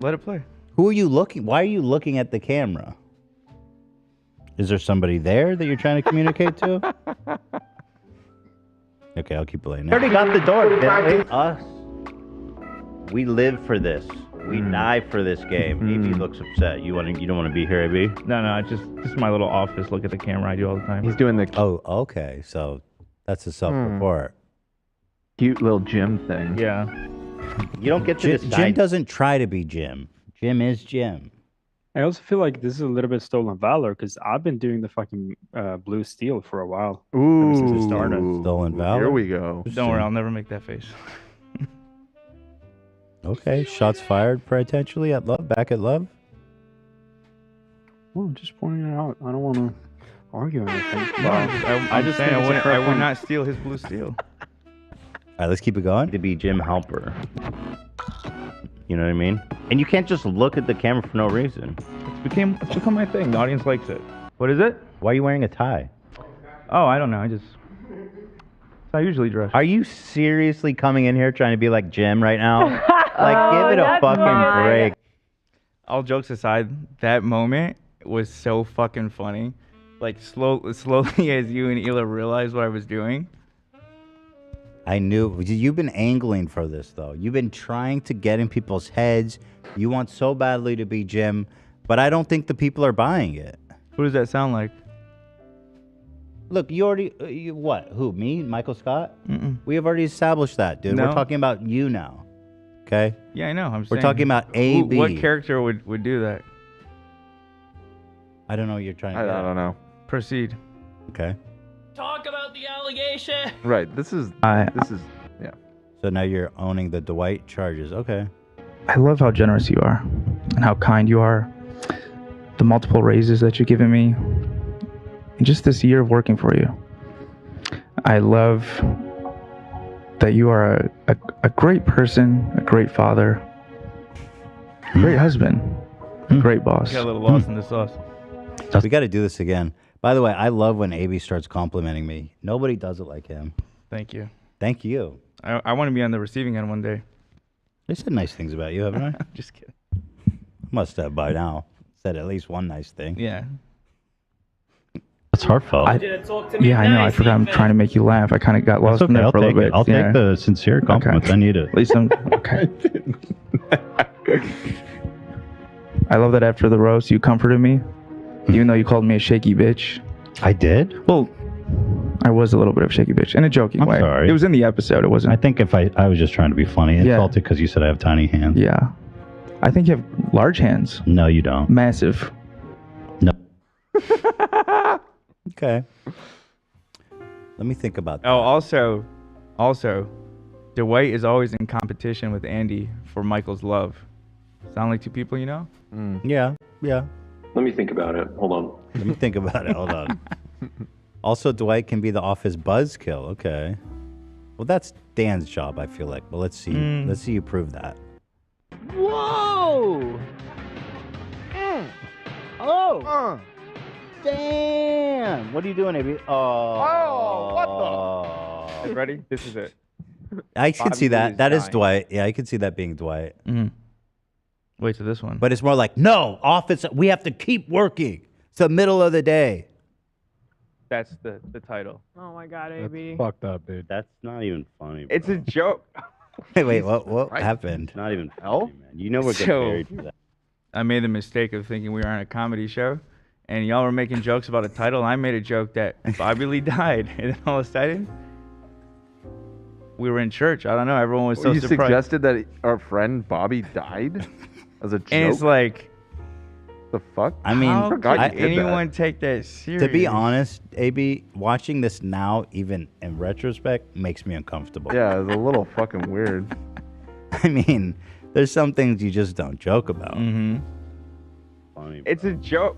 Let it play. Who are you looking? Why are you looking at the camera? Is there somebody there that you're trying to communicate to? Okay, I'll keep playing. We already got the door, didn't we? Us. We live for this. We die for this game. AB looks upset. You don't want to be here, AB? No, this is my little office. Look at the camera. I do all the time. He's doing the Oh, okay. So that's a self-report. Cute little Jim thing. Yeah. You don't get to Jim decide. doesn't try to be Jim. Jim is Jim. I also feel like this is a little bit stolen valor because I've been doing the fucking blue steel for a while. Ever since it started. Stolen valor. Here we go. Don't worry, I'll never make that face. Okay, shots fired potentially at Love. Back at Love. Well, just pointing it out. I don't want to argue anything. I just saying I would not steal his blue steel. All right, let's keep it going. To be Jim Halper. You know what I mean? And you can't just look at the camera for no reason. It's become my thing. The audience likes it. What is it? Why are you wearing a tie? Oh, I don't know. I usually dress. Are you seriously coming in here trying to be like Jim right now? Like, give it a fucking break. All jokes aside, that moment was so fucking funny. Like, slowly as you and Hila realized what I was doing. I knew. You've been angling for this, though. You've been trying to get in people's heads. You want so badly to be Jim, but I don't think the people are buying it. Who does that sound like? Look, you already... what? Who? Me? Michael Scott? Mm-mm. We have already established that, dude. No. We're talking about you now. Okay? Yeah, I know. We're talking about AB. What character would do that? I don't know what you're trying to I get at. don't know. Proceed. Okay. Talk about the allegation. Right. This is yeah. So now you're owning the Dwight charges. Okay. I love how generous you are and how kind you are. The multiple raises that you've given me. And just this year of working for you. I love that you are a great person, a great father, a great husband, a great boss. Got a little lost in the sauce. We got to do this again. By the way, I love when AB starts complimenting me. Nobody does it like him. Thank you. Thank you. I want to be on the receiving end one day. They said nice things about you, haven't I? Just kidding. Must have by now. Said at least one nice thing. Yeah. It's heartfelt. Yeah, I know. I forgot I'm trying to make you laugh. I kind of got lost in there for a little bit. I'll take the sincere compliments. Okay. I need it. At least I'm okay. I love that after the roast, you comforted me, even though you called me a shaky bitch. I did? Well, I was a little bit of shaky bitch in a joking I'm way. sorry. It was in the episode. It wasn't. I think if I was just trying to be funny. Insulted because you said I have tiny hands. Yeah. I think you have large hands. No, you don't. Massive. No. Okay. Let me think about that. Oh, also, Dwight is always in competition with Andy for Michael's love. Sound like two people you know? Yeah. Let me think about it. Hold on. Let me think about it. Hold on. Also, Dwight can be the office buzzkill. Okay. Well, that's Dan's job, I feel like. But let's see. Let's see you prove that. Whoa! Oh! Damn! What are you doing, AB? Oh, what the? Ready? This is it. I can Bobby see Lee that. is That is dying. Dwight. Yeah, I can see that being Dwight. Wait to this one. But it's more like, no, office, we have to keep working. It's the middle of the day. That's the title. Oh my God, AB. Fucked up, dude. That's not even funny. It's a joke. Wait, what happened? Not even funny, man. You know we're getting So, married to that. I made the mistake of thinking we were on a comedy show, and y'all were making jokes about a title, and I made a joke that Bobby Lee died, and then all of a sudden, we were in church. I don't know. Everyone was so you surprised. suggested that our friend Bobby died as a joke. And it's like, the fuck? I mean, how forgot could you did that. anyone take that serious? To be honest, AB, watching this now, even in retrospect, makes me uncomfortable. Yeah, it's a little fucking weird. I mean, there's some things you just don't joke about. Funny, It's a joke.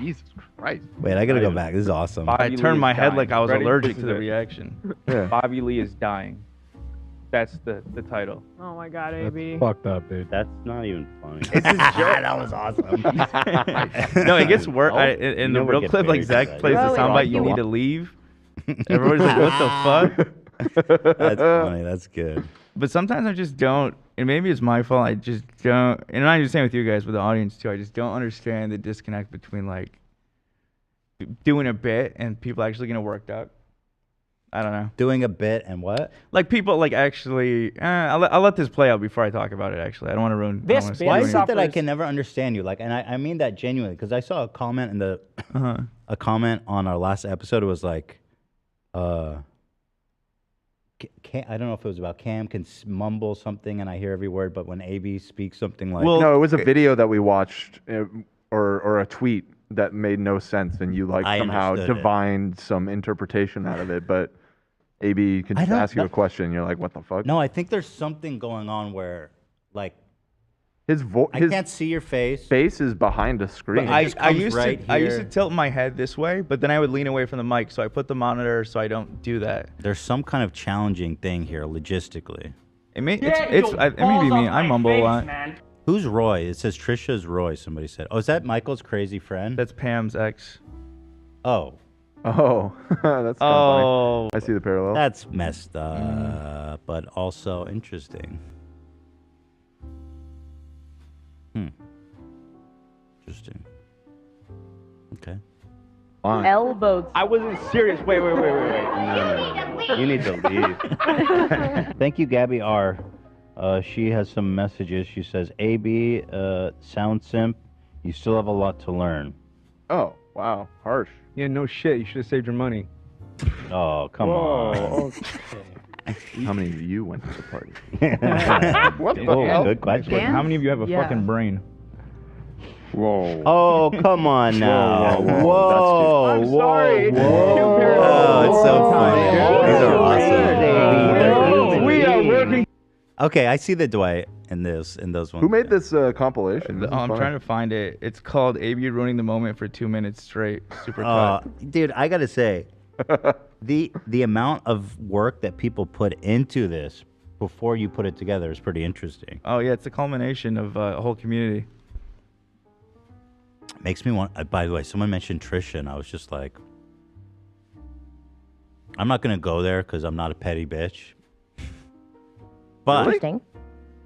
Jesus Christ. Wait, I gotta go back. This is awesome. I Lee turned is my head dying. like I was Ready? allergic This to is the it. reaction. Yeah. Bobby Lee is dying. That's the title. Oh my God, AB. Fucked up, dude. That's not even funny. It's a joke. That was awesome. No, it gets worse. No? In You the know we're real getting clip, like married Zach to that. plays the Bro, soundbite, it's you the need to leave. Everybody's like, what the fuck? That's funny. That's good. But sometimes I just don't, and maybe it's my fault, I just don't, and I'm not just saying with you guys, with the audience too, I just don't understand the disconnect between like doing a bit and people actually getting worked up. I don't know. Doing a bit and what? Like people like actually, I'll let this play out before I talk about it actually. I don't want to ruin This I don't bit wanna Why spoil is it that I suffers. can never understand you? Like, and I mean that genuinely, because I saw a comment in the anything. a comment on our last episode. It was like, Cam, I don't know if it was about Cam can mumble something and I hear every word, but when AB speaks something like, Well, No, it was a video that we watched, or a tweet that made no sense, and you like I somehow understood it. divined some interpretation out of it. But AB can I just don't ask you a know. question, and you're like, "What the fuck?" no, I think there's something going on where, like, His I his can't see your face. face is behind a screen. But just I comes used right to I used to here. tilt my head this way, but then I would lean away from the mic, so I put the monitor so I don't do that. There's some kind of challenging thing here logistically. It may it may be me. I mumble a lot. Who's Roy? It says Trisha's Roy. Somebody said. Oh, is that Michael's crazy friend? That's Pam's ex. Oh, Oh, that's kind of Oh, funny. I see the parallel. that's messed up, but also interesting. Interesting. Okay. Fine. Elbows. I wasn't serious. Wait. No. You need to leave. Thank you, Gabby R. She has some messages. She says, "AB, sound simp, you still have a lot to learn." Oh, wow, harsh. Yeah, no shit. You should have saved your money. Oh, come on. How many of you went to the party? What the hell? Good question. Dan? How many of you have a Yeah. fucking brain? Whoa. Oh, come on now. Whoa. I'm sorry. Oh, it's so funny. These are awesome. We are working. Okay, I see the Dwight in those ones. Who made this compilation? This is I'm funny. trying to find it. It's called AB ruining the moment for 2 minutes straight. Super cut. Dude, I gotta say, the amount of work that people put into this before you put it together is pretty interesting. Oh yeah, it's a culmination of a whole community. Makes me want. By the way, someone mentioned Trisha, and I was just like, I'm not gonna go there because I'm not a petty bitch. But Interesting.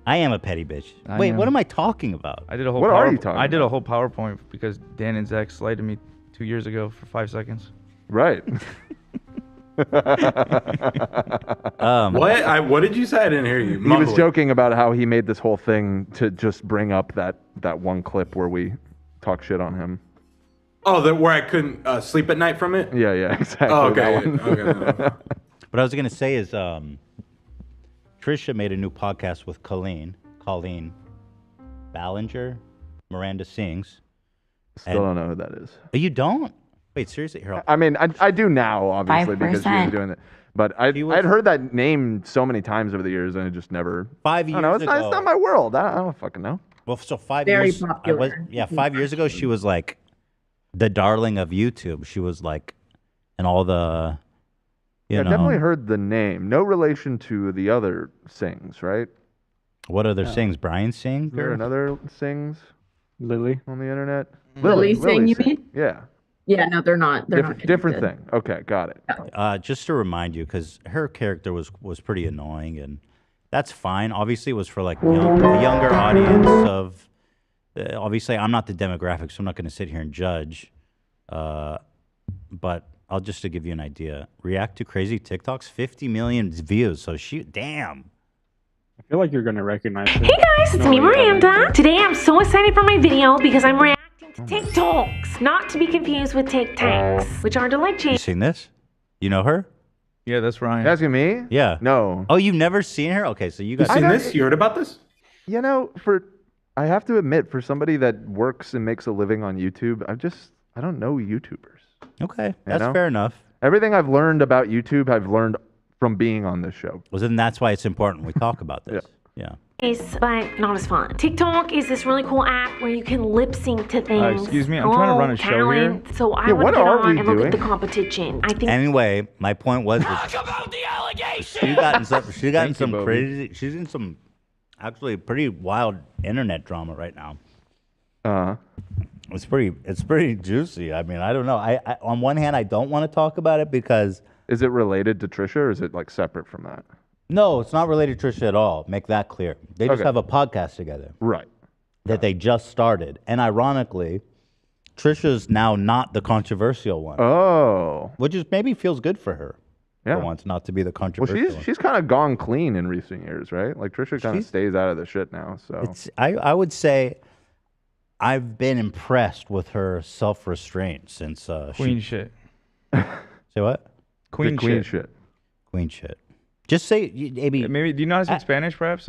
I am a petty bitch. I Wait, am. what am I talking about? I did a whole. What are you talking I did a whole PowerPoint because Dan and Zach slighted me 2 years ago for 5 seconds. Right. What did you say? I didn't hear you. He was Mumbling. joking about how he made this whole thing to just bring up that one clip where we talk shit on him. Oh, where I couldn't sleep at night from it? Yeah, exactly. Oh, okay. What I was gonna say is, Trisha made a new podcast with Colleen Ballinger, Miranda Sings. Still don't know who that is. You don't? Wait, seriously? Here, I mean, I do now, obviously, because she was 5%. doing it. But I'd heard that name so many times over the years, and I just never. 5 years I don't know, it's ago. not my world. I don't fucking know. Well, so 5 Very years. popular. 5 years ago, she was like the darling of YouTube. She was like, in all the, you I've know. definitely heard the name. No relation to the other Sings, right? What other Sings? Brian Sing? Is there another Sings? Lily on the internet. Lily Singh, you mean? Yeah. Yeah, no, they're not. They're not Different connected. thing. Okay, got it. Just to remind you, because her character was pretty annoying, and that's fine. Obviously, it was for like the younger audience of. Obviously, I'm not the demographic, so I'm not going to sit here and judge. But I'll just to give you an idea. React to crazy TikToks, 50 million views. So damn. I feel like you're gonna recognize it. Hey guys, it's me, Miranda. Today I'm so excited for my video because I'm reacting to TikToks, not to be confused with TikToks, which are delightful. You seen this? You know her? Yeah, that's Ryan. You asking me? Yeah. No. Oh, you've never seen her? Okay, so you guys seen this? You heard about this? You know, I have to admit, for somebody that works and makes a living on YouTube, I don't know YouTubers. Okay, that's fair enough. Everything I've learned about YouTube, I've learned from being on this show. Well, then that's why it's important we talk about this. Yeah. But not as fun. TikTok is this really cool app where you can lip sync to things. Excuse me, I'm trying to run a show here. Talent. So I want to get on and look at the competition. I think. Anyway, my point was she's gotten some crazy. She's in some actually pretty wild internet drama right now. It's pretty juicy. I mean, I don't know. I on one hand, I don't want to talk about it because. Is it related to Trisha, or is it like separate from that? No, it's not related to Trisha at all. Make that clear. They just Okay. have a podcast together. Right. That they just started. And ironically, Trisha's now not the controversial one. Oh. Which is maybe feels good for her. Yeah. For once, not to be the Well, controversial one. she's kind of gone clean in recent years, right? Like Trisha kind of stays out of the shit now. So I would say I've been impressed with her self-restraint since Queen shit. Say what? Queen shit. Queen shit. Just say, AB. Maybe, do you know how to speak Spanish, perhaps?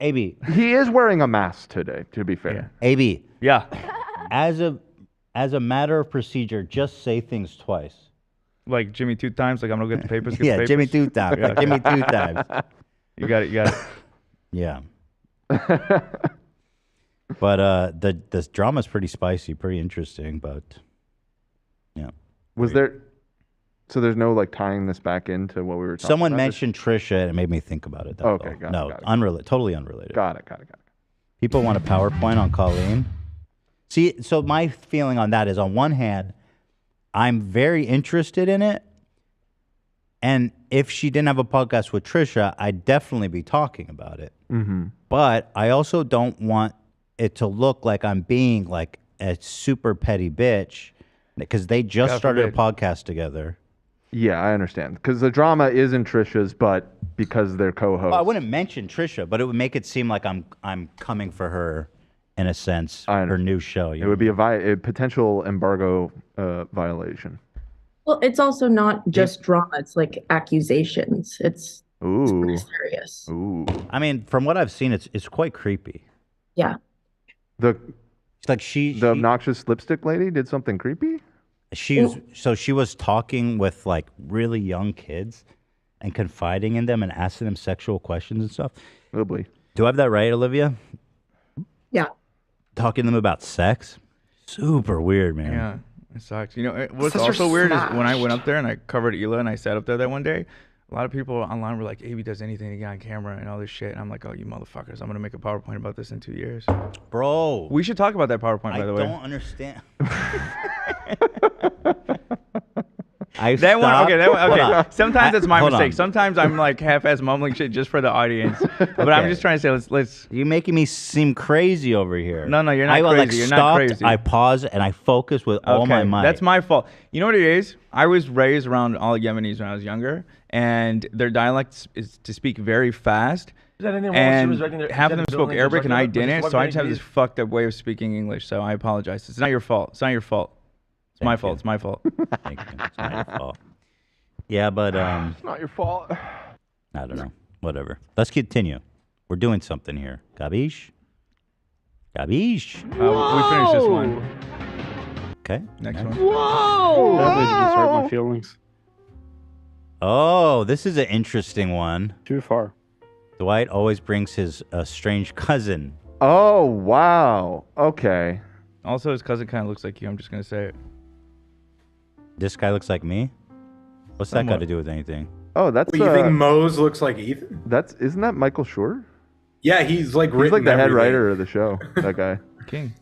AB. He is wearing a mask today, to be fair. AB. Yeah. As a matter of procedure, just say things twice. Like Jimmy 2 times? Like I'm going to get the papers? Get Yeah, the papers? Jimmy 2 times. Like Jimmy 2 times. You got it. Yeah. But the drama's pretty spicy, pretty interesting, but yeah. So there's no like tying this back into what we were talking Someone about? mentioned Trisha and it made me think about it. That's Okay, all. got it. Unrelated, totally unrelated. Got it. People want a PowerPoint on Colleen. See, so my feeling on that is on one hand, I'm very interested in it. And if she didn't have a podcast with Trisha, I'd definitely be talking about it. Mm-hmm. But I also don't want it to look like I'm being like a super petty bitch because they just God started a forbid. podcast together. Yeah, I understand. Because the drama is in Trisha's, but because they're co-hosts. Well, I wouldn't mention Trisha, but it would make it seem like I'm coming for her in a sense, her new show. It would be a potential embargo violation. Well, it's also not just drama. It's like accusations. It's Ooh. pretty serious. Ooh. I mean, from what I've seen, it's quite creepy. Yeah. The the obnoxious lipstick lady did something creepy? She was talking with like really young kids and confiding in them and asking them sexual questions and stuff. Oh boy. Do I have that right, Olivia? Yeah. Talking to them about sex? Super weird, man. Yeah, it sucks. You know, what's Sisters also weird is when I smash. went up there and I covered Hila and I sat up there that one day, a lot of people online were like, AB does anything to get on camera and all this shit. And I'm like, oh, you motherfuckers, I'm going to make a PowerPoint about this in 2 years. Bro. We should talk about that PowerPoint, by I the way. don't understand. That one, okay. Sometimes it's my hold mistake. on. Sometimes I'm like half-ass mumbling shit just for the audience. But I'm Okay. just trying to say, let's. You're making me seem crazy over here. No, you're not I crazy. like You're stopped, not crazy. I paused and I focused with all my might. That's my fault. You know what it is? I was raised around all Yemenis when I was younger, and their dialect is to speak very fast. And half of them spoke Arabic and I didn't, so I just have this fucked up way of speaking English. So I apologize. It's not your fault. It's not your fault. my fault. It's my fault. Thank you. It's not your fault. Yeah, but It's not your fault. I don't know. Whatever. Let's continue. We're doing something here. Gabish? Gabish? We finished this one. Okay. Next one. Whoa! That really just hurt my feelings. Oh, this is an interesting one. Too far. Dwight always brings his strange cousin. Oh, wow. Okay. Also, his cousin kind of looks like you. I'm just going to say it. This guy looks like me? What's that got Somewhat. to do with anything? Oh, that's. Wait, you think Mose looks like Ethan? Isn't that Michael Schur? Yeah, he's like He's like the head everything. writer of the show. That guy. King.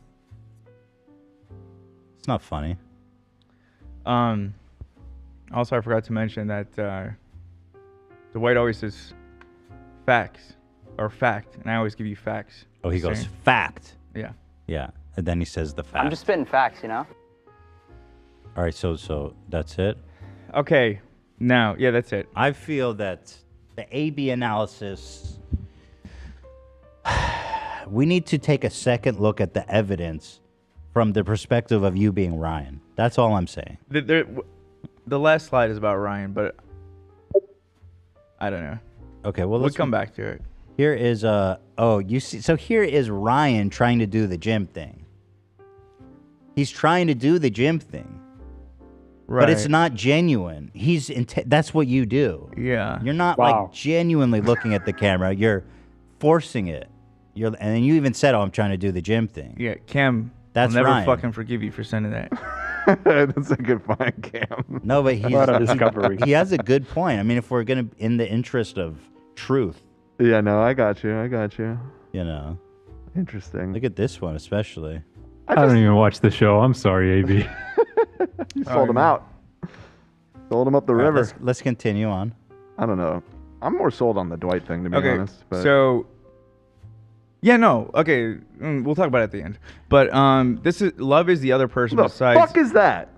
It's not funny. Also, I forgot to mention that Dwight always says facts or fact, and I always give you facts. Oh, he Just goes, saying. fact. Yeah. Yeah. And then he says the fact. I'm just spitting facts, you know? All right, so that's it? Okay. Now, yeah, that's it. I feel that the A-B analysis, we need to take a second look at the evidence from the perspective of you being Ryan. That's all I'm saying. The last slide is about Ryan, but I don't know. Okay, well, We'll come back to it. Here is you see, so here is Ryan trying to do the gym thing. He's trying to do the gym thing. But it's Right. not genuine. That's what you do. Yeah. You're not like genuinely looking at the camera. You're forcing it. And then you even said, "Oh, I'm trying to do the gym thing." Yeah, Cam. That's I'll never Ryan. fucking forgive you for sending that. That's a good find, Cam. No, but What a discovery. he has a good point. I mean, if we're gonna, in the interest of truth, Yeah, no, I got you. you know. Interesting. Look at this one, especially. I don't even watch the show. I'm sorry, AB. You sold him out. Sold him up the All right, river. let's continue on. I don't know. I'm more sold on the Dwight thing, to be Okay, honest. But so yeah, no, okay, we'll talk about it at the end. But this is love is the other person Who the besides. fuck is that?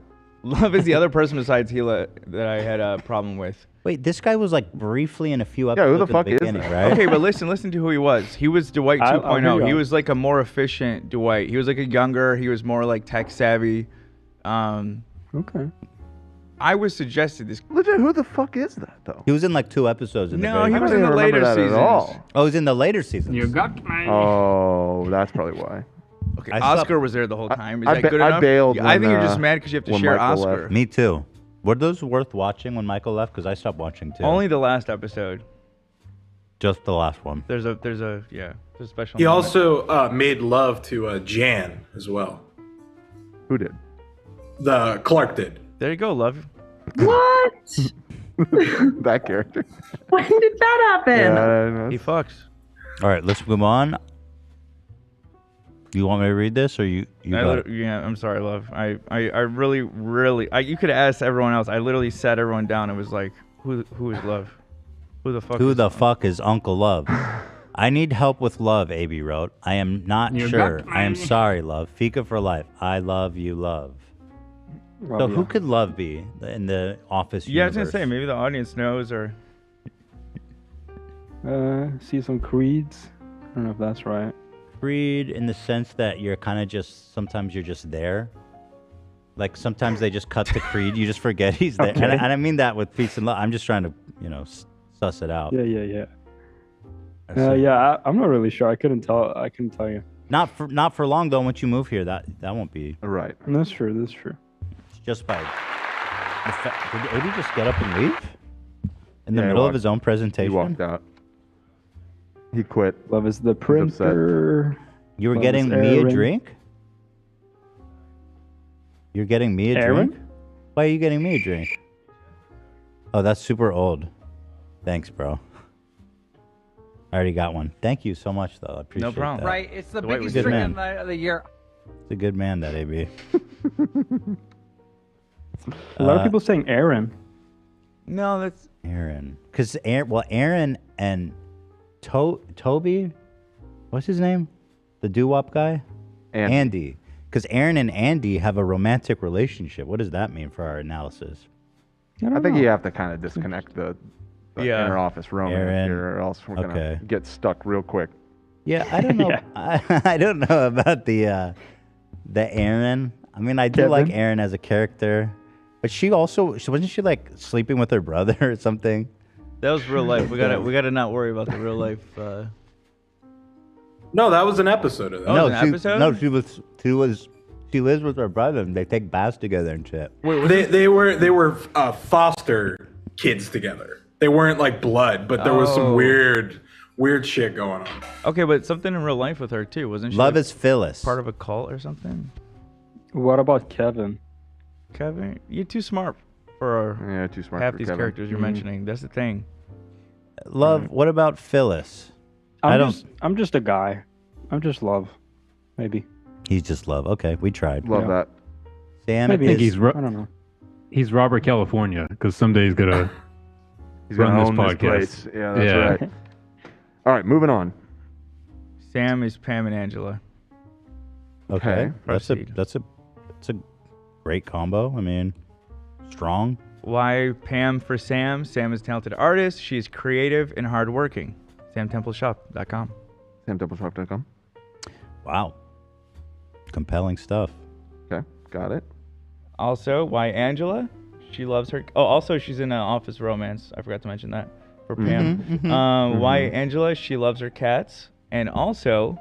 Love is the other person besides Hila that I had a problem with. Wait, this guy was like briefly in a few Yeah, episodes who the at fuck the is beginning, that? right? Okay, but listen to who he was. He was Dwight I'll 2.0. hear He you. was like a more efficient Dwight. He was like a younger. He was more like tech savvy. Okay. I was suggested this. Legit, who the fuck is that though? He was in like 2 episodes. In the No, very he I was don't in even the remember later that at seasons. all. Oh, he's in the later seasons. You got me. Oh, that's probably why. Okay, I stopped- Oscar was there the whole time. Is I that ba- good I enough? bailed I think when, you're just mad because you have to when share Michael Oscar. left. Me too. Were those worth watching when Michael left? Because I stopped watching too. Only the last episode. Just the last one. There's a special. He moment. also made love to Jan as well. Who did? Clark did. There you go, love. What? That character. When did that happen? Yeah, He fucks. All right, let's move on. You want me to read this, or you got it? Yeah, I'm sorry, love. I really, you could ask everyone else. I literally sat everyone down and was like, who is love? Who the fuck? Who is the love? fuck is Uncle Love? I need help with love, AB wrote. I am not You sure. got I am me. sorry, love. Fika for life. I love you, love. So who could love be in the Office Yeah, I was gonna universe? say maybe the audience knows or. See some creeds. I don't know if that's right. Creed in the sense that you're kind of just, sometimes you're just there. Like sometimes they just cut to Creed. You just forget he's there. Okay. And I mean that with Peace and Love. I'm just trying to, suss it out. Yeah. I see. Yeah, I'm not really sure. I couldn't tell you. Not for long though. Once you move here, that won't be. Right. That's true. That's true. It's just by. Did AB just get up and leave? In the Yeah, he middle of walked- his own He presentation? walked out. He quit. Love is the upset. printer. You were Love getting is me a Aaron. drink? You're getting me a Aaron? drink? Why are you getting me a drink? Oh, that's super old. Thanks, bro. I already got one. Thank you so much, though. I appreciate problem. that. Right, it's the Dwight biggest was good drink man. of the year. It's a good man, that AB. A lot of people saying Aaron. No, that's Aaron. Because Aaron and Toby, what's his name? The doo-wop guy? Andy. Because Aaron and Andy have a romantic relationship. What does that mean for our analysis? I think you have to kind of disconnect the Yeah. inner office romance Aaron. here, or else we're gonna Okay. get stuck real quick. Yeah, I don't know. Yeah. I don't know about the Aaron. I mean, I do like Erin as a character, but wasn't she like sleeping with her brother or something? That was real life. We gotta not worry about the real life. No, that was an episode of that. She lives with her brother and they take baths together and shit. They were foster kids together. They weren't like blood, but there was some weird shit going on. Okay, but something in real life with her too, wasn't she? Love is Phyllis. Part of a cult or something. What about Kevin? Kevin, you're too smart for too smart half for these Kevin. characters you're mentioning. That's the thing. Love. What about Phyllis? I'm just a guy. I'm just Love. Maybe. He's just Love. Okay, we tried. Love that. Sam, I think is, I don't know. He's Robert California because someday he's gonna run this own podcast. place. Yeah, that's right. All right, moving on. Sam is Pam and Angela. Okay, that's a Proceed. that's a great combo. I mean, strong. Why Pam for Sam? Sam is a talented artist. She's creative and hardworking. SamTempleShop.com. SamTempleShop.com. Wow. Compelling stuff. Okay, got it. Also, why Angela? She loves her. Oh, also she's in Office Romance. I forgot to mention that for Pam. Why Angela? She loves her cats. And also,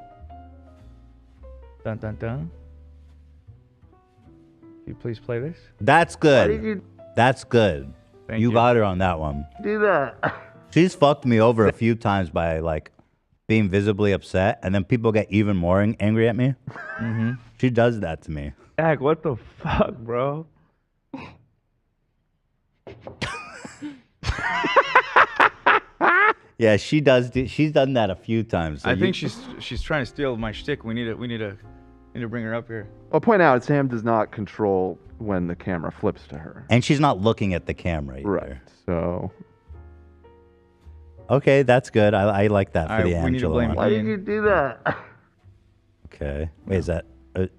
dun dun dun. Can you please play this? That's good. That's good. You got her on that one. Do that. She's fucked me over a few times by like being visibly upset, and then people get even more angry at me. She does that to me. Ag, what the fuck, bro? Yeah, she does. She's done that a few times. So I think she's trying to steal my shtick. We need to bring her up here. I'll point out Sam does not control when the camera flips to her. And she's not looking at the camera either. Right. So. Okay, that's good. I like that for All the right, we need to Angela blame one. Why did you do that? Okay. Wait, is that?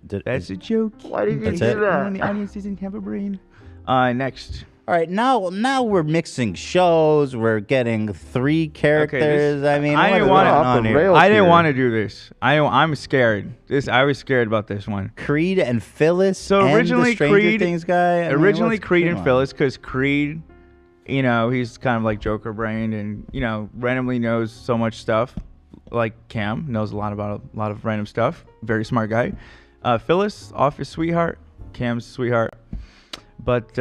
That's a joke. Why did you That's do it? that? The audience doesn't have a brain. Next. All right, now we're mixing shows. We're getting 3 characters. I mean, I didn't want to. I I didn't want to do this. I'm scared. I was scared about this one. Creed and Phyllis. So and originally the Stranger Creed, Things guy. originally Creed and come on. Phyllis, because Creed, he's kind of like Joker brained and randomly knows so much stuff. Like Cam knows a lot about a lot of random stuff. Very smart guy. Phyllis, office sweetheart. Cam's sweetheart. But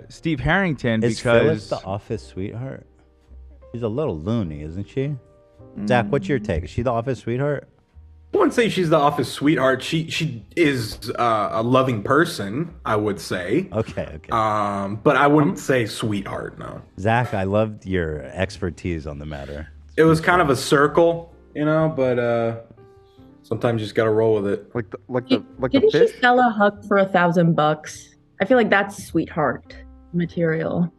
Steve Harrington, Is because Phyllis the office sweetheart? She's a little loony, isn't she? Zach, what's your take? Is she the office sweetheart? I wouldn't say she's the office sweetheart. She is a loving person, I would say. Okay. But I wouldn't say sweetheart, no. Zach, I loved your expertise on the matter. It was kind of a circle, but sometimes you just gotta roll with it. Didn't she sell a hug for $1,000? I feel like that's sweetheart material.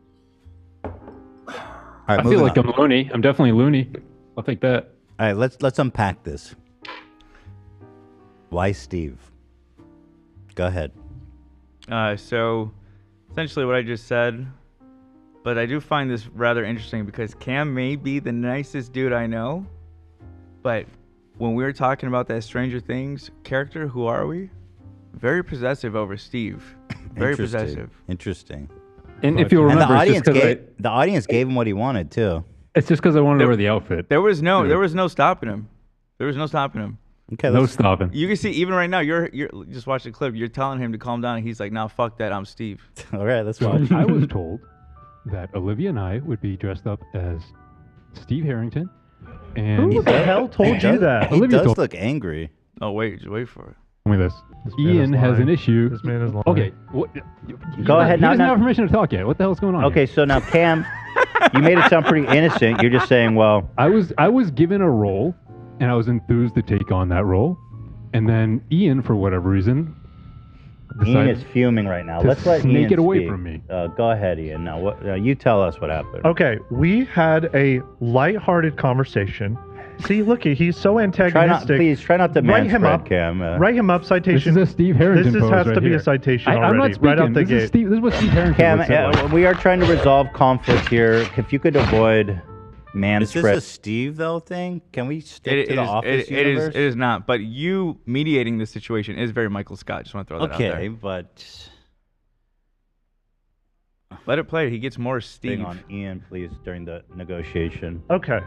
I feel like I'm loony. I'm definitely loony. I'll take that. All right, let's unpack this. Why Steve? Go ahead. So essentially what I just said, but I do find this rather interesting because Cam may be the nicest dude I know, but when we were talking about that Stranger Things character, who are we? Very possessive over Steve. Very possessive. Interesting. And if you'll remember, the audience gave him what he wanted too. It's just because I wanted to wear the outfit. There was no stopping him. There was no stopping him. Okay, no stopping. You can see even right now. You're just watch the clip. You're telling him to calm down, and he's like, "No, fuck that. I'm Steve." All right, let's watch. I was told that Olivia and I would be dressed up as Steve Harrington. And Who the hell told you that? He Olivia does told look angry. Oh wait, just wait for it. Tell me this. man Ian is has lying. an issue. This man is lying. Okay. Go ahead. He Now, doesn't have permission to talk yet. What the hell's going on? Okay, so now Cam, you made it sound pretty innocent. You're just saying, well, I was given a role, and I was enthused to take on that role, and then Ian, for whatever reason, Ian is fuming right now. to Let's let snake Ian it away speak. from me. Go ahead, Ian. Now, you tell us what happened. Okay, we had a lighthearted conversation. See, look, he's so antagonistic. Please try not to write him manspread, up. Cam. Write him up. Citation. This is a Steve Harrington This pose has right to be here. a citation I'm not already, speaking. right out the this gate. Is what Steve Harrington Cam, would say. we are trying to resolve conflict here. If you could avoid Man Is this a Steve though thing? Can we stick to the Office universe? It is not. But you mediating this situation is very Michael Scott. Just want to throw that out there. Okay, but let it play. He gets more Steve. Bring on Ian, please, during the negotiation. Okay.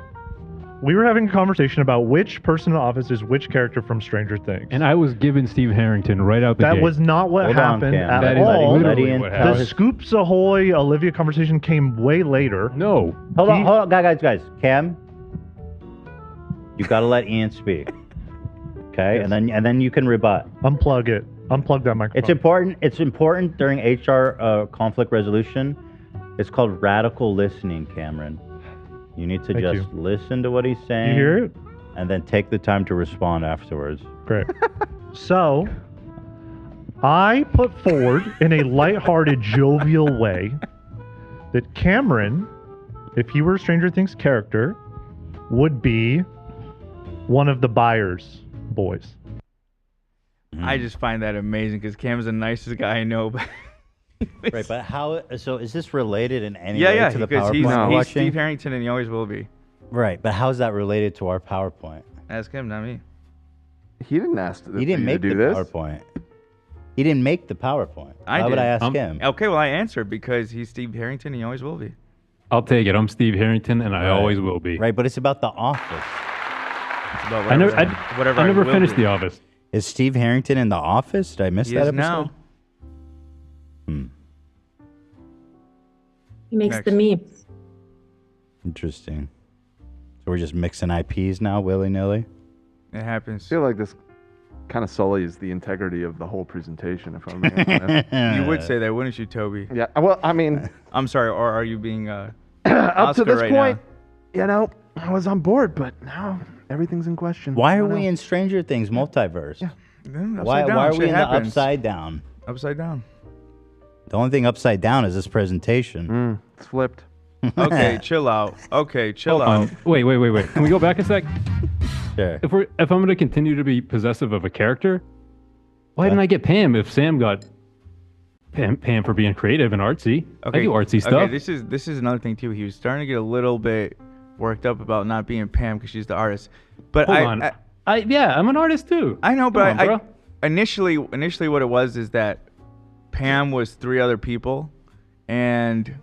We were having a conversation about which person in the office is which character from Stranger Things. And I was giving Steve Harrington right out the gate. That was not what Hold on, happened Cam. at That is all. literally what happened. The Scoops Ahoy Olivia conversation came way later. No. Hold on, guys. Cam, you got to let Ian speak. Okay, Yes. and then you can rebut. Unplug it. Unplug that microphone. It's important during HR conflict resolution. It's called radical listening, Cameron. You need to Thank just you. listen to what he's saying. You hear it? And then take the time to respond afterwards. Great. So, I put forward in a lighthearted, jovial way that Cameron, if he were a Stranger Things character, would be one of the Byers boys. I just find that amazing because Cam's the nicest guy I know. Right, but how? So is this related in any way to the because PowerPoint he's watching? Steve Harrington and he always will be. Right, but how is that related to our PowerPoint? Ask him, not me. He didn't ask. He didn't make the PowerPoint. He didn't make the PowerPoint. Why would I ask him? Okay, well I answered because he's Steve Harrington and he always will be. I'll take it. I'm Steve Harrington, and I always will be. Right, but it's about The Office. It's about I never, whatever I I never will finished be. The Office. Is Steve Harrington in The Office? Did I miss He that is episode? now. He makes Next. the memes. Interesting. So we're just mixing IPs now, willy-nilly? It happens. I feel like this kind of sullies the integrity of the whole presentation, if I'm being honest. You would say that, wouldn't you, Toby? Yeah, well, I mean... I'm sorry, or are you being up Oscar to this right point, now? you know, I was on board, but now everything's in question. Why I are don't we know. in Stranger Things multiverse? Yeah. Why Upside down, are shit we in happens. the upside down? Upside down. The only thing upside down is this presentation. It's flipped. Okay, chill out. Okay, chill Hold out. on. Wait. Can we go back a sec? Sure. If I'm going to continue to be possessive of a character, why didn't I get Pam if Sam got Pam for being creative and artsy? Okay, I do artsy stuff. Okay, this is another thing too. He was starting to get a little bit worked up about not being Pam because she's the artist. But Hold on. Yeah, I'm an artist too. I know, but Come on, bro. initially what it was is that Pam was 3 other people, and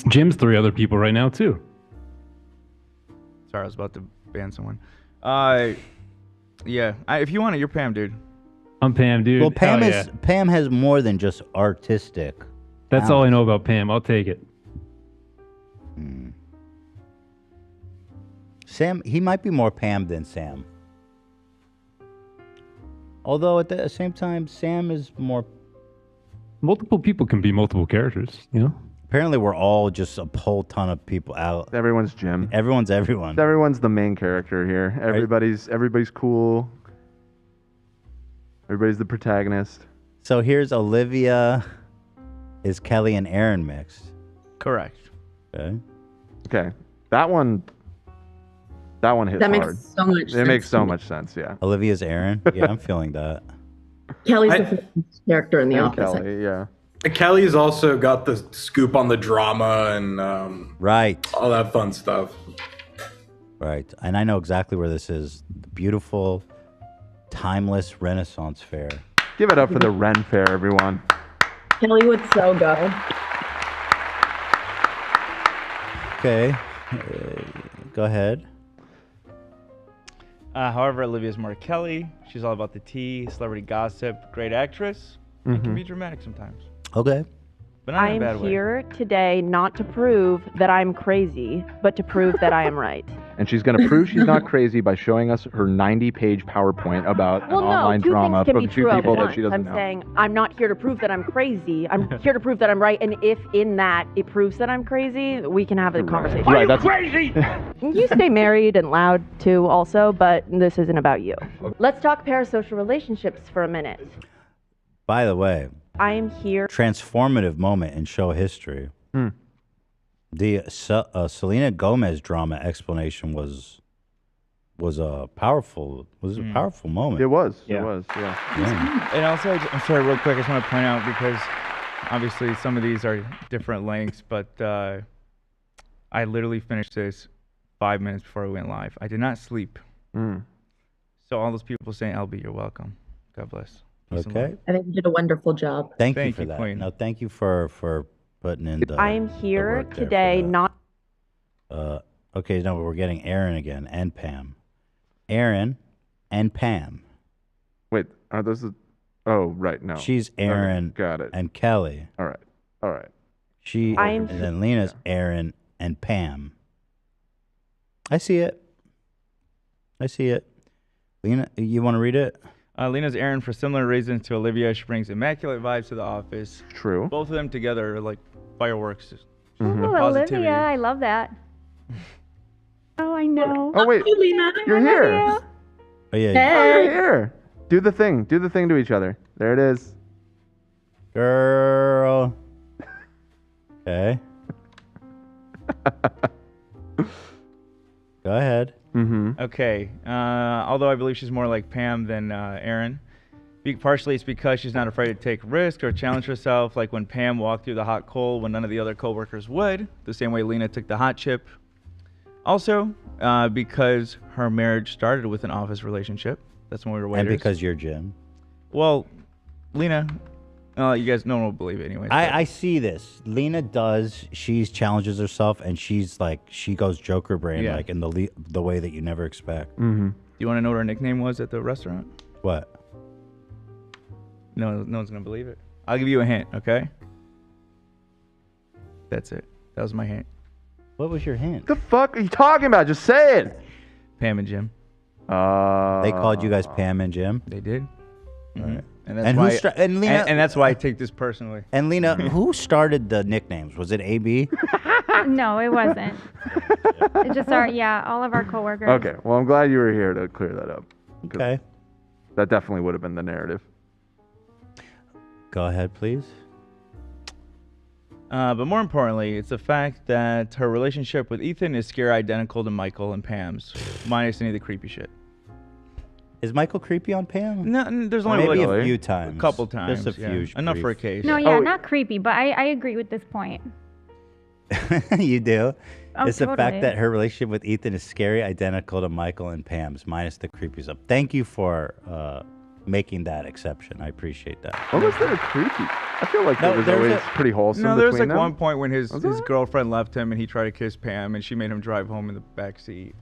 Jim's 3 other people right now too. Sorry, I was about to ban someone. Yeah, if you want it, you're Pam, dude. I'm Pam, dude. Well, Pam Hell is yeah. Pam has more than just artistic. That's all I know about Pam. I'll take it. Sam, he might be more Pam than Sam. Although at the same time, Sam is more. Multiple people can be multiple characters, you know? Apparently, we're all just a whole ton of people out. Everyone's Jim. Everyone's everyone. Everyone's the main character here. Everybody's cool. Everybody's the protagonist. So here's Olivia. Is Kelly and Aaron mixed? Correct. Okay. That one hits That makes hard. so much It sense makes so to me. much sense, yeah. Olivia's Aaron? Yeah, I'm feeling that. Kelly's the first character in the And office. Kelly, yeah. Kelly's also got the scoop on the drama and right, all that fun stuff. Right. And I know exactly where this is. The beautiful, timeless Renaissance fair. Give it up for the Ren Fair, everyone. Kelly would so go. Okay. Go ahead. However, Olivia's more Kelly. She's all about the tea, celebrity gossip, great actress. And can be dramatic sometimes. Okay. But not in a I'm bad way. here today not to prove that I'm crazy, but to prove that I am right. And she's going to prove she's not crazy by showing us her 90-page PowerPoint about an online two drama things can from be 2 true people at that once. she doesn't I'm know. saying I'm not here to prove that I'm crazy. I'm here to prove that I'm right. And if in that it proves that I'm crazy, we can have a conversation. Right, that's crazy? You stay married and loud too, also, but this isn't about you. Let's talk parasocial relationships for a minute. By the way, I am here. transformative moment in show history. The Selena Gomez drama explanation was a powerful moment. It was. Yeah. It was. Yeah. And also, I'm sorry, real quick, I just want to point out because obviously some of these are different lengths, but I literally finished this 5 minutes before we went live. I did not sleep. Mm. So all those people saying, "LB, you're welcome. God bless." Peace and Okay. love. I think you did a wonderful job. Thank you Thank for you, that. Queen. No, thank you for putting in the. I am here work there for today, that. not. Okay, no, we're getting Aaron again and Pam. Aaron and Pam. Wait, are those the... Oh, right, no. She's Okay, Aaron got it. and Kelly. All right. All right. And then Lena's Aaron and Pam. I see it. I see it. Lena, you want to read it? Lena's Aaron for similar reasons to Olivia. She brings immaculate vibes to the office. True. Both of them together are like fireworks. Ooh, Positivity. Olivia, I love that. Oh, I know. Oh, wait. You're here. Oh, yeah. Oh, you're here. Do the thing. Do the thing to each other. There it is. Girl. Okay. Go ahead. Mm-hmm. Okay. Although I believe she's more like Pam than Aaron. Partially it's because she's not afraid to take risks or challenge herself, like when Pam walked through the hot coal when none of the other coworkers would, the same way Lena took the hot chip. Also, because her marriage started with an office relationship. That's when we were waiters. And because you're Jim. Well, Lena, you guys, no one will believe it anyways. I see this. Lena does. She challenges herself, and she's like, she goes Joker brain, Yeah. like in the way that you never expect. Mm-hmm. Do you want to know what her nickname was at the restaurant? What? No one's gonna believe it. I'll give you a hint, okay? That's it. That was my hint. What was your hint? The fuck are you talking about? Just say it. Pam and Jim. They called you guys Pam and Jim? They did. Alright. And that's And why. who and Lena and that's why I take this personally. And Lena, who started the nicknames? Was it AB? No, it wasn't. It just all of our coworkers. Okay. Well, I'm glad you were here to clear that up. 'Cause Okay. That definitely would have been the narrative. Go ahead, please. But more importantly, it's the fact that her relationship with Ethan is scary identical to Michael and Pam's, minus any of the creepy shit. Is Michael creepy on Pam? No, there's only maybe like a few times. A couple times. Just a few. Enough for a brief. case. No, yeah, not creepy, but I agree with this point. You do? Oh, It's the totally. fact that her relationship with Ethan is scary, identical to Michael and Pam's, minus the creepy stuff. Thank you for making that exception. I appreciate that. What was there creepy? I feel like No, it was there's always a- pretty wholesome. No, there was between like them. one point when his Was there? girlfriend left him and he tried to kiss Pam and she made him drive home in the back seat.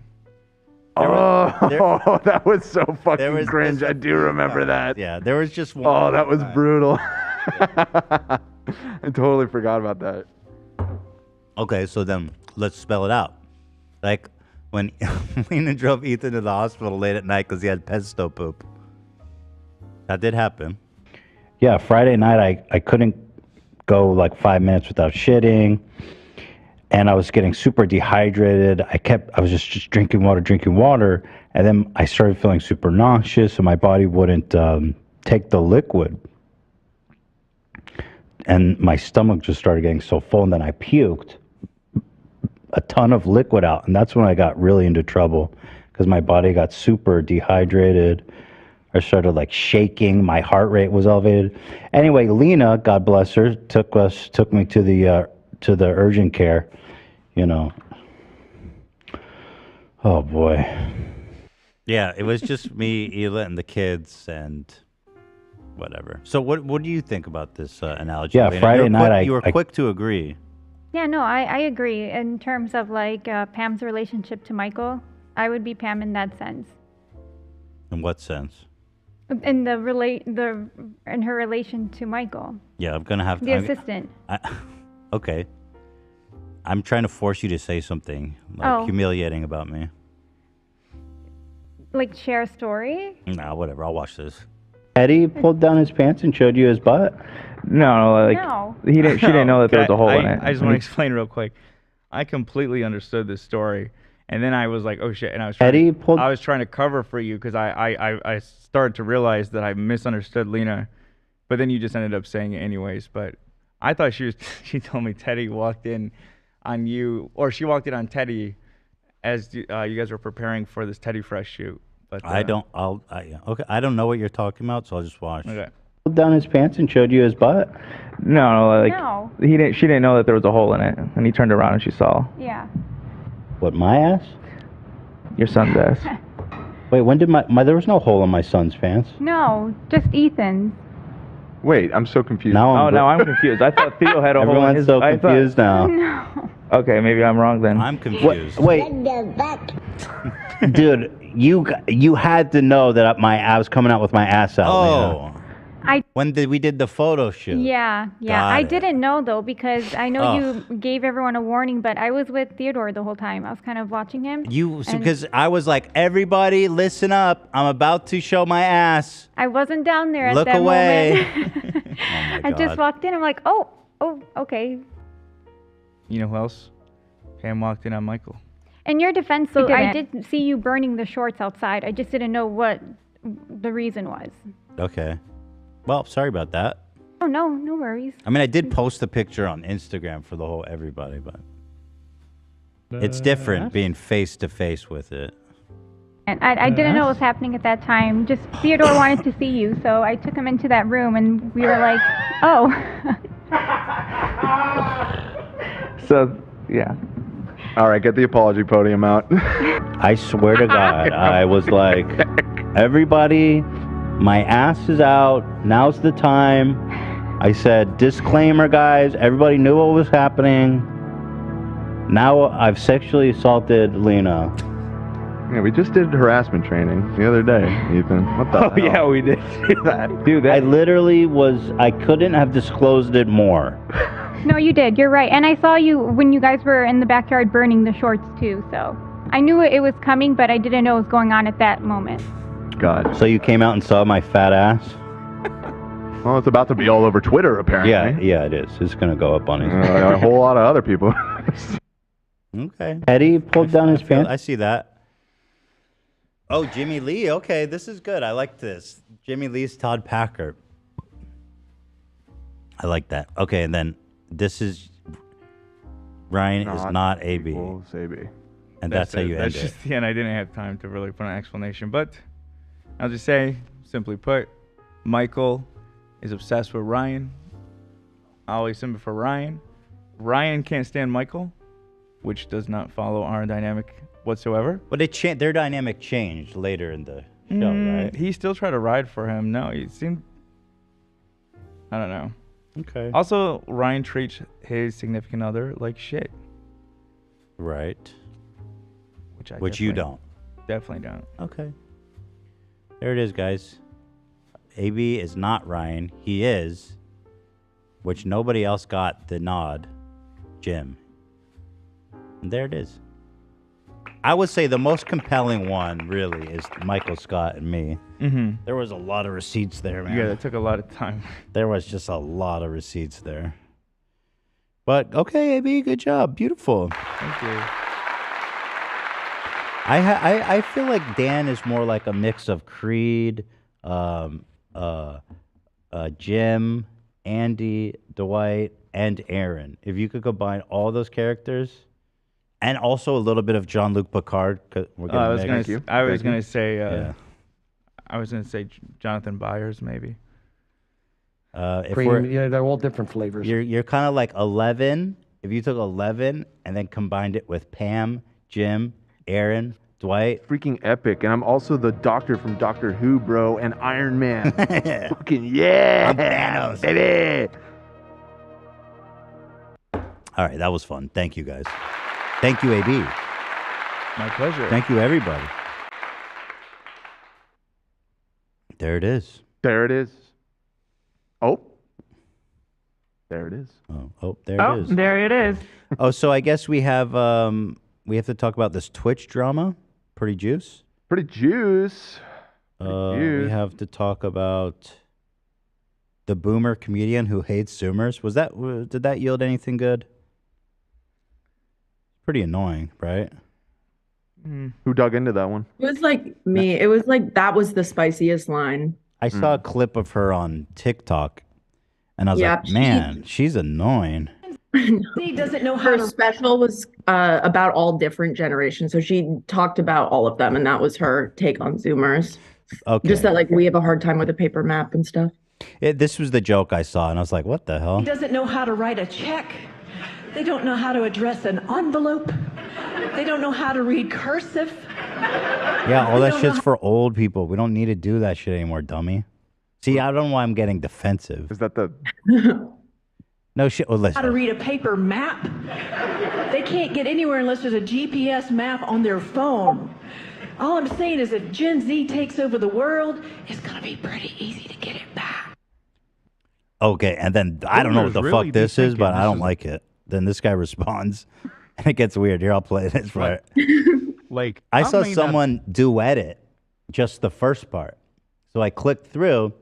Oh, that was so fucking was cringe. I do remember that. Yeah, there was just one. Oh, that was time. brutal. I totally forgot about that. Okay, so then let's spell it out. Like when Lena drove Ethan to the hospital late at night because he had pesto poop. That did happen. Yeah, Friday night I couldn't go like 5 minutes without shitting, and I was getting super dehydrated. I was just drinking water, and then I started feeling super nauseous, and my body wouldn't take the liquid, and my stomach just started getting so full, and then I puked a ton of liquid out, and that's when I got really into trouble because my body got super dehydrated. I started like shaking. My heart rate was elevated. Anyway, Lena, God bless her, took me to the urgent care. You know. Oh boy. Yeah, it was just me, Hila, and the kids, and whatever. So, what do you think about this analogy? Yeah, Lena? Friday night you were I quick to agree. Yeah, no, I agree. In terms of like Pam's relationship to Michael, I would be Pam in that sense. In what sense? In her relation to Michael, Yeah, I'm gonna have the assistant. Okay. I'm trying to force you to say something like humiliating about me. Like share a story. Nah, whatever. I'll watch this. Eddie pulled down his pants and showed you his butt. No, like No. She didn't know that there was a hole in it. I just want to explain real quick. I completely understood this story, and then I was like, "Oh shit!" And I was trying to cover for you because I started to realize that I misunderstood Lena, but then you just ended up saying it anyways. But I thought she told me Teddy walked in on you, or she walked in on Teddy as you guys were preparing for this Teddy Fresh shoot. But I don't know what you're talking about, so I'll just watch. Okay. Pulled down his pants and showed you his butt. No, like No. she didn't know that there was a hole in it, and he turned around and she saw. Yeah. What, my ass? Your son's ass. Wait, when did my there was no hole in my son's pants? No, just Ethan's. Wait, I'm so confused. Now I'm confused. I thought Theo had a hole in Everyone's his. so I thought- confused now. No. Okay, maybe I'm wrong then. I'm confused. Wait, dude, you had to know that I was coming out with my ass out. Oh. I When we did the photo shoot. Yeah. Got I it. didn't know though because I know Oh. you gave everyone a warning, but I was with Theodore the whole time. I was kind of watching him. and Because I was like, everybody, listen up. I'm about to show my ass. I wasn't down there at Look that away. moment. I God. just walked in. I'm like, oh, okay. You know who else? Pam walked in on Michael. In your defense, so He I didn't. did see you burning the shorts outside. I just didn't know what the reason was. Okay. Well, sorry about that. Oh no worries. I mean, I did post the picture on Instagram for the whole everybody, but it's different being face to face with it. And I didn't know what was happening at that time. Just Theodore wanted to see you, so I took him into that room, and we were like, oh. So, yeah. All right, get the apology podium out. I swear to God, I was like, everybody, my ass is out. Now's the time. I said, disclaimer, guys. Everybody knew what was happening. Now I've sexually assaulted Lena. Yeah, we just did harassment training the other day, Ethan. What the hell? Yeah, we did do that. Dude, I literally I couldn't have disclosed it more. No, you did. You're right. And I saw you when you guys were in the backyard burning the shorts too. So I knew it was coming, but I didn't know what was going on at that moment. God. So you came out and saw my fat ass? Well, it's about to be all over Twitter, apparently. Yeah, it is. It's going to go up on his... A whole lot of other people. Okay. Eddie pulled down his pants. I see that. Oh, Jimmy Lee. Okay, this is good. I like this. Jimmy Lee's Todd Packer. I like that. Okay, and then this is Ryan is not AB. AB. And that's how you end That's it. just the end. I didn't have time to really put an explanation, but I'll just say, simply put, Michael is obsessed with Ryan. Always simple for Ryan. Ryan can't stand Michael, which does not follow our dynamic whatsoever. But their dynamic changed later in the show, right? He still tried to ride for him. No, he seemed... I don't know. Okay. Also, Ryan treats his significant other like shit. Right. Which you don't. Definitely don't. Okay. There it is, guys. AB is not Ryan. He is, which nobody else got the nod, Jim. And there it is. I would say the most compelling one, really, is Michael Scott and me. Mm-hmm. There was a lot of receipts there, man. Yeah, that took a lot of time. There was just a lot of receipts there. But, okay, AB, good job. Beautiful. Thank you. I feel like Dan is more like a mix of Creed, Jim, Andy, Dwight, and Aaron. If you could combine all those characters, and also a little bit of Jean-Luc Picard. I was gonna say Jonathan Byers, maybe. If they're all different flavors. You're kind of like 11. If you took 11 and then combined it with Pam, Jim, Aaron, Dwight. Freaking epic. And I'm also the doctor from Doctor Who, bro, and Iron Man. Fucking yeah. I'm Thanos. Baby. All right, that was fun. Thank you, guys. Thank you, AB. My pleasure. Thank you, everybody. There it is. There it is. Oh. There it is. Oh, there it is. There it is. Oh, so I guess we have to talk about this Twitch drama. Pretty juice. Pretty juice. We have to talk about the boomer comedian who hates Zoomers. Did that yield anything good? Pretty annoying, right? Who dug into that one? It was like me. It was like that was the spiciest line. I saw a clip of her on TikTok, and I was Yeah, like, man, she's annoying. She doesn't know how. Her special was about all different generations, so she talked about all of them, and that was her take on Zoomers. Okay. Just that, like, we have a hard time with a paper map and stuff. This was the joke I saw, and I was like, what the hell? He doesn't know how to write a check. They don't know how to address an envelope. They don't know how to read cursive. Yeah, all that shit's for old people. We don't need to do that shit anymore, dummy. See, I don't know why I'm getting defensive. Is that the... No shit. Well, How to listen. read a paper map. They can't get anywhere unless there's a GPS map on their phone. All I'm saying is if Gen Z takes over the world, it's going to be pretty easy to get it back. Okay, and then I don't know what the Boomers really fuck be this is, but thinking I this don't is- like it. Then this guy responds, and it gets weird. Here, I'll play this part. Like, I saw may not- someone duet it, just the first part. So I clicked through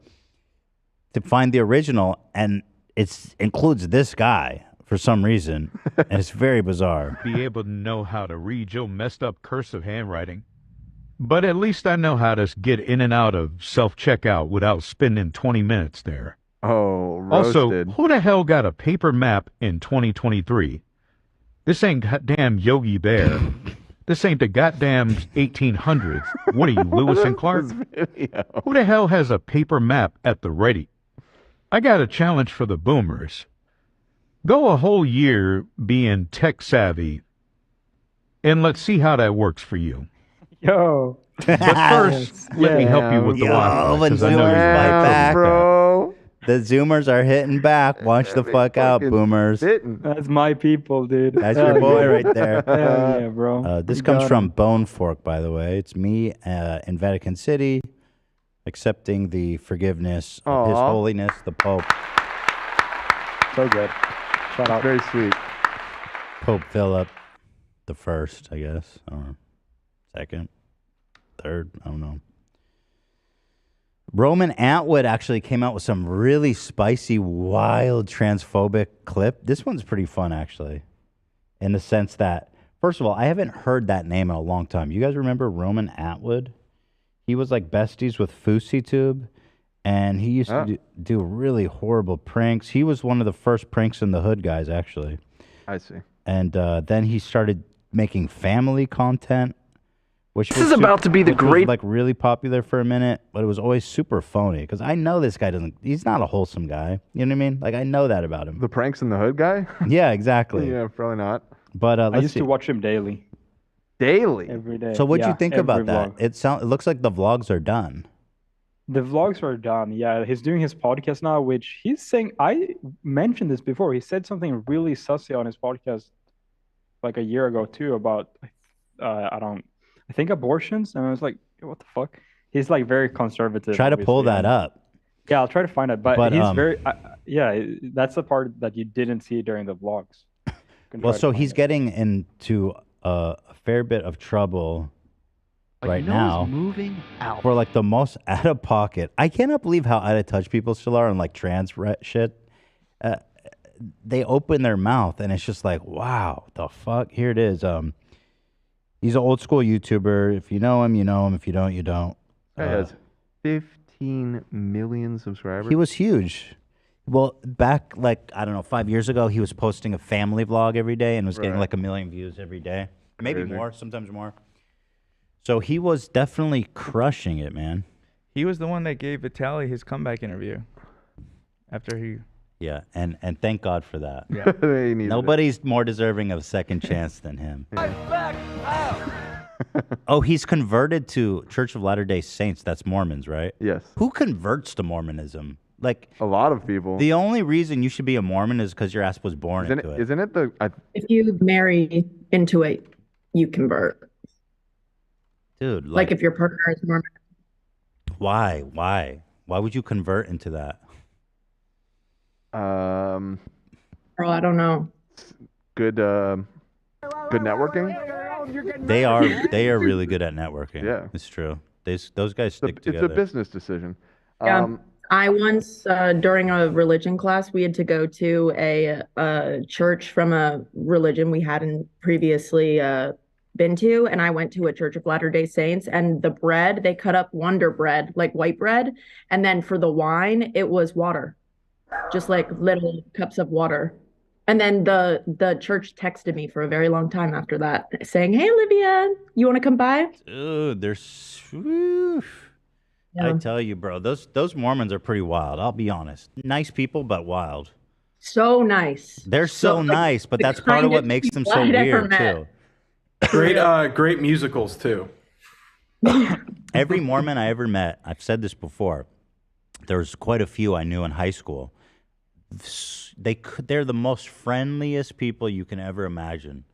to find the original, and it includes this guy for some reason, and it's very bizarre. Be able to know how to read your messed up cursive handwriting. But at least I know how to get in and out of self-checkout without spending 20 minutes there. Oh, Also, roasted. who the hell got a paper map in 2023? This ain't goddamn Yogi Bear. This ain't the goddamn 1800s. What are you, Lewis and Clark? Who the hell has a paper map at the ready? I got a challenge for the boomers. Go a whole year being tech savvy, and let's see how that works for you. Yo. But first, let me help you with the Wi-Fi. when 'cause I know Zoomers you're fight back, bro. The Zoomers are hitting back. Watch the fuck out, boomers. That's my people, dude. That's Hell your boy yeah. right there. Hell yeah, bro. This You comes got from him. Bone Fork, by the way. It's me in Vatican City accepting the forgiveness of His Aw. Holiness, the Pope. So good. Shout out. Very sweet. Pope Philip the First, I guess, or second, third, I don't know. Roman Atwood actually came out with some really spicy, wild, transphobic clip. This one's pretty fun, actually, in the sense that, first of all, I haven't heard that name in a long time. You guys remember Roman Atwood? He was like besties with FouseyTube, and he used to do really horrible pranks. He was one of the first pranks in the hood guys, actually. I see. And then he started making family content, which This is about to be the which was, great- like really popular for a minute, but it was always super phony because I know this guy doesn't. He's not a wholesome guy. You know what I mean? Like I know that about him. The pranks in the hood guy? Yeah, exactly. Yeah, probably not. But I let's used see. to watch him daily. Daily? Every day. So what'd Yeah, you think every about that? vlog. It looks like the vlogs are done. The vlogs are done. Yeah, he's doing his podcast now, which he's saying. I mentioned this before. He said something really sussy on his podcast like a year ago too about I think abortions, and I was like, what the fuck? He's like very conservative. Try to pull obviously, that and- up. Yeah, I'll try to find it. But, But, he's very yeah. That's the part that you didn't see during the vlogs. You can Well, try to so find he's getting into a fair bit of trouble right now moving out. for like the most out of pocket. I cannot believe how out of touch people still are on like shit. They open their mouth and it's just like, wow, the fuck. Here it is. He's an old school YouTuber. If you know him, you know him. If you don't, you don't. Guy has 15 million subscribers. He was huge. Well, back like, I don't know, 5 years ago, he was posting a family vlog every day and was getting Right. like 1 million views every day. Maybe Crazy. more, sometimes more. So he was definitely crushing it, man. He was the one that gave Vitaly his comeback interview after he. Yeah, and thank God for that. Yeah. They needed it. Nobody's more deserving of a second chance than him. I'm back out. Oh, he's converted to Church of Latter-day Saints. That's Mormons, right? Yes. Who converts to Mormonism? Like a lot of people. The only reason you should be a Mormon is because your ass was born Isn't into it? it. Isn't it the? If you marry into it, you convert. Dude, Like if your partner is Mormon. why? Why would you convert into that? Um, Girl, I don't know. good networking. They are really good at networking. Yeah. It's true. Those guys stick It's together. a business decision. Yeah. I once, during a religion class, we had to go to a church from a religion we hadn't previously been to, and I went to a Church of Latter-day Saints, and the bread, they cut up Wonder Bread, like white bread, and then for the wine, it was water, just like little cups of water. And then the church texted me for a very long time after that, saying, "Hey, Olivia, you want to come by?" Dude, they're. I tell you, bro, those Mormons are pretty wild. I'll be honest. Nice people, but wild. So nice. They're so like, nice, but the that's part of what kindest makes them people so I'd ever weird met. too. Great musicals too. Every Mormon I ever met, I've said this before, there's quite a few I knew in high school. They're the most friendliest people you can ever imagine.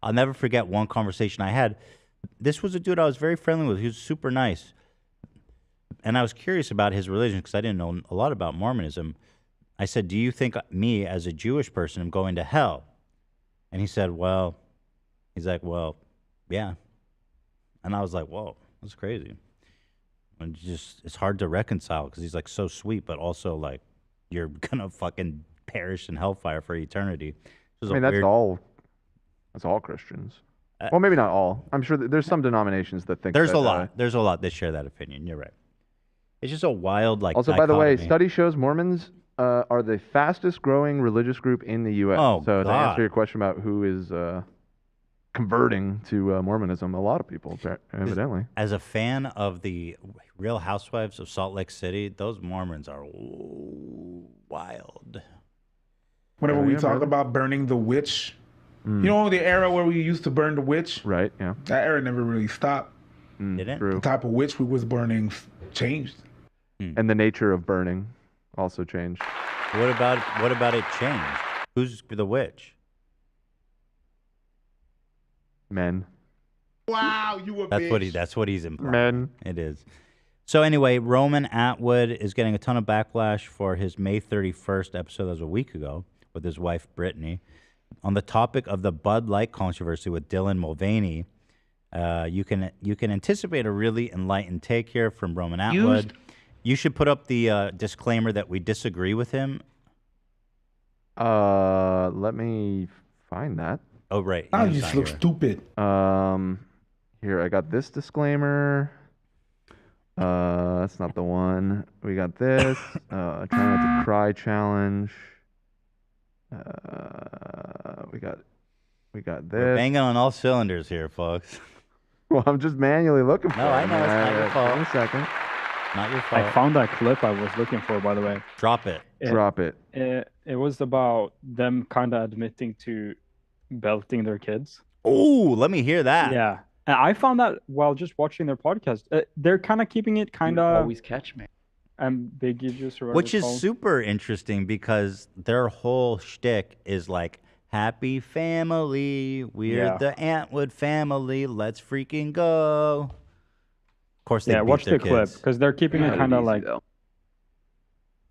I'll never forget one conversation I had. This was a dude I was very friendly with. He was super nice. And I was curious about his religion because I didn't know a lot about Mormonism. I said, do you think me as a Jewish person am going to hell? And he said, well, yeah. And I was like, whoa, that's crazy. And it's hard to reconcile because he's like so sweet, but also like you're going to fucking perish in hellfire for eternity. I mean, that's all Christians. Well, maybe not all. I'm sure there's some denominations that think there's that, a lot. There's a lot that share that opinion. You're right. It's just a wild, like, also, by the way, dichotomy. study shows Mormons are the fastest growing religious group in the U.S. Oh, so to God. answer your question about who is converting to Mormonism, a lot of people, evidently. As a fan of the Real Housewives of Salt Lake City, those Mormons are wild. Whenever we talk about burning the witch, you know the era where we used to burn the witch? Right, yeah. That era never really stopped. Didn't? The type of witch we was burning changed. And the nature of burning also changed. What about it changed? Who's the witch? Men. Wow, you a bitch. That's what he's implying. Men. It is. So anyway, Roman Atwood is getting a ton of backlash for his May 31st episode. That was a week ago with his wife Brittany, on the topic of the Bud Light controversy with Dylan Mulvaney. You can anticipate a really enlightened take here from Roman Atwood. You should put up the disclaimer that we disagree with him. Let me find that. Oh, right. Now you just look stupid. Here, I got this disclaimer. That's not the one. We got this. Try not to cry challenge. We got this. We're banging on all cylinders here, folks. Well, I'm just manually looking for it. No, I know. It's not your fault. One second. Not your fault. I found that clip I was looking for, by the way. Drop it. Drop it. It was about them kind of admitting to belting their kids. Oh, let me hear that. Yeah. And I found that while just watching their podcast. They're kind of keeping it kind of always catch me. Ambiguous, or whatever Which it's is called. super interesting because their whole shtick is like, happy family, we're the Atwood family, let's freaking go. Of course, they beat watch their the clip kids. because they're keeping it kind of like.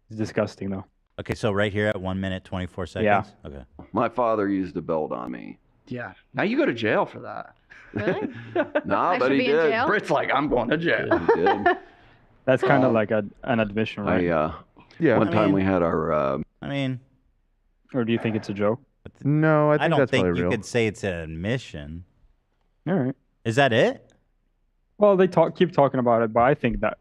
It's disgusting though. Okay, so right here at 1 minute 24 seconds. Yeah. Okay. My father used a belt on me. Yeah. Now you go to jail for that. Really? Nah, I but should he be in did. jail? Britt's like, I'm going to jail. He did. That's kind of like an admission, right? One time we had our. Or do you think it's a joke? No, I think don't that's think probably you real. could say it's an admission. All right. Is that it? Well, they keep talking about it, but I think that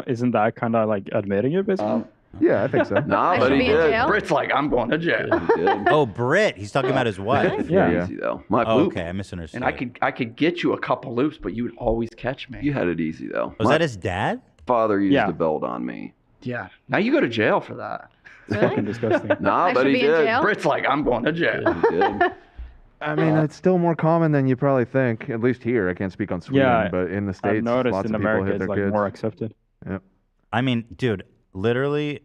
isn't that kind of like admitting it, basically. Yeah, I think so. Nah, but he did. Britt's like, I'm going to jail. He did. Oh, Britt. He's talking about his wife. Yeah. Easy though. My Oh, loop. okay, I misunderstood. And I could get you a couple loops, but you would always catch me. You had it easy though. Was that his dad? Father used a belt on me. Yeah. Now you go to jail for that. It's fucking disgusting. Nah, I but should he be in did. jail? Britt's like, I'm going to jail. He did. I mean, it's still more common than you probably think. At least here, I can't speak on Sweden, Yeah, but in the States, I've noticed lots in of people America hit it's their like kids. more accepted. Yep. I mean, dude, literally,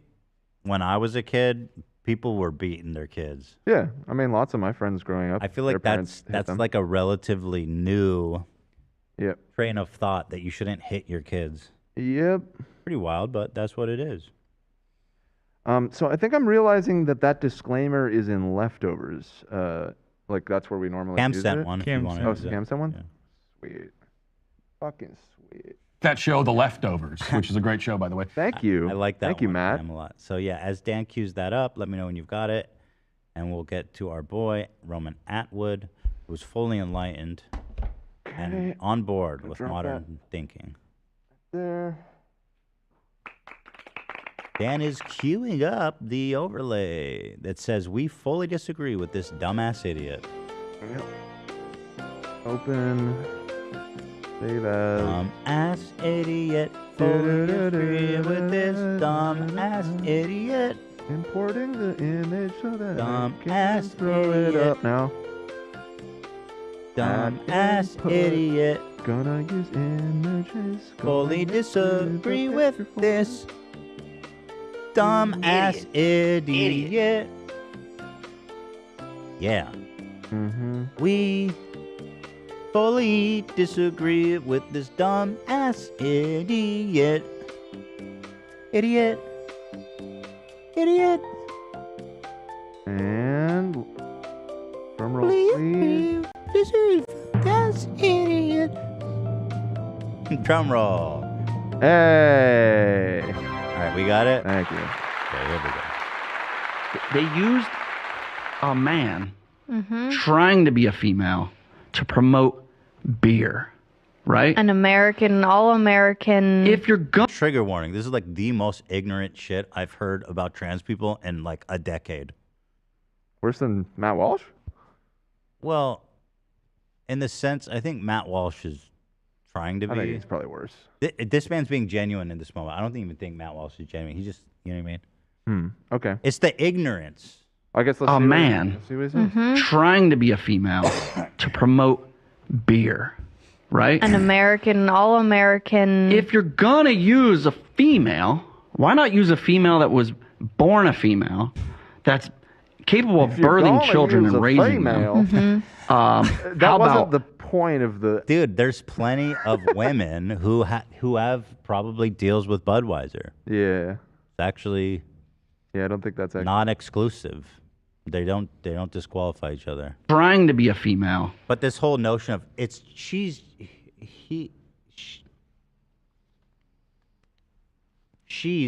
when I was a kid, people were beating their kids. Yeah, I mean, lots of my friends growing up. I feel their like parents hit that's them. like a relatively new Yep. train of thought that you shouldn't hit your kids. Yep. Pretty wild, but that's what it is. So I think I'm realizing that disclaimer is in leftovers. Like that's where we normally Cam use sent it. one if you wanted Oh, to. Cam sent one. Sweet. Fucking sweet. That show, The Leftovers, which is a great show, by the way. Thank you. I like that Thank you, one, Matt. Cam, a lot. So yeah, as Dan cues that up, let me know when you've got it, and we'll get to our boy Roman Atwood, who's fully enlightened and on board with drop modern thinking. There. Dan is queuing up the overlay that says we fully disagree with this dumbass idiot. Yep. Open. Save as. Dumbass idiot. Fully disagree with this dumbass idiot. Importing the image so that I can Dumbass throw it idiot. up now. Dumb ass idiot. Gonna use images. Fully disagree with this. Dumb ass idiot. Yeah. We fully disagree with this dumb ass idiot. Idiot. Idiot. And drum roll, please. This is ass idiot. Drum roll. Hey. All right, we got it. Thank you. Okay, here we go. They used a man Mm-hmm. trying to be a female to promote beer, right? An American, all-American. If you're going Trigger warning. This is like the most ignorant shit I've heard about trans people in like a decade. Worse than Matt Walsh? Well, in the sense, I think Matt Walsh is trying to be. I think he's probably worse. This man's being genuine in this moment. I don't even think Matt Walsh is genuine. He just, you know what I mean? Okay. It's the ignorance. I guess let's a see man let's see what he says. trying to be a female to promote beer, right? An American, all-American. If you're gonna use a female, why not use a female that was born a female, that's capable of you're birthing gonna children use and a raising female- them? That How wasn't about the point of the. Dude, there's plenty of women who have probably deals with Budweiser. Yeah. It's actually. Yeah, I don't think that's actually. Not exclusive. They don't disqualify each other. trying to be a female? But this whole notion of she's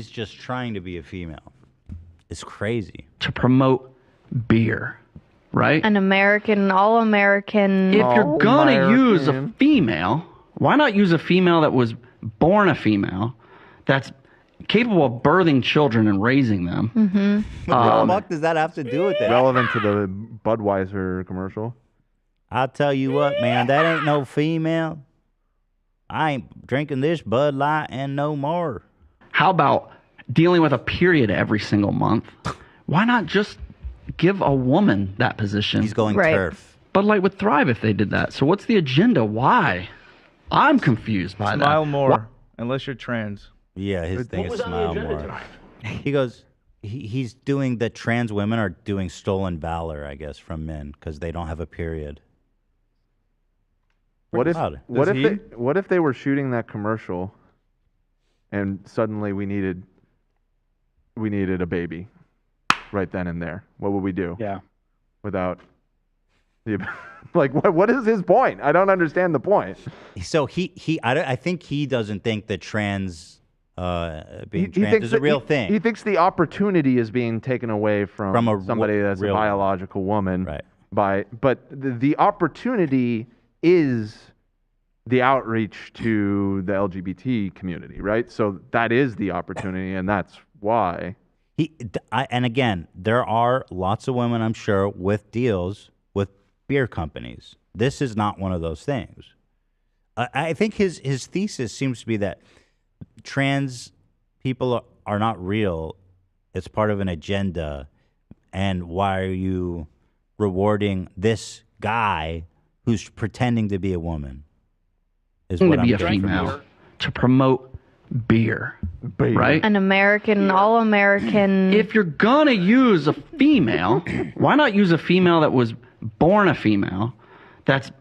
just trying to be a female. It's crazy. To promote beer, right? An American, all-American. If you're gonna use a female, why not use a female that was born a female, that's capable of birthing children and raising them? What the fuck does that have to do with it? Relevant to the Budweiser commercial. I'll tell you what, man, that ain't no female. I ain't drinking this Bud Light and no more. How about dealing with a period every single month? Why not just give a woman that position? He's going turf. Bud Light would thrive if they did that. So what's the agenda? Why? I'm confused by that. Smile more, unless you're trans. Yeah, his thing is was on the smile agenda more. tonight? He goes, he's doing the trans women are doing stolen valor, I guess, from men because they don't have a period. What if Loud. what if they were shooting that commercial, and suddenly we needed a baby, right then and there? What would we do? Yeah. Without the like, what is his point? I don't understand the point. So I think he doesn't think that trans being He trans thinks is a that real thing. He thinks the opportunity is being taken away from somebody that's a real biological woman. Right. But the opportunity is the outreach to the LGBT community, right? So that is the opportunity, and that's why. And again, there are lots of women, I'm sure, with deals with beer companies. This is not one of those things. I think his thesis seems to be that trans people are not real. It's part of an agenda. And why are you rewarding this guy who's pretending to be a woman? Is what to be I'm a getting from female this. to promote beer, right? An American, all-American. If you're gonna use a female, why not use a female that was born a female, that's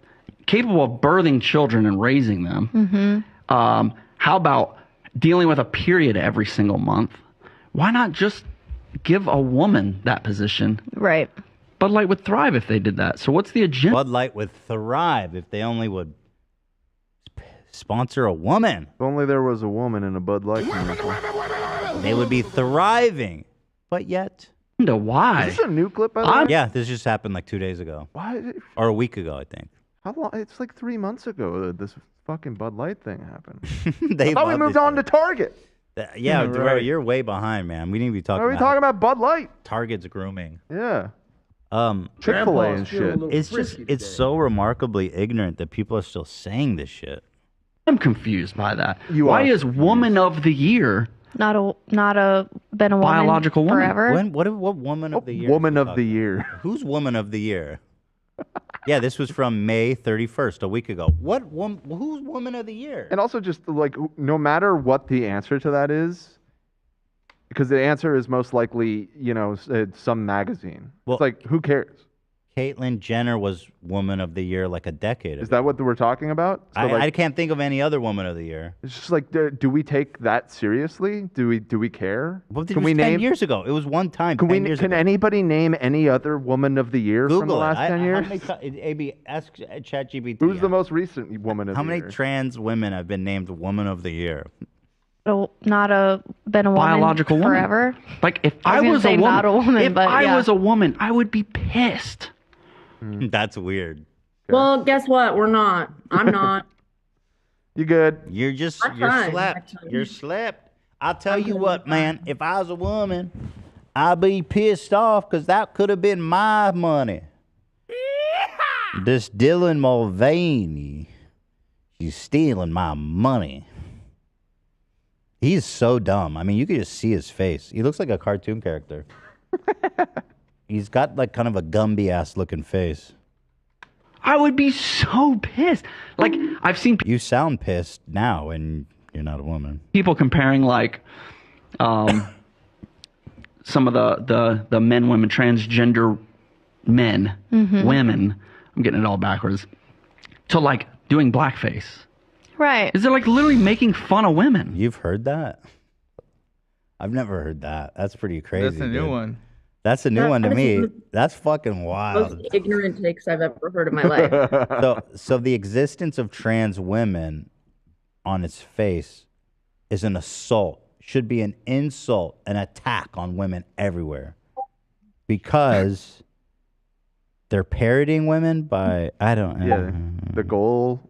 capable of birthing children and raising them? How about dealing with a period every single month? Why not just give a woman that position? Right. Bud Light would thrive if they did that. So what's the agenda? Bud Light would thrive if they only would sponsor a woman. If only there was a woman in a Bud Light commercial. They would be thriving. But yet. Why? Is this a new clip, by the way? Yeah, this just happened like 2 days ago. Why? Or a week ago, I think. How long? It's like 3 months ago that this fucking Bud Light thing happened. They I thought we love moved this on to Target. Yeah, Right. bro, you're way behind, man. We need to be talking Why are we about talking about Bud Light? Target's grooming. Yeah. Chick-fil-A and shit. It's so remarkably ignorant that people are still saying this shit. I'm confused by that. You Why are is Woman of the Year Not been a woman biological woman? forever. What woman of the year? Woman of the year. Who's woman of the year? Yeah, this was from May 31st, a week ago. Who's Woman of the Year? And also just like, no matter what the answer to that is, because the answer is most likely, some magazine. Well, it's like, who cares? Caitlyn Jenner was Woman of the Year like a decade ago. Is that what we're talking about? So I can't think of any other Woman of the Year. It's just like, do we take that seriously? Do we care? Well, it was 10 years ago. It was one time. Can anybody name any other Woman of the Year from the last 10 years? AB, ask ChatGPT. Who's the most recent Woman of the Year? How many trans women have been named Woman of the Year? Been a woman Biological woman. forever. Like if I I was was gonna a say woman, not a woman, if but I yeah. was a woman, I would be pissed. That's weird. Well, guess what? We're not. I'm not. You good? You're just I'm you're fine, slept. actually. You're slept. I'll tell you what, man. If I was a woman, I'd be pissed off because that could have been my money. This Dylan Mulvaney, she's stealing my money. He's so dumb. I mean, you could just see his face. He looks like a cartoon character. He's got like kind of a Gumby ass looking face. I would be so pissed. Like I've seen You sound pissed now, and you're not a woman. people comparing like some of the men, women, transgender men, women. I'm getting it all backwards. To like doing blackface. Right. Is it like literally making fun of women? You've heard that? I've never heard that. That's pretty crazy. That's a new dude. one. That's a new one to That is me. That's fucking wild. Most ignorant takes I've ever heard in my life. So the existence of trans women on its face is an assault. Should be an insult, an attack on women everywhere. Because they're parroting women by The goal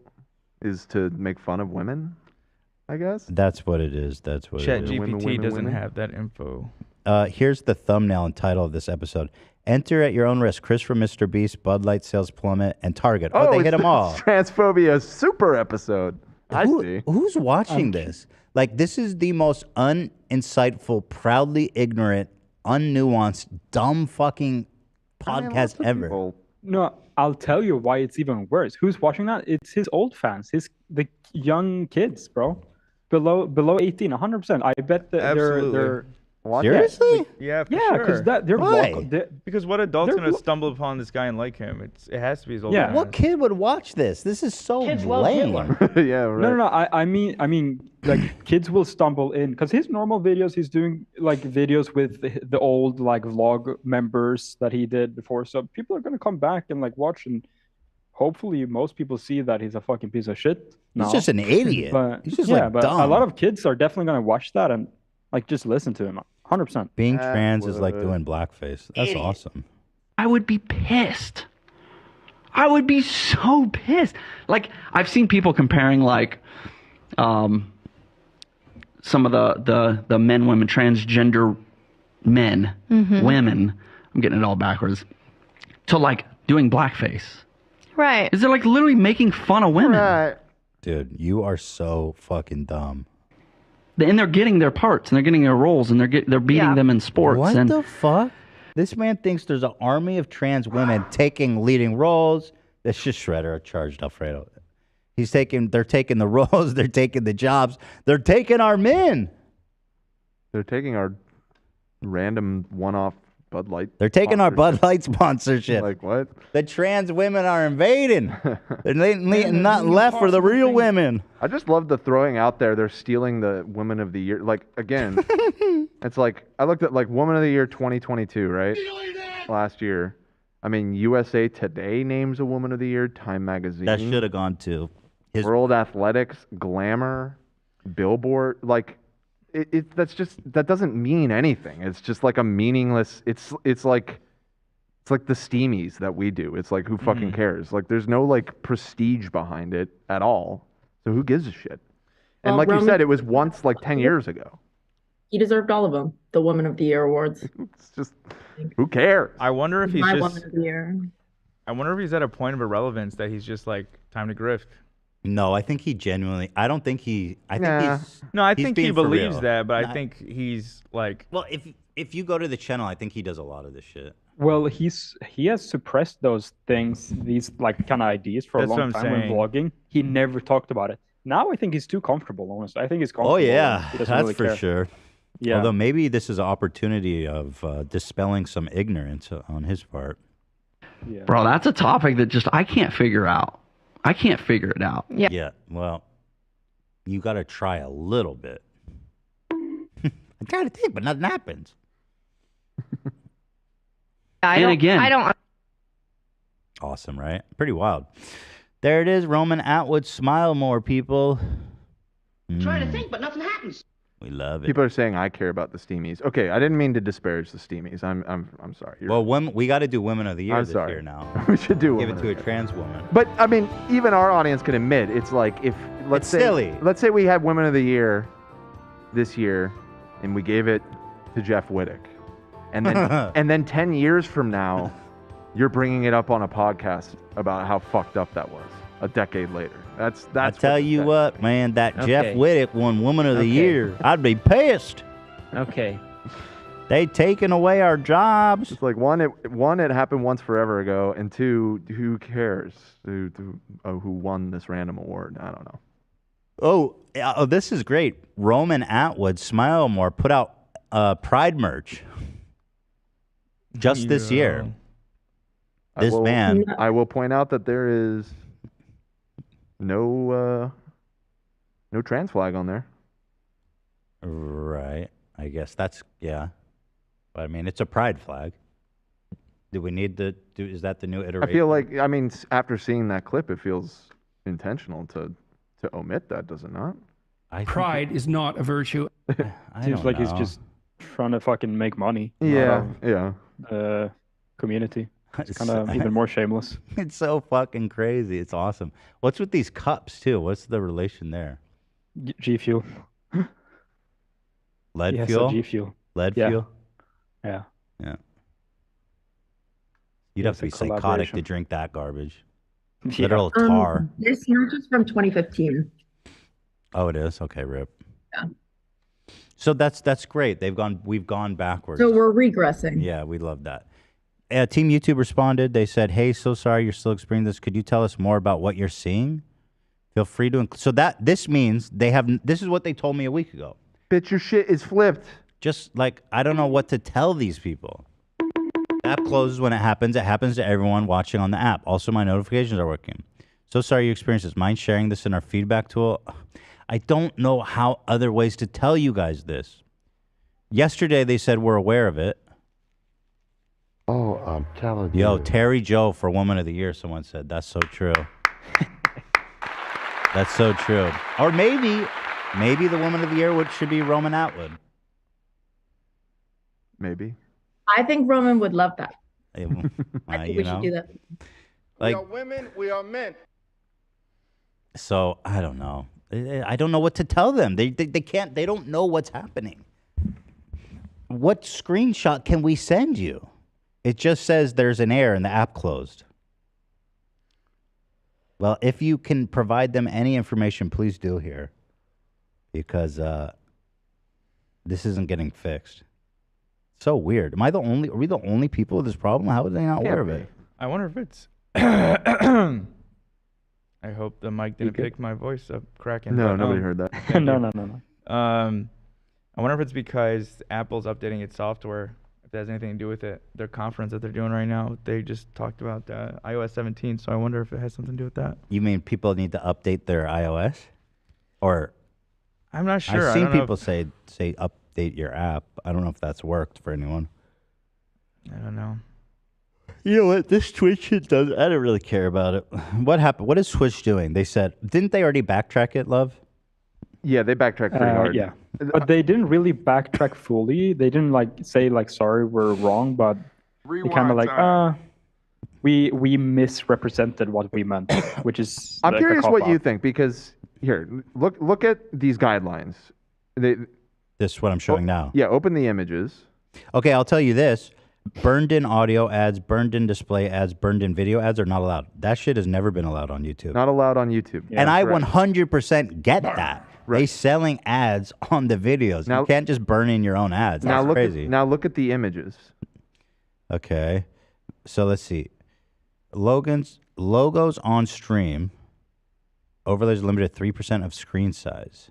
is to make fun of women, I guess. That's what it is. That's what it is. ChatGPT doesn't have that info. Here's the thumbnail and title of this episode. Enter at your own risk. Chris from Mr. Beast, Bud Light sales plummet, and Target. Oh, they hit them all. Transphobia super episode. I see. Who's watching this? Like, this is the most uninsightful, proudly ignorant, unnuanced, dumb fucking podcast ever. No, I'll tell you why it's even worse. Who's watching that? It's his old fans, the young kids, bro, below 18, 100%. I bet that they're seriously. Yeah, for yeah, sure. because they're because what adult's they're gonna stumble upon this guy and like him? It has to be his old Yeah. fans. What kid would watch this? This is so lame. Yeah, right. No. I mean, like kids will stumble in because his normal videos, he's doing like videos with the old like vlog members that he did before. So people are gonna come back and like watch, and hopefully most people see that he's a fucking piece of shit. He's just an idiot. But, He's just yeah, like but dumb. a lot of kids are definitely gonna watch that and like just listen to him. 100%. Being trans is like doing blackface. That's Idiot. awesome. I would be pissed. I would be so pissed. Like I've seen people comparing like some of the men, women, transgender men, women. I'm getting it all backwards. To like doing blackface. Right. Is it like literally making fun of women? Dude, you are so fucking dumb. And they're getting their parts and they're getting their roles and they're beating them in sports. What and the fuck? This man thinks there's an army of trans women taking leading roles. That's just Shredder charged Alfredo. They're taking the roles, they're taking the jobs, they're taking our men. They're taking our random one-off Bud Light. They're taking our Bud Light sponsorship. Like what? The trans women are invading. They're not left for the real women. I just love the throwing out there. They're stealing the Woman of the Year. Like, again, it's like, I looked at like Woman of the Year 2022, right? Last year. I mean, USA Today names a Woman of the Year, Time Magazine. That should have gone to World Athletics, Glamour, Billboard. Like, that doesn't mean anything. It's just like a meaningless, it's like the steamies that we do. It's like, who fucking cares? Like, there's no like prestige behind it at all. So who gives a shit? And like you said, it was once like 10 years ago. He deserved all of them. The Woman of the Year awards. It's just, who cares? I wonder if he's My just. Woman of the Year. I wonder if he's at a point of irrelevance that he's just like time to grift. No, I think he genuinely. I don't think he. I think he's. No, I he's think he being for believes real. that, but I Not- think he's like. Well, if you go to the channel, I think he does a lot of this shit. Well, he has suppressed those things, these like kind of ideas for That's a what long I'm time when saying. vlogging. He never talked about it. Now I think he's too comfortable. Honestly, I think he's Oh comfortable. yeah, He doesn't that's really for care. sure. Yeah. Although maybe this is an opportunity of dispelling some ignorance on his part. Yeah. Bro, that's a topic that just I can't figure out. I can't figure it out. Yeah. Well, you got to try a little bit. I try to think, but nothing happens. I don't. Awesome, right? Pretty wild. There it is, Roman Atwood. Smile more, people. Trying to think, but nothing happens. We love it. People are saying I care about the Steamies. Okay, I didn't mean to disparage the Steamies. I'm sorry. Well, we got to do Women of the Year I'm this sorry. year now. We should do Give Women it to of a trans woman. But I mean, even our audience can admit it's like if let's say silly. let's say we had Women of the Year this year, and we gave it to Jeff Wittick, and then and then 10 years from now, you're bringing it up on a podcast about how fucked up that was a decade later. That's I tell you what, man, that Jeff Okay. Wittick won Woman of the Year. I'd be pissed. Okay. They taking away our jobs. It's like one, it happened once forever ago, and two, who cares who won this random award? I don't know. Oh, this is great. Roman Atwood, Smile More, put out Pride merch just this year. This man. I will point out that there is no trans flag on there. Right. I guess that's, yeah. But I mean, it's a pride flag. Do we need is that the new iteration? I feel like, I mean, after seeing that clip, it feels intentional to omit that, does it not? Pride is not a virtue. Seems like he's just trying to fucking make money. Yeah, Community. It's kind of even more shameless. It's so fucking crazy. It's awesome. What's with these cups, too? What's the relation there? G Fuel. Lead Yes, fuel? G Fuel. Lead Yeah. fuel? Yeah. Yeah. You'd Yeah, have to be it's a psychotic to collaboration. drink that garbage. Yeah. Literal tar. This merch is from 2015. Oh, it is? Okay, rip. Yeah. So that's great. We've gone backwards. So we're regressing. Yeah, we love that. Team YouTube responded. They said, "Hey, so sorry you're still experiencing this. Could you tell us more about what you're seeing? Feel free to." So this means they have. This is what they told me a week ago. Bitch, your shit is flipped. Just like I don't know what to tell these people. App closes when it happens. It happens to everyone watching on the app. Also, my notifications are working. So sorry you experienced this. Mind sharing this in our feedback tool? I don't know how other ways to tell you guys this. Yesterday they said we're aware of it. Oh, I'm telling you. Yo, Terry Joe for Woman of the Year, someone said. That's so true. That's so true. Or maybe the Woman of the Year should be Roman Atwood. Maybe. I think Roman would love that. I think you we know? should do that. Like, we are women, we are men. so I don't know. I don't know what to tell them. They can't. They don't know what's happening. What screenshot can we send you? It just says there's an error and the app closed. Well, if you can provide them any information, please do here, because this isn't getting fixed. So weird. Are we the only people with this problem? How are they not aware of it? I wonder if it's. I hope the mic didn't pick my voice up cracking. No, but, nobody heard that. thank No, you. no, no, no. I wonder if it's because Apple's updating its software. If that has anything to do with it. Their conference that they're doing right now, they just talked about iOS 17. So I wonder if it has something to do with that. You mean people need to update their iOS, or? I'm not sure. I've I seen don't know people say update your app. I don't know if that's worked for anyone. I don't know. You know what? This Twitch shit does. I don't really care about it. What happened? What is Twitch doing? They said, didn't they already backtrack it, Love? Yeah, they backtracked pretty hard. Yeah, but they didn't really backtrack fully. They didn't say sorry, we're wrong, but they kind of we misrepresented what we meant, which is. I'm like, a curious what cop-out. you think, because here, look at these guidelines. This is what I'm showing now. Yeah, open the images. Okay, I'll tell you this. burned in audio ads, burned in display ads, burned in video ads are not allowed. That shit has never been allowed on YouTube. Not allowed on YouTube. And I 100% get that. They selling ads on the videos. You can't just burn in your own ads. That's crazy. Now look at the images. Okay. So let's see. Logos on stream. Overlays limited 3% of screen size.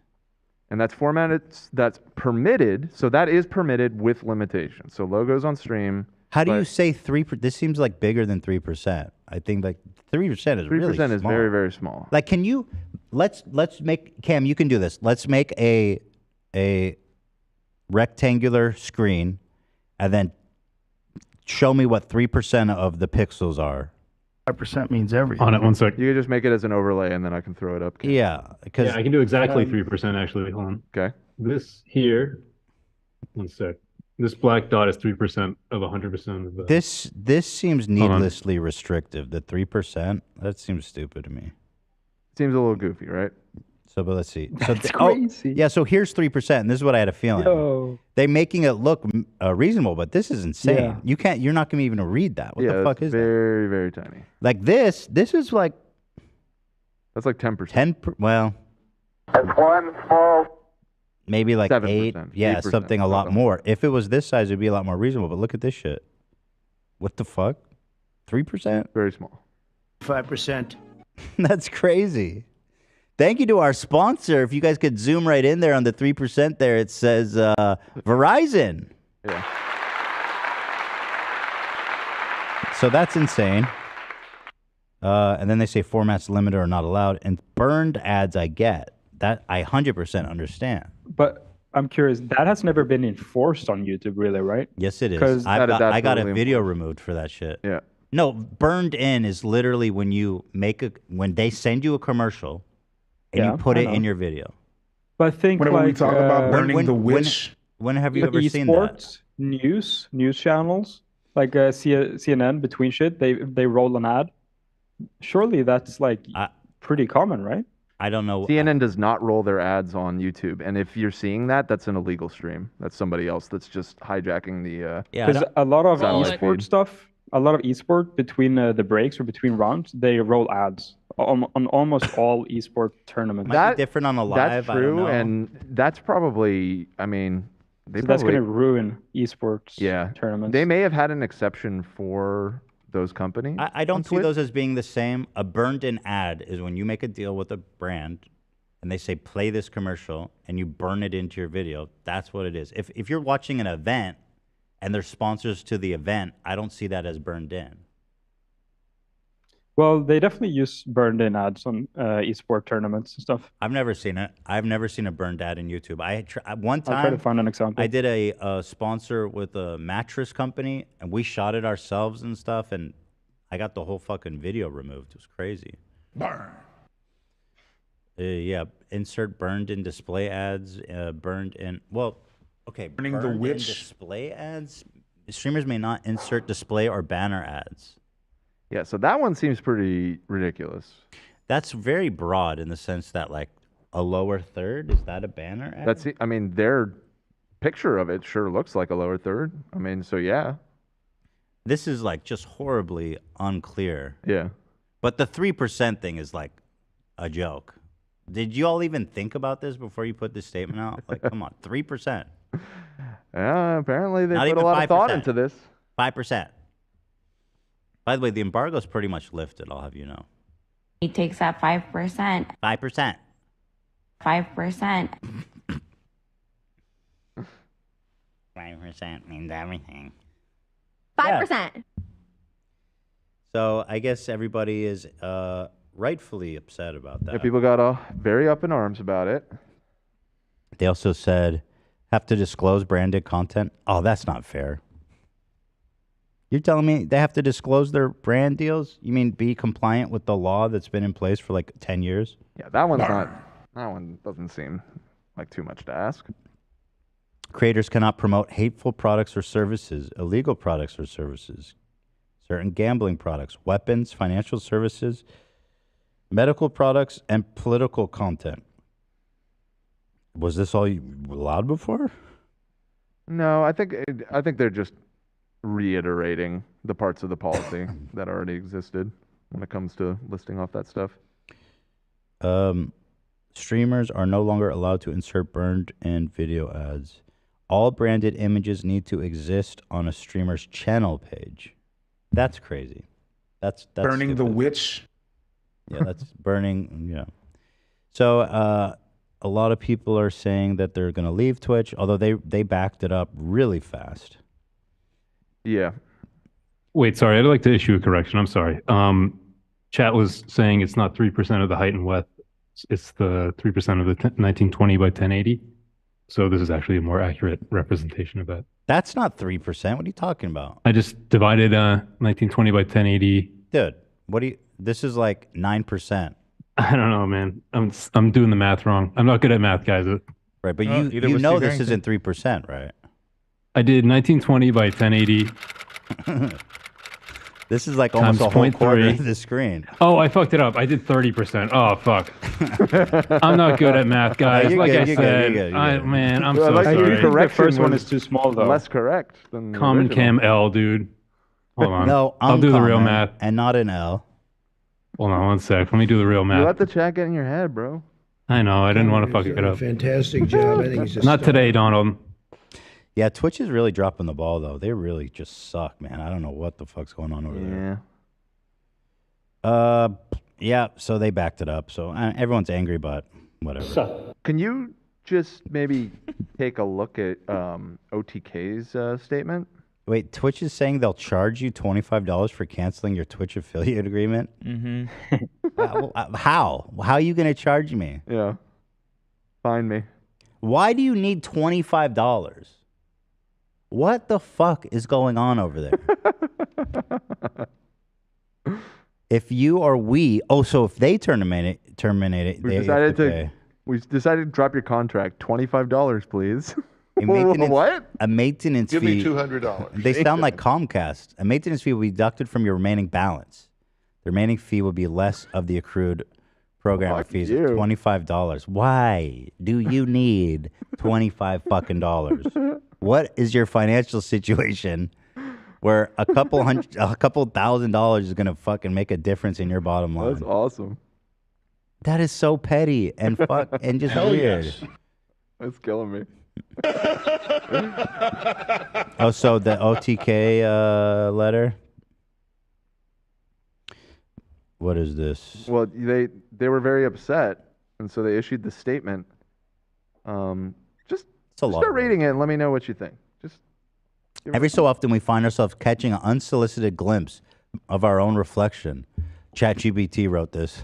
And that's formatted, that's permitted. So that is permitted with limitations. So logos on stream. How do you say 3%? This seems like bigger than 3%. I think like 3% is really small. 3% is very, very small. Like, can you, let's make, Cam, you can do this. Let's make a rectangular screen and then show me what 3% of the pixels are. 5% means everything. On it, 1 sec. You can just make it as an overlay and then I can throw it up. Yeah. Yeah, I can do exactly 3% actually. Hold on. Okay. This here, 1 sec. This black dot is 3% of 100% of the. This seems needlessly restrictive. The 3%, that seems stupid to me. Seems a little goofy, right? So, but let's see. So That's crazy. yeah, so here's 3%, and this is what I had a feeling. Yo. They're making it look reasonable, but this is insane. Yeah. You're not going to even read that. What the fuck is that? Very, very tiny. Like this is like. That's like 10%. 10, well. That's one small. Maybe like 7%, 8. Yeah, 8%, something a lot more. If it was this size, it'd be a lot more reasonable, but look at this shit. What the fuck? 3%? Very small. 5%. That's crazy. Thank you to our sponsor. If you guys could zoom right in there on the 3% there, it says Verizon. Yeah. So that's insane. And then they say formats limited or not allowed. And burned ads I get. That I 100% understand. But I'm curious, that has never been enforced on YouTube, really, right? Yes, it is. 'Cause I got a totally video removed for that shit. Yeah. No, burned in is literally when you when they send you a commercial and Yeah, you put I it know. in your video. But I think Whenever we talk about when- burning the when- witch, When have you ever seen that? esports, news channels, like CNN, between shit, they roll an ad. Surely that's like pretty common, right? I don't know. CNN does not roll their ads on YouTube, and if you're seeing that, that's an illegal stream. That's somebody else that's just hijacking the. Because a lot of satellite esport feed. stuff, a lot of esport between the breaks or between rounds, they roll ads on almost all esport tournaments. Might be different on a live. That's I don't true, know. and that's probably. I mean, they So that's probably, going to ruin esports tournaments. They may have had an exception for those companies. I on don't see Twitch. those as being the same. A burned-in ad is when you make a deal with a brand, and they say play this commercial, and you burn it into your video. That's what it is. If you're watching an event, and they're sponsors to the event, I don't see that as burned in. Well, they definitely use burned-in ads on esport tournaments and stuff. I've never seen it. I've never seen a burned ad in YouTube. One time I'll try to find an example. I did a sponsor with a mattress company, and we shot it ourselves and stuff, and I got the whole fucking video removed. It was crazy. burn. Yeah, insert burned in display ads, burned in. Well, okay, Burning the burned in witch. display ads. Streamers may not insert display or banner ads. Yeah, so that one seems pretty ridiculous. That's very broad in the sense that like a lower third, is that a banner ad? That's. I mean, their picture of it sure looks like a lower third. I mean, so yeah. This is like just horribly unclear. Yeah. But the 3% thing is like a joke. Did you all even think about this before you put this statement out? Like, come on, 3%. Yeah, apparently they Not put even a lot of thought 5%. into this. 5%. By the way, the embargo's pretty much lifted, I'll have you know. He takes that 5%. 5%. 5%. 5% means everything. 5%. So I guess everybody is rightfully upset about that. Yeah, people got very up in arms about it. They also said, have to disclose branded content. Oh, that's not fair. You're telling me they have to disclose their brand deals? You mean be compliant with the law that's been in place for like 10 years? Yeah, that one's not. That one doesn't seem like too much to ask. Creators cannot promote hateful products or services, illegal products or services, certain gambling products, weapons, financial services, medical products, and political content. Was this all allowed before? No, I think they're just reiterating the parts of the policy that already existed when it comes to listing off that stuff. Streamers are no longer allowed to insert burned in video ads. All branded images need to exist on a streamer's channel page. That's crazy. That's burning stupid. the witch. Yeah, that's burning. Yeah. So a lot of people are saying that they're going to leave Twitch, although they backed it up really fast. Yeah. Wait, sorry. I'd like to issue a correction. I'm sorry. Chat was saying it's not 3% of the height and width. It's the 3% of the 1920 by 1080. So this is actually a more accurate representation of that. That's not 3%. What are you talking about? I just divided 1920 by 1080. Dude, this is like 9%. I don't know, man. I'm doing the math wrong. I'm not good at math, guys. Right, but you know this isn't 3%, right? I did 1920 by 1080. This is like almost a whole quarter of the screen. Oh, I fucked it up. I did 30%. Oh, fuck. I'm not good at math, guys. You're like good, I you're said, good. man, I'm so I sorry. think the first one is too small, though. Less correct than the Common original. Cam L, dude. Hold on. No, I'll do the real uncommon math. and not an L. Hold on one sec. Let me do the real You math. let the chat get in your head, bro. I know. I didn't want to fuck He's it doing a up. fantastic job. I think he's a Not star. today, Donald. Yeah, Twitch is really dropping the ball, though. They really just suck, man. I don't know what the fuck's going on over there. Yeah, so they backed it up. So everyone's angry, but whatever. Can you just maybe take a look at OTK's statement? Wait, Twitch is saying they'll charge you $25 for canceling your Twitch affiliate agreement? Mm-hmm. How? How are you going to charge me? Yeah. Find me. Why do you need $25? What the fuck is going on over there? If you or we, so if they terminate it, We they decided have to to pay. we decided to drop your contract. $25, please. A maintenance, What? A maintenance Give fee. me $200. They sound like Comcast. A maintenance fee will be deducted from your remaining balance. The remaining fee will be less of the accrued programmer fees of $25. Why do you need $25 fucking dollars? What is your financial situation where a couple $1,000 is gonna fucking make a difference in your bottom line? That's awesome. That is so petty and and just Hell weird. yes. That's killing me. Oh, so the OTK letter. What is this? Well, they were very upset, and so they issued the statement. Just a lot start reading it and let me know what you think. Just Every so often, we find ourselves catching an unsolicited glimpse of our own reflection. ChatGPT wrote this.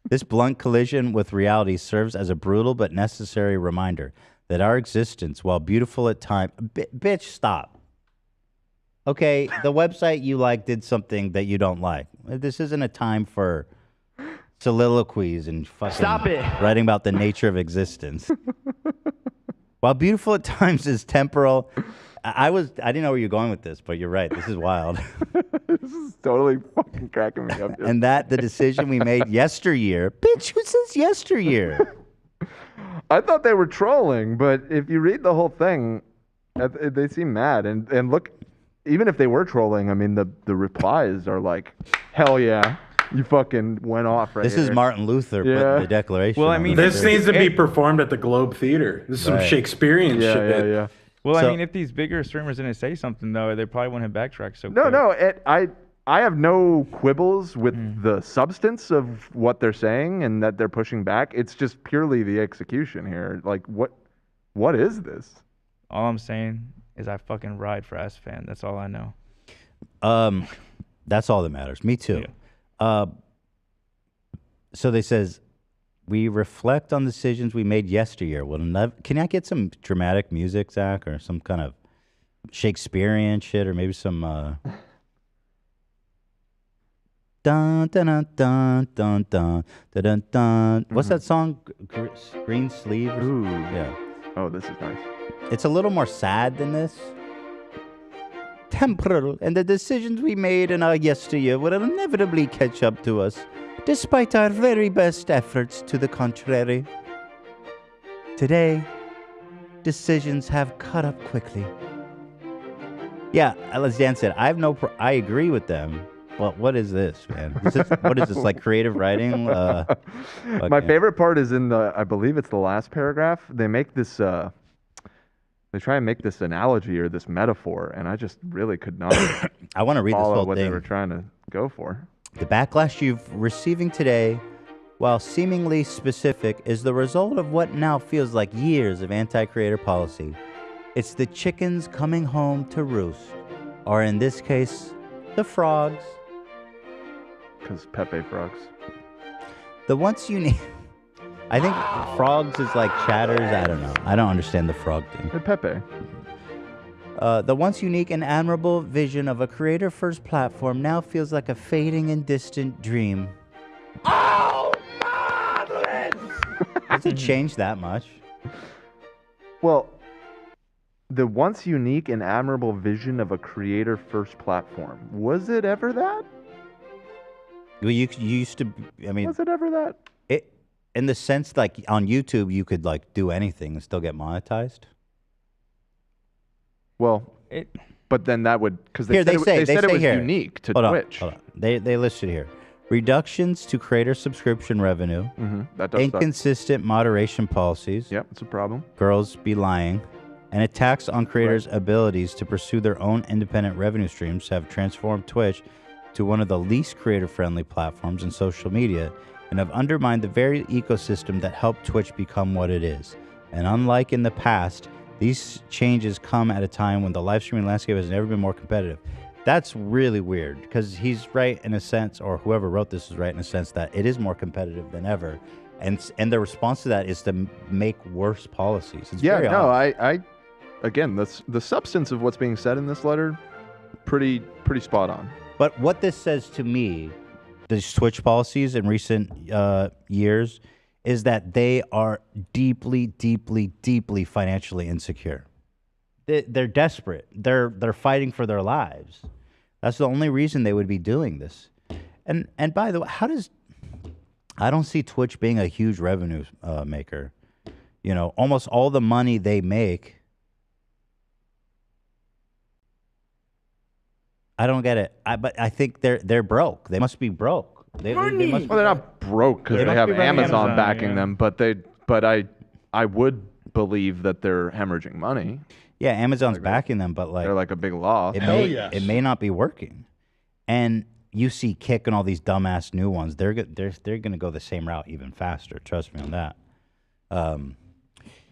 This blunt collision with reality serves as a brutal but necessary reminder that our existence, while beautiful at times... Bitch, stop. Okay, the website you like did something that you don't like. This isn't a time for soliloquies and fucking Stop it. writing about the nature of existence. While beautiful at times is temporal... I didn't know where you're going with this, but you're right. This is wild. This is totally fucking cracking me up. And that the decision we made yesteryear. Bitch, who says yesteryear? I thought they were trolling, but if you read the whole thing, they seem mad. And look, even if they were trolling, I mean, the replies are like, hell yeah, you fucking went off right This here. is Martin Luther putting the Declaration. Well, I on mean, the This thing. needs to be performed at the Globe Theater. This is some Right. Shakespearean Yeah, shit. yeah. Well, So- I mean, if these bigger streamers didn't say something, though, they probably wouldn't have backtracked so No, quick. no. I have no quibbles with the substance of what they're saying and that they're pushing back. It's just purely the execution here. Like, what is this? All I'm saying is I fucking ride for S-Fan. That's all I know. That's all that matters. Me too. So they says, we reflect on decisions we made yesteryear. Can I get some dramatic music, Zach, or some kind of Shakespearean shit, or maybe some dun dun dun dun dun dun dun dun. What's that song? Green Sleeve? Ooh, yeah. Oh, this is nice. It's a little more sad than this. Temporal, and the decisions we made in our yesteryear will inevitably catch up to us, despite our very best efforts to the contrary. Today, decisions have caught up quickly. Yeah, as Dan said, I agree with them. But what is this, man? What is this, like creative writing? My favorite part is in I believe it's the last paragraph. They make this, they try and make this analogy or this metaphor, and I just really could not I want to read this follow whole what thing. they were trying to go for. The backlash you're receiving today, while seemingly specific, is the result of what now feels like years of anti-creator policy. It's the chickens coming home to roost, or in this case, the frogs. Because Pepe frogs. The once unique... I think frogs is like chatters. I don't know. I don't understand the frog thing. They're Pepe. The once unique and admirable vision of a creator-first platform now feels like a fading and distant dream. Oh, marvelous! Does it change that much? Well, the once unique and admirable vision of a creator-first platform. Was it ever that? Well, you used to... I mean... Was it ever that? In the sense, like, on YouTube, you could, like, do anything and still get monetized? Well, but then that would... Because they said it was here. Unique to Twitch. Hold on. They listed here. Reductions to creator subscription revenue. That does inconsistent moderation policies. Yep, it's a problem. Girls be lying. And attacks on creators' abilities to pursue their own independent revenue streams have transformed Twitch to one of the least creator-friendly platforms in social media and have undermined the very ecosystem that helped Twitch become what it is. And unlike in the past, these changes come at a time when the live streaming landscape has never been more competitive. That's really weird, because he's right in a sense, or whoever wrote this is right in a sense, that it is more competitive than ever. And the response to that is to make worse policies. It's very odd. I again, the substance of what's being said in this letter, pretty spot on. But what this says to me, these Twitch policies in recent years, is that they are deeply, deeply, deeply financially insecure. They're desperate. They're fighting for their lives. That's the only reason they would be doing this. And by the way, I don't see Twitch being a huge revenue maker. You know, almost all the money they make. I don't get it. But I think they're broke. They must be broke. They must be, well, they're not broke because they have Amazon backing them, but I would believe that they're hemorrhaging money. Yeah, Amazon's backing them, but like they're like a big loss. It may not be working. And you see Kick and all these dumbass new ones. They're gonna go the same route even faster. Trust me on that.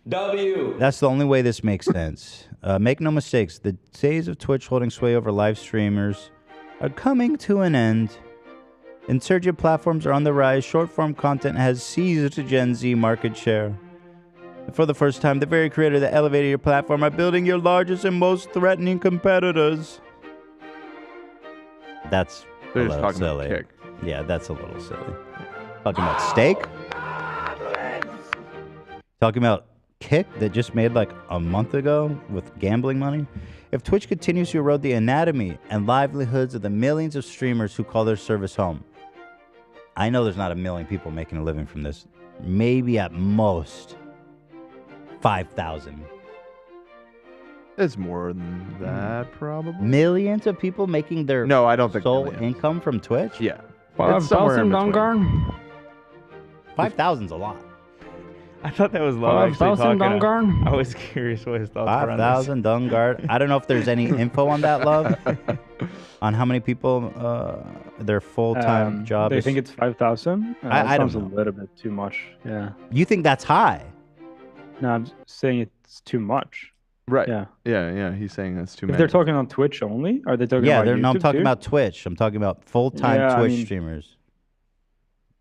That's the only way this makes sense. Make no mistakes. The days of Twitch holding sway over live streamers are coming to an end. Insurgent platforms are on the rise. Short-form content has seized Gen Z market share. For the first time, the very creator that elevated your platform are building your largest and most threatening competitors. That's They're a just little talking silly. about Kick. Yeah, that's a little silly. Talking about steak? Talking about Kick that just made like a month ago with gambling money? If Twitch continues to erode the anatomy and livelihoods of the millions of streamers who call their service home, I know there's not a million people making a living from this. Maybe at most 5,000. It's more than that, probably. Millions of people making their I don't think sole millions. income from Twitch? Yeah. 5,000 Dungarn? 5,000's a lot. I thought that was low. 5,000 Dungarn? I was curious what his thoughts were on this. 5,000 Dungarn. I don't know if there's any info on that, Love. On how many people their full-time job They is. think it's 5,000? I don't sounds know. a little bit too much. Yeah. You think that's high? No, I'm saying it's too much. Right. Yeah. Yeah. He's saying that's too If many. they're talking on Twitch only, are they talking Yeah, about YouTube I'm talking too? about Twitch. I'm talking about full-time Yeah, I Twitch mean- streamers.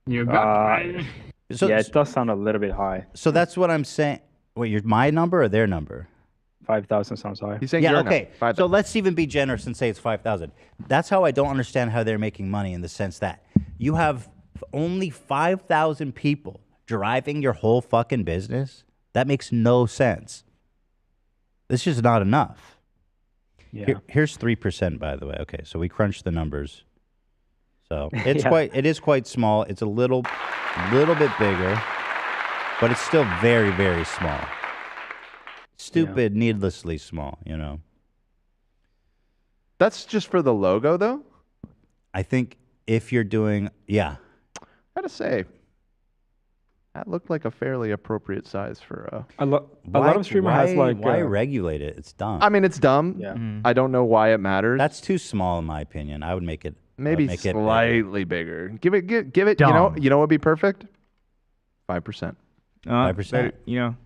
You got So, yeah, it does sound a little bit high. So that's what I'm saying. Wait, my number or their number? 5,000 sounds high. He's saying Yeah, your okay. number, 5,000. So let's even be generous and say it's 5,000. That's how I don't understand how they're making money, in the sense that you have only 5,000 people driving your whole fucking business. That makes no sense. It's just not enough. Yeah. Here's 3%, by the way. Okay, so we crunched the numbers. So it's Yeah. it is quite small. It's a little bit bigger, but it's still very, very small. Stupid, needlessly small, you know. That's just for the logo, though? I think if you're doing, yeah. I gotta say, that looked like a fairly appropriate size for a lot of streamer has like why regulate it? It's dumb. I mean, it's dumb. Yeah. I don't know why it matters. That's too small in my opinion. I would make it maybe make it slightly bigger. Give it. Dumb. You know what would be perfect? 5%. 5%. You know,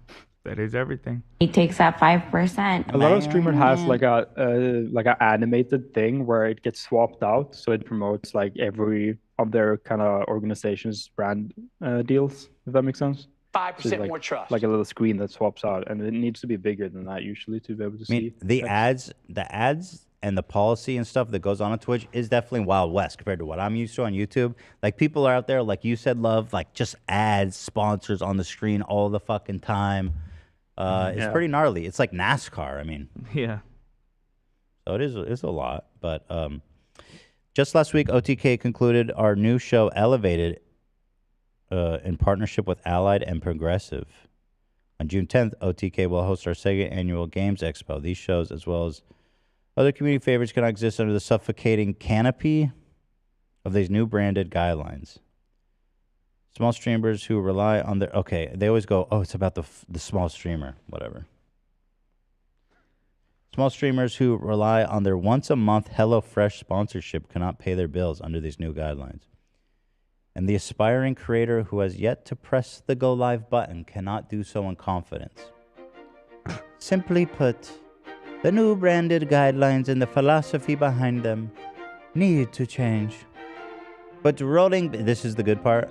that is everything. He takes that 5%. A lot of streamer has like a animated thing where it gets swapped out, so it promotes like every of their kind of organization's brand deals. If that makes sense. 5% like, more trust. Like a little screen that swaps out, and it needs to be bigger than that usually to be able to see. The ads and the policy and stuff that goes on Twitch is definitely Wild West compared to what I'm used to on YouTube. Like people are out there, like you said, Love, like just ads, sponsors on the screen all the fucking time. It's pretty gnarly. It's like NASCAR. I mean, yeah. So it's a lot. But just last week, OTK concluded our new show, Elevated, in partnership with Allied and Progressive. On June 10th, OTK will host our Sega Annual Games Expo. These shows, as well as other community favorites, cannot exist under the suffocating canopy of these new branded guidelines. Small streamers who rely on their... Okay, they always go, oh, it's about the small streamer. Whatever. Small streamers who rely on their once-a-month HelloFresh sponsorship cannot pay their bills under these new guidelines. And the aspiring creator who has yet to press the Go Live button cannot do so in confidence. Simply put, the new branded guidelines and the philosophy behind them need to change. But rolling... This is the good part.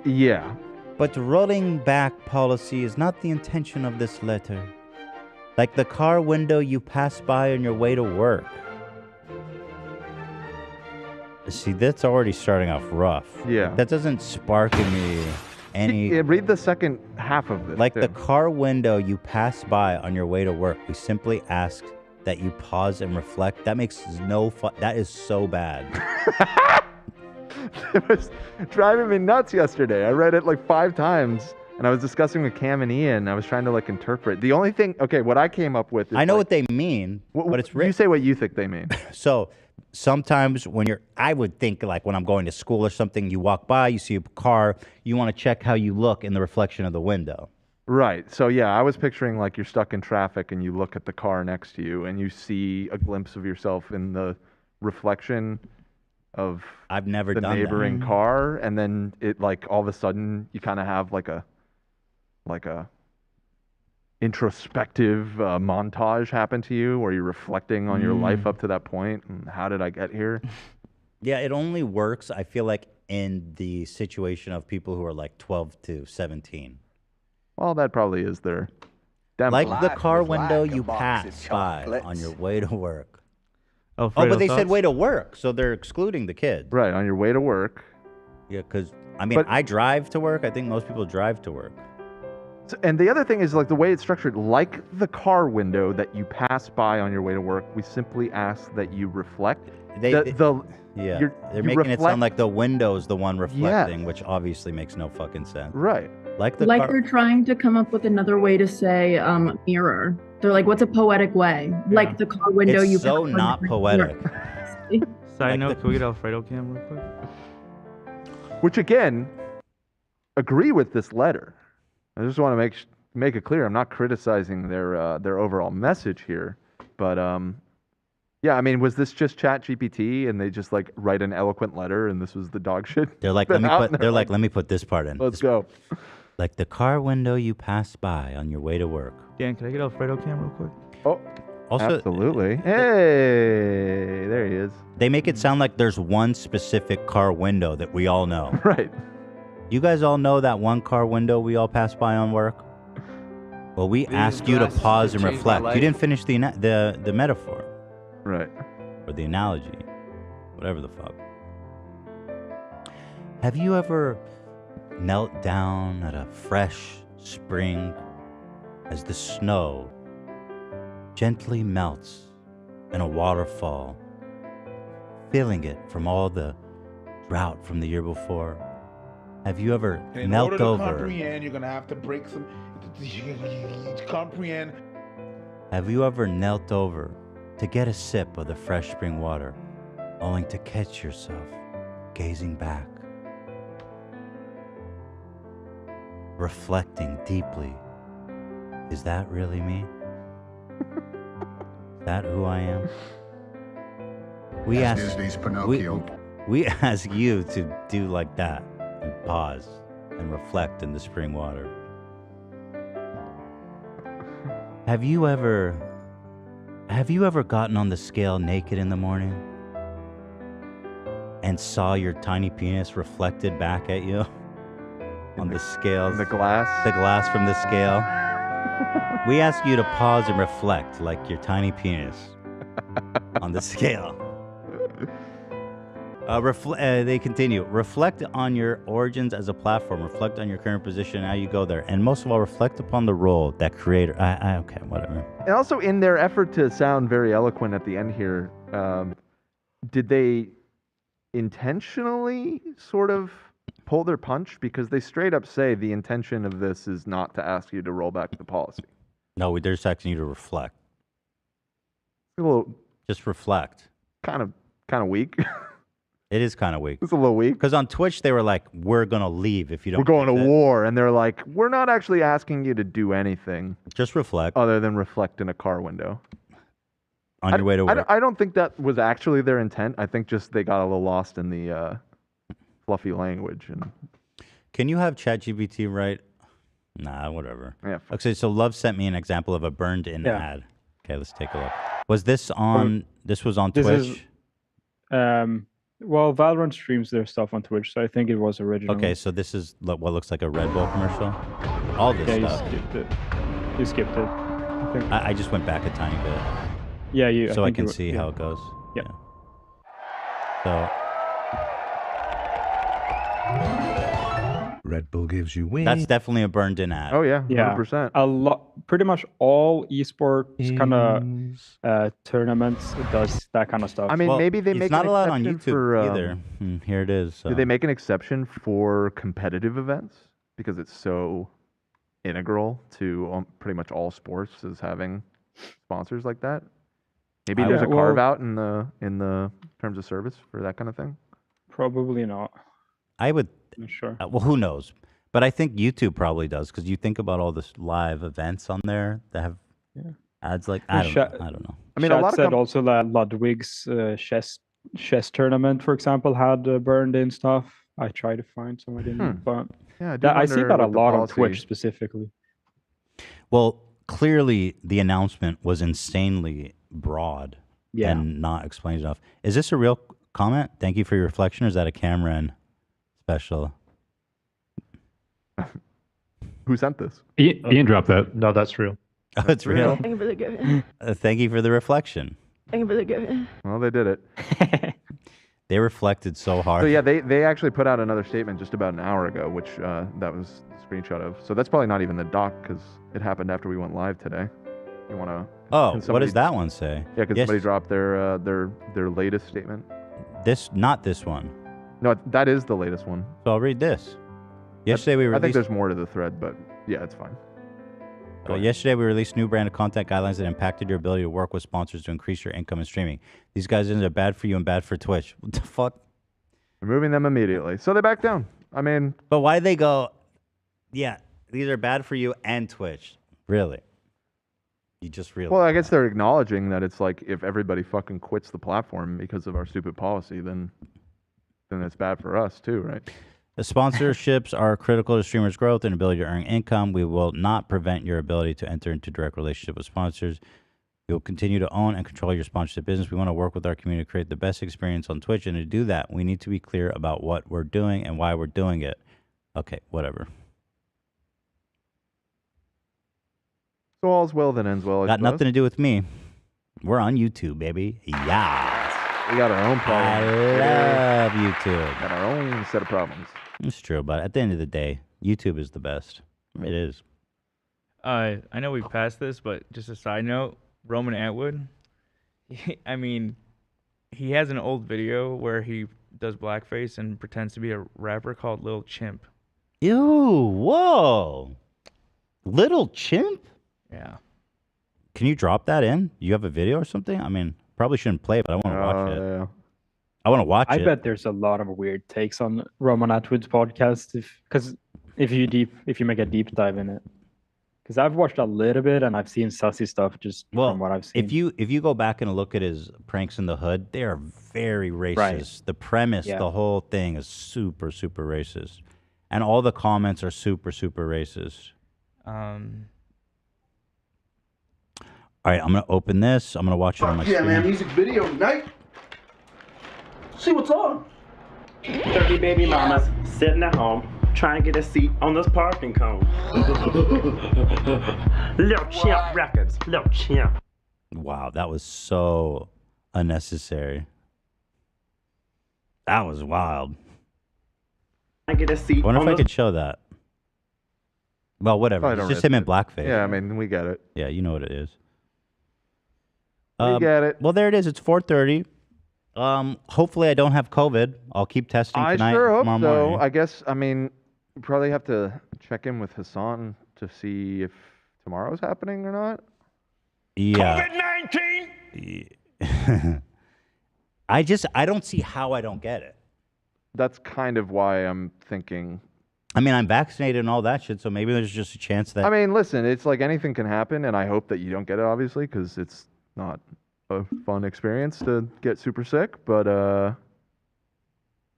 Yeah. But rolling back policy is not the intention of this letter. Like the car window you pass by on your way to work. See, that's already starting off rough. Yeah. That doesn't spark in me any... Read the second half of this. Like the car window you pass by on your way to work. We simply ask that you pause and reflect. That makes no fun. That is so bad. It was driving me nuts yesterday. I read it like 5 times, and I was discussing with Cam and Ian. I was trying to like interpret. The only thing, okay, what I came up with is I know what they mean, but it's You say what you think they mean. So sometimes when I would think like when I'm going to school or something, you walk by, you see a car, you want to check how you look in the reflection of the window. Right. So yeah, I was picturing like you're stuck in traffic and you look at the car next to you and you see a glimpse of yourself in the reflection of I've never the done neighboring that. car, and then it like all of a sudden you kind of have like a introspective montage happen to you where you're reflecting on your life up to that point and how did I get here? Yeah, it only works, I feel like, in the situation of people who are like 12 to 17. Well, that probably is their demo. Like the car window you pass by on your way to work. Oh, but they said way to work, so they're excluding the kids. Right, on your way to work. Yeah, because, I mean, I drive to work. I think most people drive to work. So, and the other thing is like the way it's structured, like the car window that you pass by on your way to work, we simply ask that you reflect. They're making it sound like the window's the one reflecting, which obviously makes no fucking sense. Right. Like they're trying to come up with another way to say mirror. They're like, what's a poetic way? Yeah. Like the car window it's you so not poetic. Side note, can we get Alfredo cam real quick? Which again, agree with this letter. I just want to make it clear I'm not criticizing their overall message here, but yeah, I mean, was this just ChatGPT and they just like write an eloquent letter and this was the dog shit? They're like, let me put this part in. Let's go. Like the car window you pass by on your way to work. Dan, can I get Alfredo cam real quick? Oh, also, absolutely. Hey, there he is. They make it sound like there's one specific car window that we all know. Right. You guys all know that one car window we all pass by on work? Well, we ask you to pause and reflect. You didn't finish the metaphor. Right. Or the analogy. Whatever the fuck. Have you ever knelt down at a fresh spring as the snow gently melts in a waterfall, feeling it from all the drought from the year before? Have you ever knelt over? In order to comprehend, you're gonna have to break some. Comprehend. Have you ever knelt over to get a sip of the fresh spring water, only to catch yourself gazing back, reflecting deeply. Is that really me? Is that who I am? We That's ask Disney's Pinocchio. we ask you to do like that and pause and reflect in the spring water. Have you ever gotten on the scale naked in the morning and saw your tiny penis reflected back at you on the scales? The glass? The glass from the scale. We ask you to pause and reflect like your tiny penis on the scale. They continue. Reflect on your origins as a platform. Reflect on your current position and how you go there. And most of all, reflect upon the role that creator... okay, whatever. And also, in their effort to sound very eloquent at the end here, did they intentionally sort of pull their punch? Because they straight up say the intention of this is not to ask you to roll back the policy. No, they're just asking you to reflect. A little... Just reflect. Kind of weak. It is kind of weak. It's a little weak. Because on Twitch, they were like, we're going to leave if you don't. We're going to war. And they're like, we're not actually asking you to do anything. Just reflect. Other than reflect in a car window. On your way to work. I don't think that was actually their intent. I think just they got a little lost in the fluffy language. And Can you have ChatGPT write? Nah, whatever. Yeah. Okay, so Love sent me an example of a burned-in ad. Okay, let's take a look. Was this on... This was on Twitch? Well, Valorant streams their stuff on Twitch, so I think it was original. Okay, so this is what looks like a Red Bull commercial? All this stuff. You skipped it. You skipped it. I think. I just went back a tiny bit. Yeah, you. So I can see how it goes. Yeah. So... Red Bull gives you wings. That's definitely a burned-in ad. Oh, yeah, 100%. A lot, pretty much all esports kind of tournaments does that kind of stuff. I mean, maybe they make it's not an allowed on exception YouTube for, either. Here it is. So. Do they make an exception for competitive events? Because it's so integral to pretty much all sports is having sponsors like that. Maybe there's a carve out in the terms of service for that kind of thing. Probably not. I would. I'm sure. Well, who knows? But I think YouTube probably does because you think about all this live events on there that have ads like I don't know. I mean, a lot said also that Ludwig's chess tournament, for example, had burned-in stuff. I tried to find some, I didn't, but I see that a lot on Twitch specifically. Well, clearly the announcement was insanely broad and not explained enough. Is this a real comment? Thank you for your reflection. Or is that a Cameron special? Who sent this? Ian dropped that. No, that's real. Oh, it's real. Thank you for the gift. Thank you for the reflection. Thank you for the gift. Well, they did it. They reflected so hard. So yeah, they actually put out another statement just about an hour ago, which that was a screenshot of. So that's probably not even the doc because it happened after we went live today. You want to? Oh, what does that one say? Yeah, because somebody dropped their latest statement. Not this one. No, that is the latest one. So I'll read this. Yesterday we released... I think there's more to the thread, but yeah, it's fine. Yesterday we released new brand of content guidelines that impacted your ability to work with sponsors to increase your income in streaming. These guidelines are bad for you and bad for Twitch. What the fuck? Removing them immediately. So they back down. I mean... But why they go, yeah, these are bad for you and Twitch? Really? You just realize. Well, I guess they're acknowledging that it's like if everybody fucking quits the platform because of our stupid policy, then it's bad for us too, right? The sponsorships are critical to streamers' growth and ability to earn income. We will not prevent your ability to enter into direct relationship with sponsors. We will continue to own and control your sponsorship business. We want to work with our community to create the best experience on Twitch, and to do that, we need to be clear about what we're doing and why we're doing it. Okay, whatever. So all's well that ends well. Got nothing to do with me. We're on YouTube, baby. Yeah. We got our own problems. I love YouTube. Got our own set of problems. It's true, but at the end of the day, YouTube is the best. It is. I know we passed this, but just a side note, Roman Atwood, he has an old video where he does blackface and pretends to be a rapper called Lil Chimp. Ew, whoa. Little Chimp? Yeah. Can you drop that in? You have a video or something? I mean, probably shouldn't play it, but I want to watch it. Yeah. I want to watch I it. bet there's a lot of weird takes on Roman Atwood's podcast if you make a deep dive in it. Because I've watched a little bit and I've seen sussy stuff just from what I've seen. If you go back and look at his pranks in the hood, they are very racist. Right. The premise, the whole thing is super, super racist. And all the comments are super, super racist. All right, I'm going to open this. I'm going to watch it on my Yeah, screen. man, music video night. See what's on. 30 baby mamas sitting at home trying to get a seat on this parking cone. Little Chimp Records. Little Chimp. Wow, that was so unnecessary. That was wild. I get a seat. I wonder if on I this- could show that. Well, whatever. Probably It's don't just risk him in it. blackface. Yeah, I mean, we get it. Yeah, you know what it is. We get it. Well, there it is. It's 4:30. Hopefully I don't have COVID. I'll keep testing I tonight. sure hope tomorrow so. morning. I guess, I mean, we probably have to check in with Hassan to see if tomorrow's happening or not. Yeah. COVID-19. I don't see how I don't get it. That's kind of why I'm thinking. I mean, I'm vaccinated and all that shit, so maybe there's just a chance that. I mean, listen, it's like anything can happen, and I hope that you don't get it, obviously, because it's not a fun experience to get super sick. But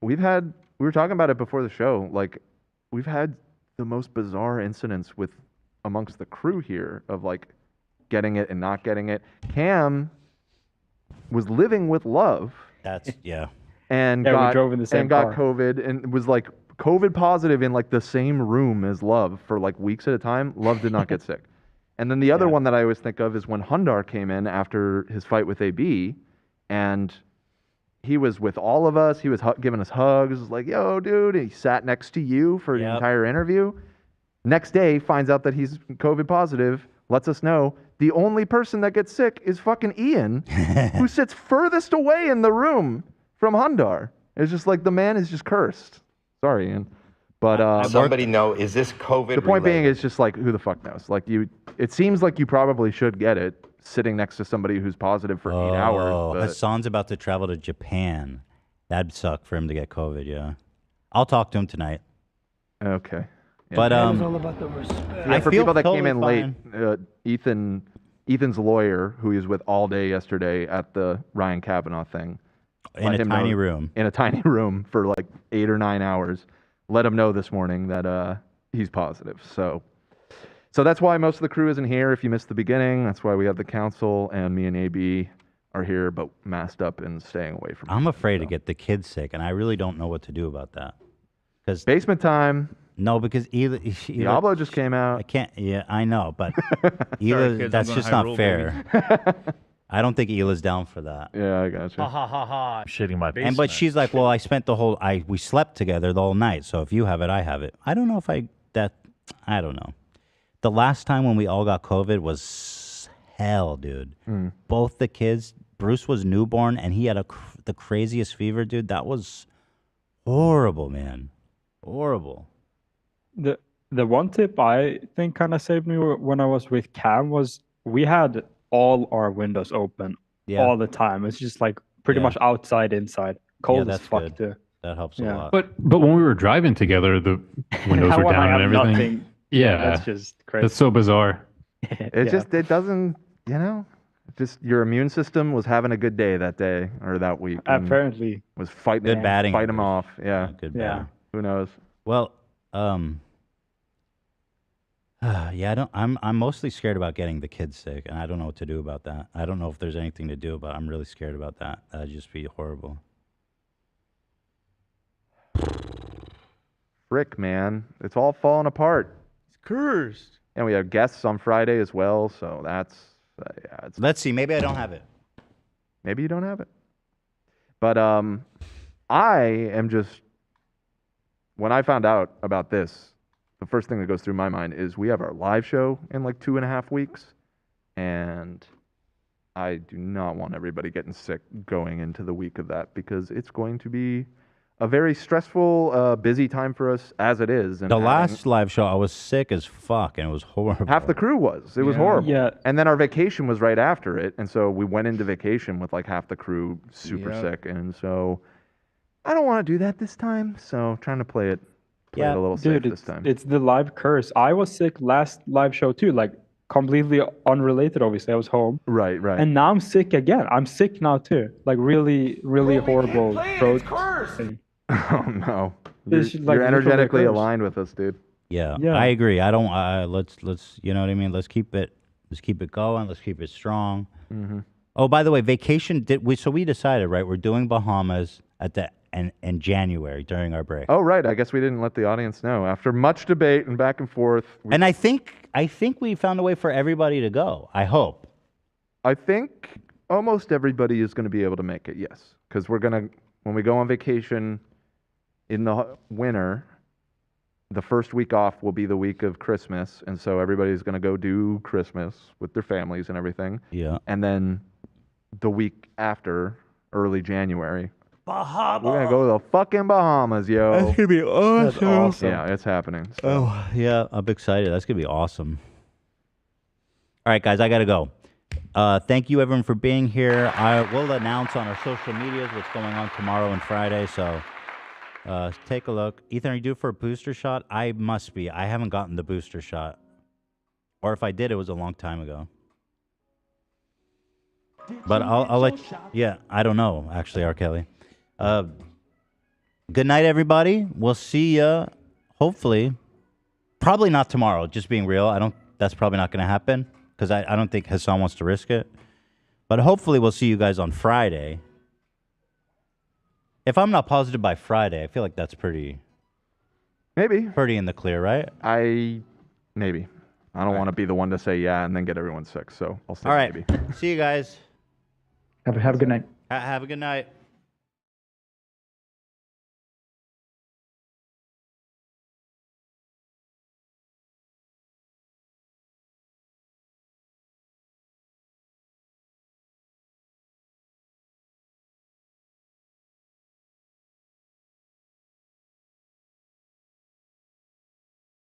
we were talking about it before the show. Like, we've had the most bizarre incidents with amongst the crew here of like getting it and not getting it. Cam was living with Love. That's And Yeah, we got drove in the same and got car. COVID and was like COVID positive in like the same room as Love for like weeks at a time. Love did not get sick. And then the other one that I always think of is when Hundar came in after his fight with AB, and he was with all of us. He was giving us hugs, like, "Yo, dude!" And he sat next to you for the entire interview. Next day, finds out that he's COVID positive. Lets us know the only person that gets sick is fucking Ian, who sits furthest away in the room from Hundar. It's just like the man is just cursed. Sorry, Ian. But somebody know, is this COVID the point being related? is just like, who the fuck knows? Like it seems like you probably should get it sitting next to somebody who's positive for 8 hours. Oh, But Hassan's about to travel to Japan. That'd suck for him to get COVID. Yeah, I'll talk to him tonight. Okay. Yeah. But It's all about the respect. Yeah, for feel people that came totally in late, Ethan's lawyer, who he was with all day yesterday at the Ryan Kavanaugh thing, In let a him tiny know- room. in a tiny room for like 8 or 9 hours, let him know this morning that he's positive. So that's why most of the crew isn't here. If you missed the beginning, that's why we have the council and me and AB are here, but masked up and staying away from. I'm afraid to get the kids sick, and I really don't know what to do about that. Because basement time. No, because either Diablo just came out. I can't. Yeah, I know, but Sorry, Ela, kids, I'm that's going just high not roll, fair. I don't think Ela's down for that. Yeah, I gotcha. Ha ha ha ha. Shitting my basement. And but she's like, well, I spent we slept together the whole night. So if you have it, I have it. I don't know if I don't know. The last time when we all got COVID was hell, dude. Mm. Both the kids, Bruce was newborn and he had the craziest fever, dude. That was horrible, man. Horrible. The one tip I think kind of saved me when I was with Cam was we had all our windows open all the time. It's just like pretty much outside, inside. Cold as that's fuck good. too. That helps a Yeah. lot. But when we were driving together, the windows were When I down and have everything. nothing, Yeah, that's just crazy. That's so bizarre. It doesn't, just your immune system was having a good day that day or that week. and Apparently. was fighting Good batting fight them off. Yeah. Good Yeah. batting. Who knows? Well, yeah, I'm mostly scared about getting the kids sick, and I don't know what to do about that. I don't know if there's anything to do, but I'm really scared about that. That'd just be horrible. Frick, man. It's all falling apart. It's cursed. And we have guests on Friday as well, so that's Let's see. Maybe I don't have it. Maybe you don't have it. But I am just, when I found out about this, the first thing that goes through my mind is we have our live show in like 2.5 weeks, and I do not want everybody getting sick going into the week of that because it's going to be a very stressful, busy time for us as it is. And The last live show, I was sick as fuck, and it was horrible. half the crew was. It was horrible. Yeah. And then our vacation was right after it, and so we went into vacation with like half the crew super sick, and so I don't want to do that this time. So trying to play it a little safe this time. It's the live curse. I was sick last live show too, like completely unrelated. Obviously, I was home. Right. And now I'm sick again. I'm sick now too. Like really, really horrible throat. Oh no! This You're, is like you're energetically literal curse. aligned with us, dude. Yeah, Yeah. I agree. I don't. Let's. You know what I mean. Let's keep it going. Let's keep it strong. Mhm. Oh, by the way, vacation. So we decided, right? We're doing Bahamas in January during our break. Oh right, I guess we didn't let the audience know. After much debate and back and forth, And I think we found a way for everybody to go. I hope. I think almost everybody is going to be able to make it. Yes, because when we go on vacation in the winter, the first week off will be the week of Christmas, and so everybody's going to go do Christmas with their families and everything. Yeah. And then the week after, early January, Bahamas. we're gonna go to the fucking Bahamas, yo. That's gonna be awesome. That's awesome. Yeah, it's happening. So. Oh yeah, I'm excited. That's gonna be awesome. All right, guys, I gotta go. Thank you everyone for being here. I will announce on our social medias what's going on tomorrow and Friday. So take a look. Ethan, are you due for a booster shot? I must be. I haven't gotten the booster shot, or if I did, it was a long time ago. But I'll let. Yeah, I don't know actually, R. Kelly. Good night, everybody. We'll see ya. Hopefully, probably not tomorrow. Just being real, that's probably not going to happen because I don't think Hassan wants to risk it. But hopefully, we'll see you guys on Friday. If I'm not positive by Friday, I feel like that's pretty in the clear, right? Maybe. I don't want to be the one to say yeah and then get everyone sick. So I'll say All right. maybe. See you guys. Have a good night. Have a good night.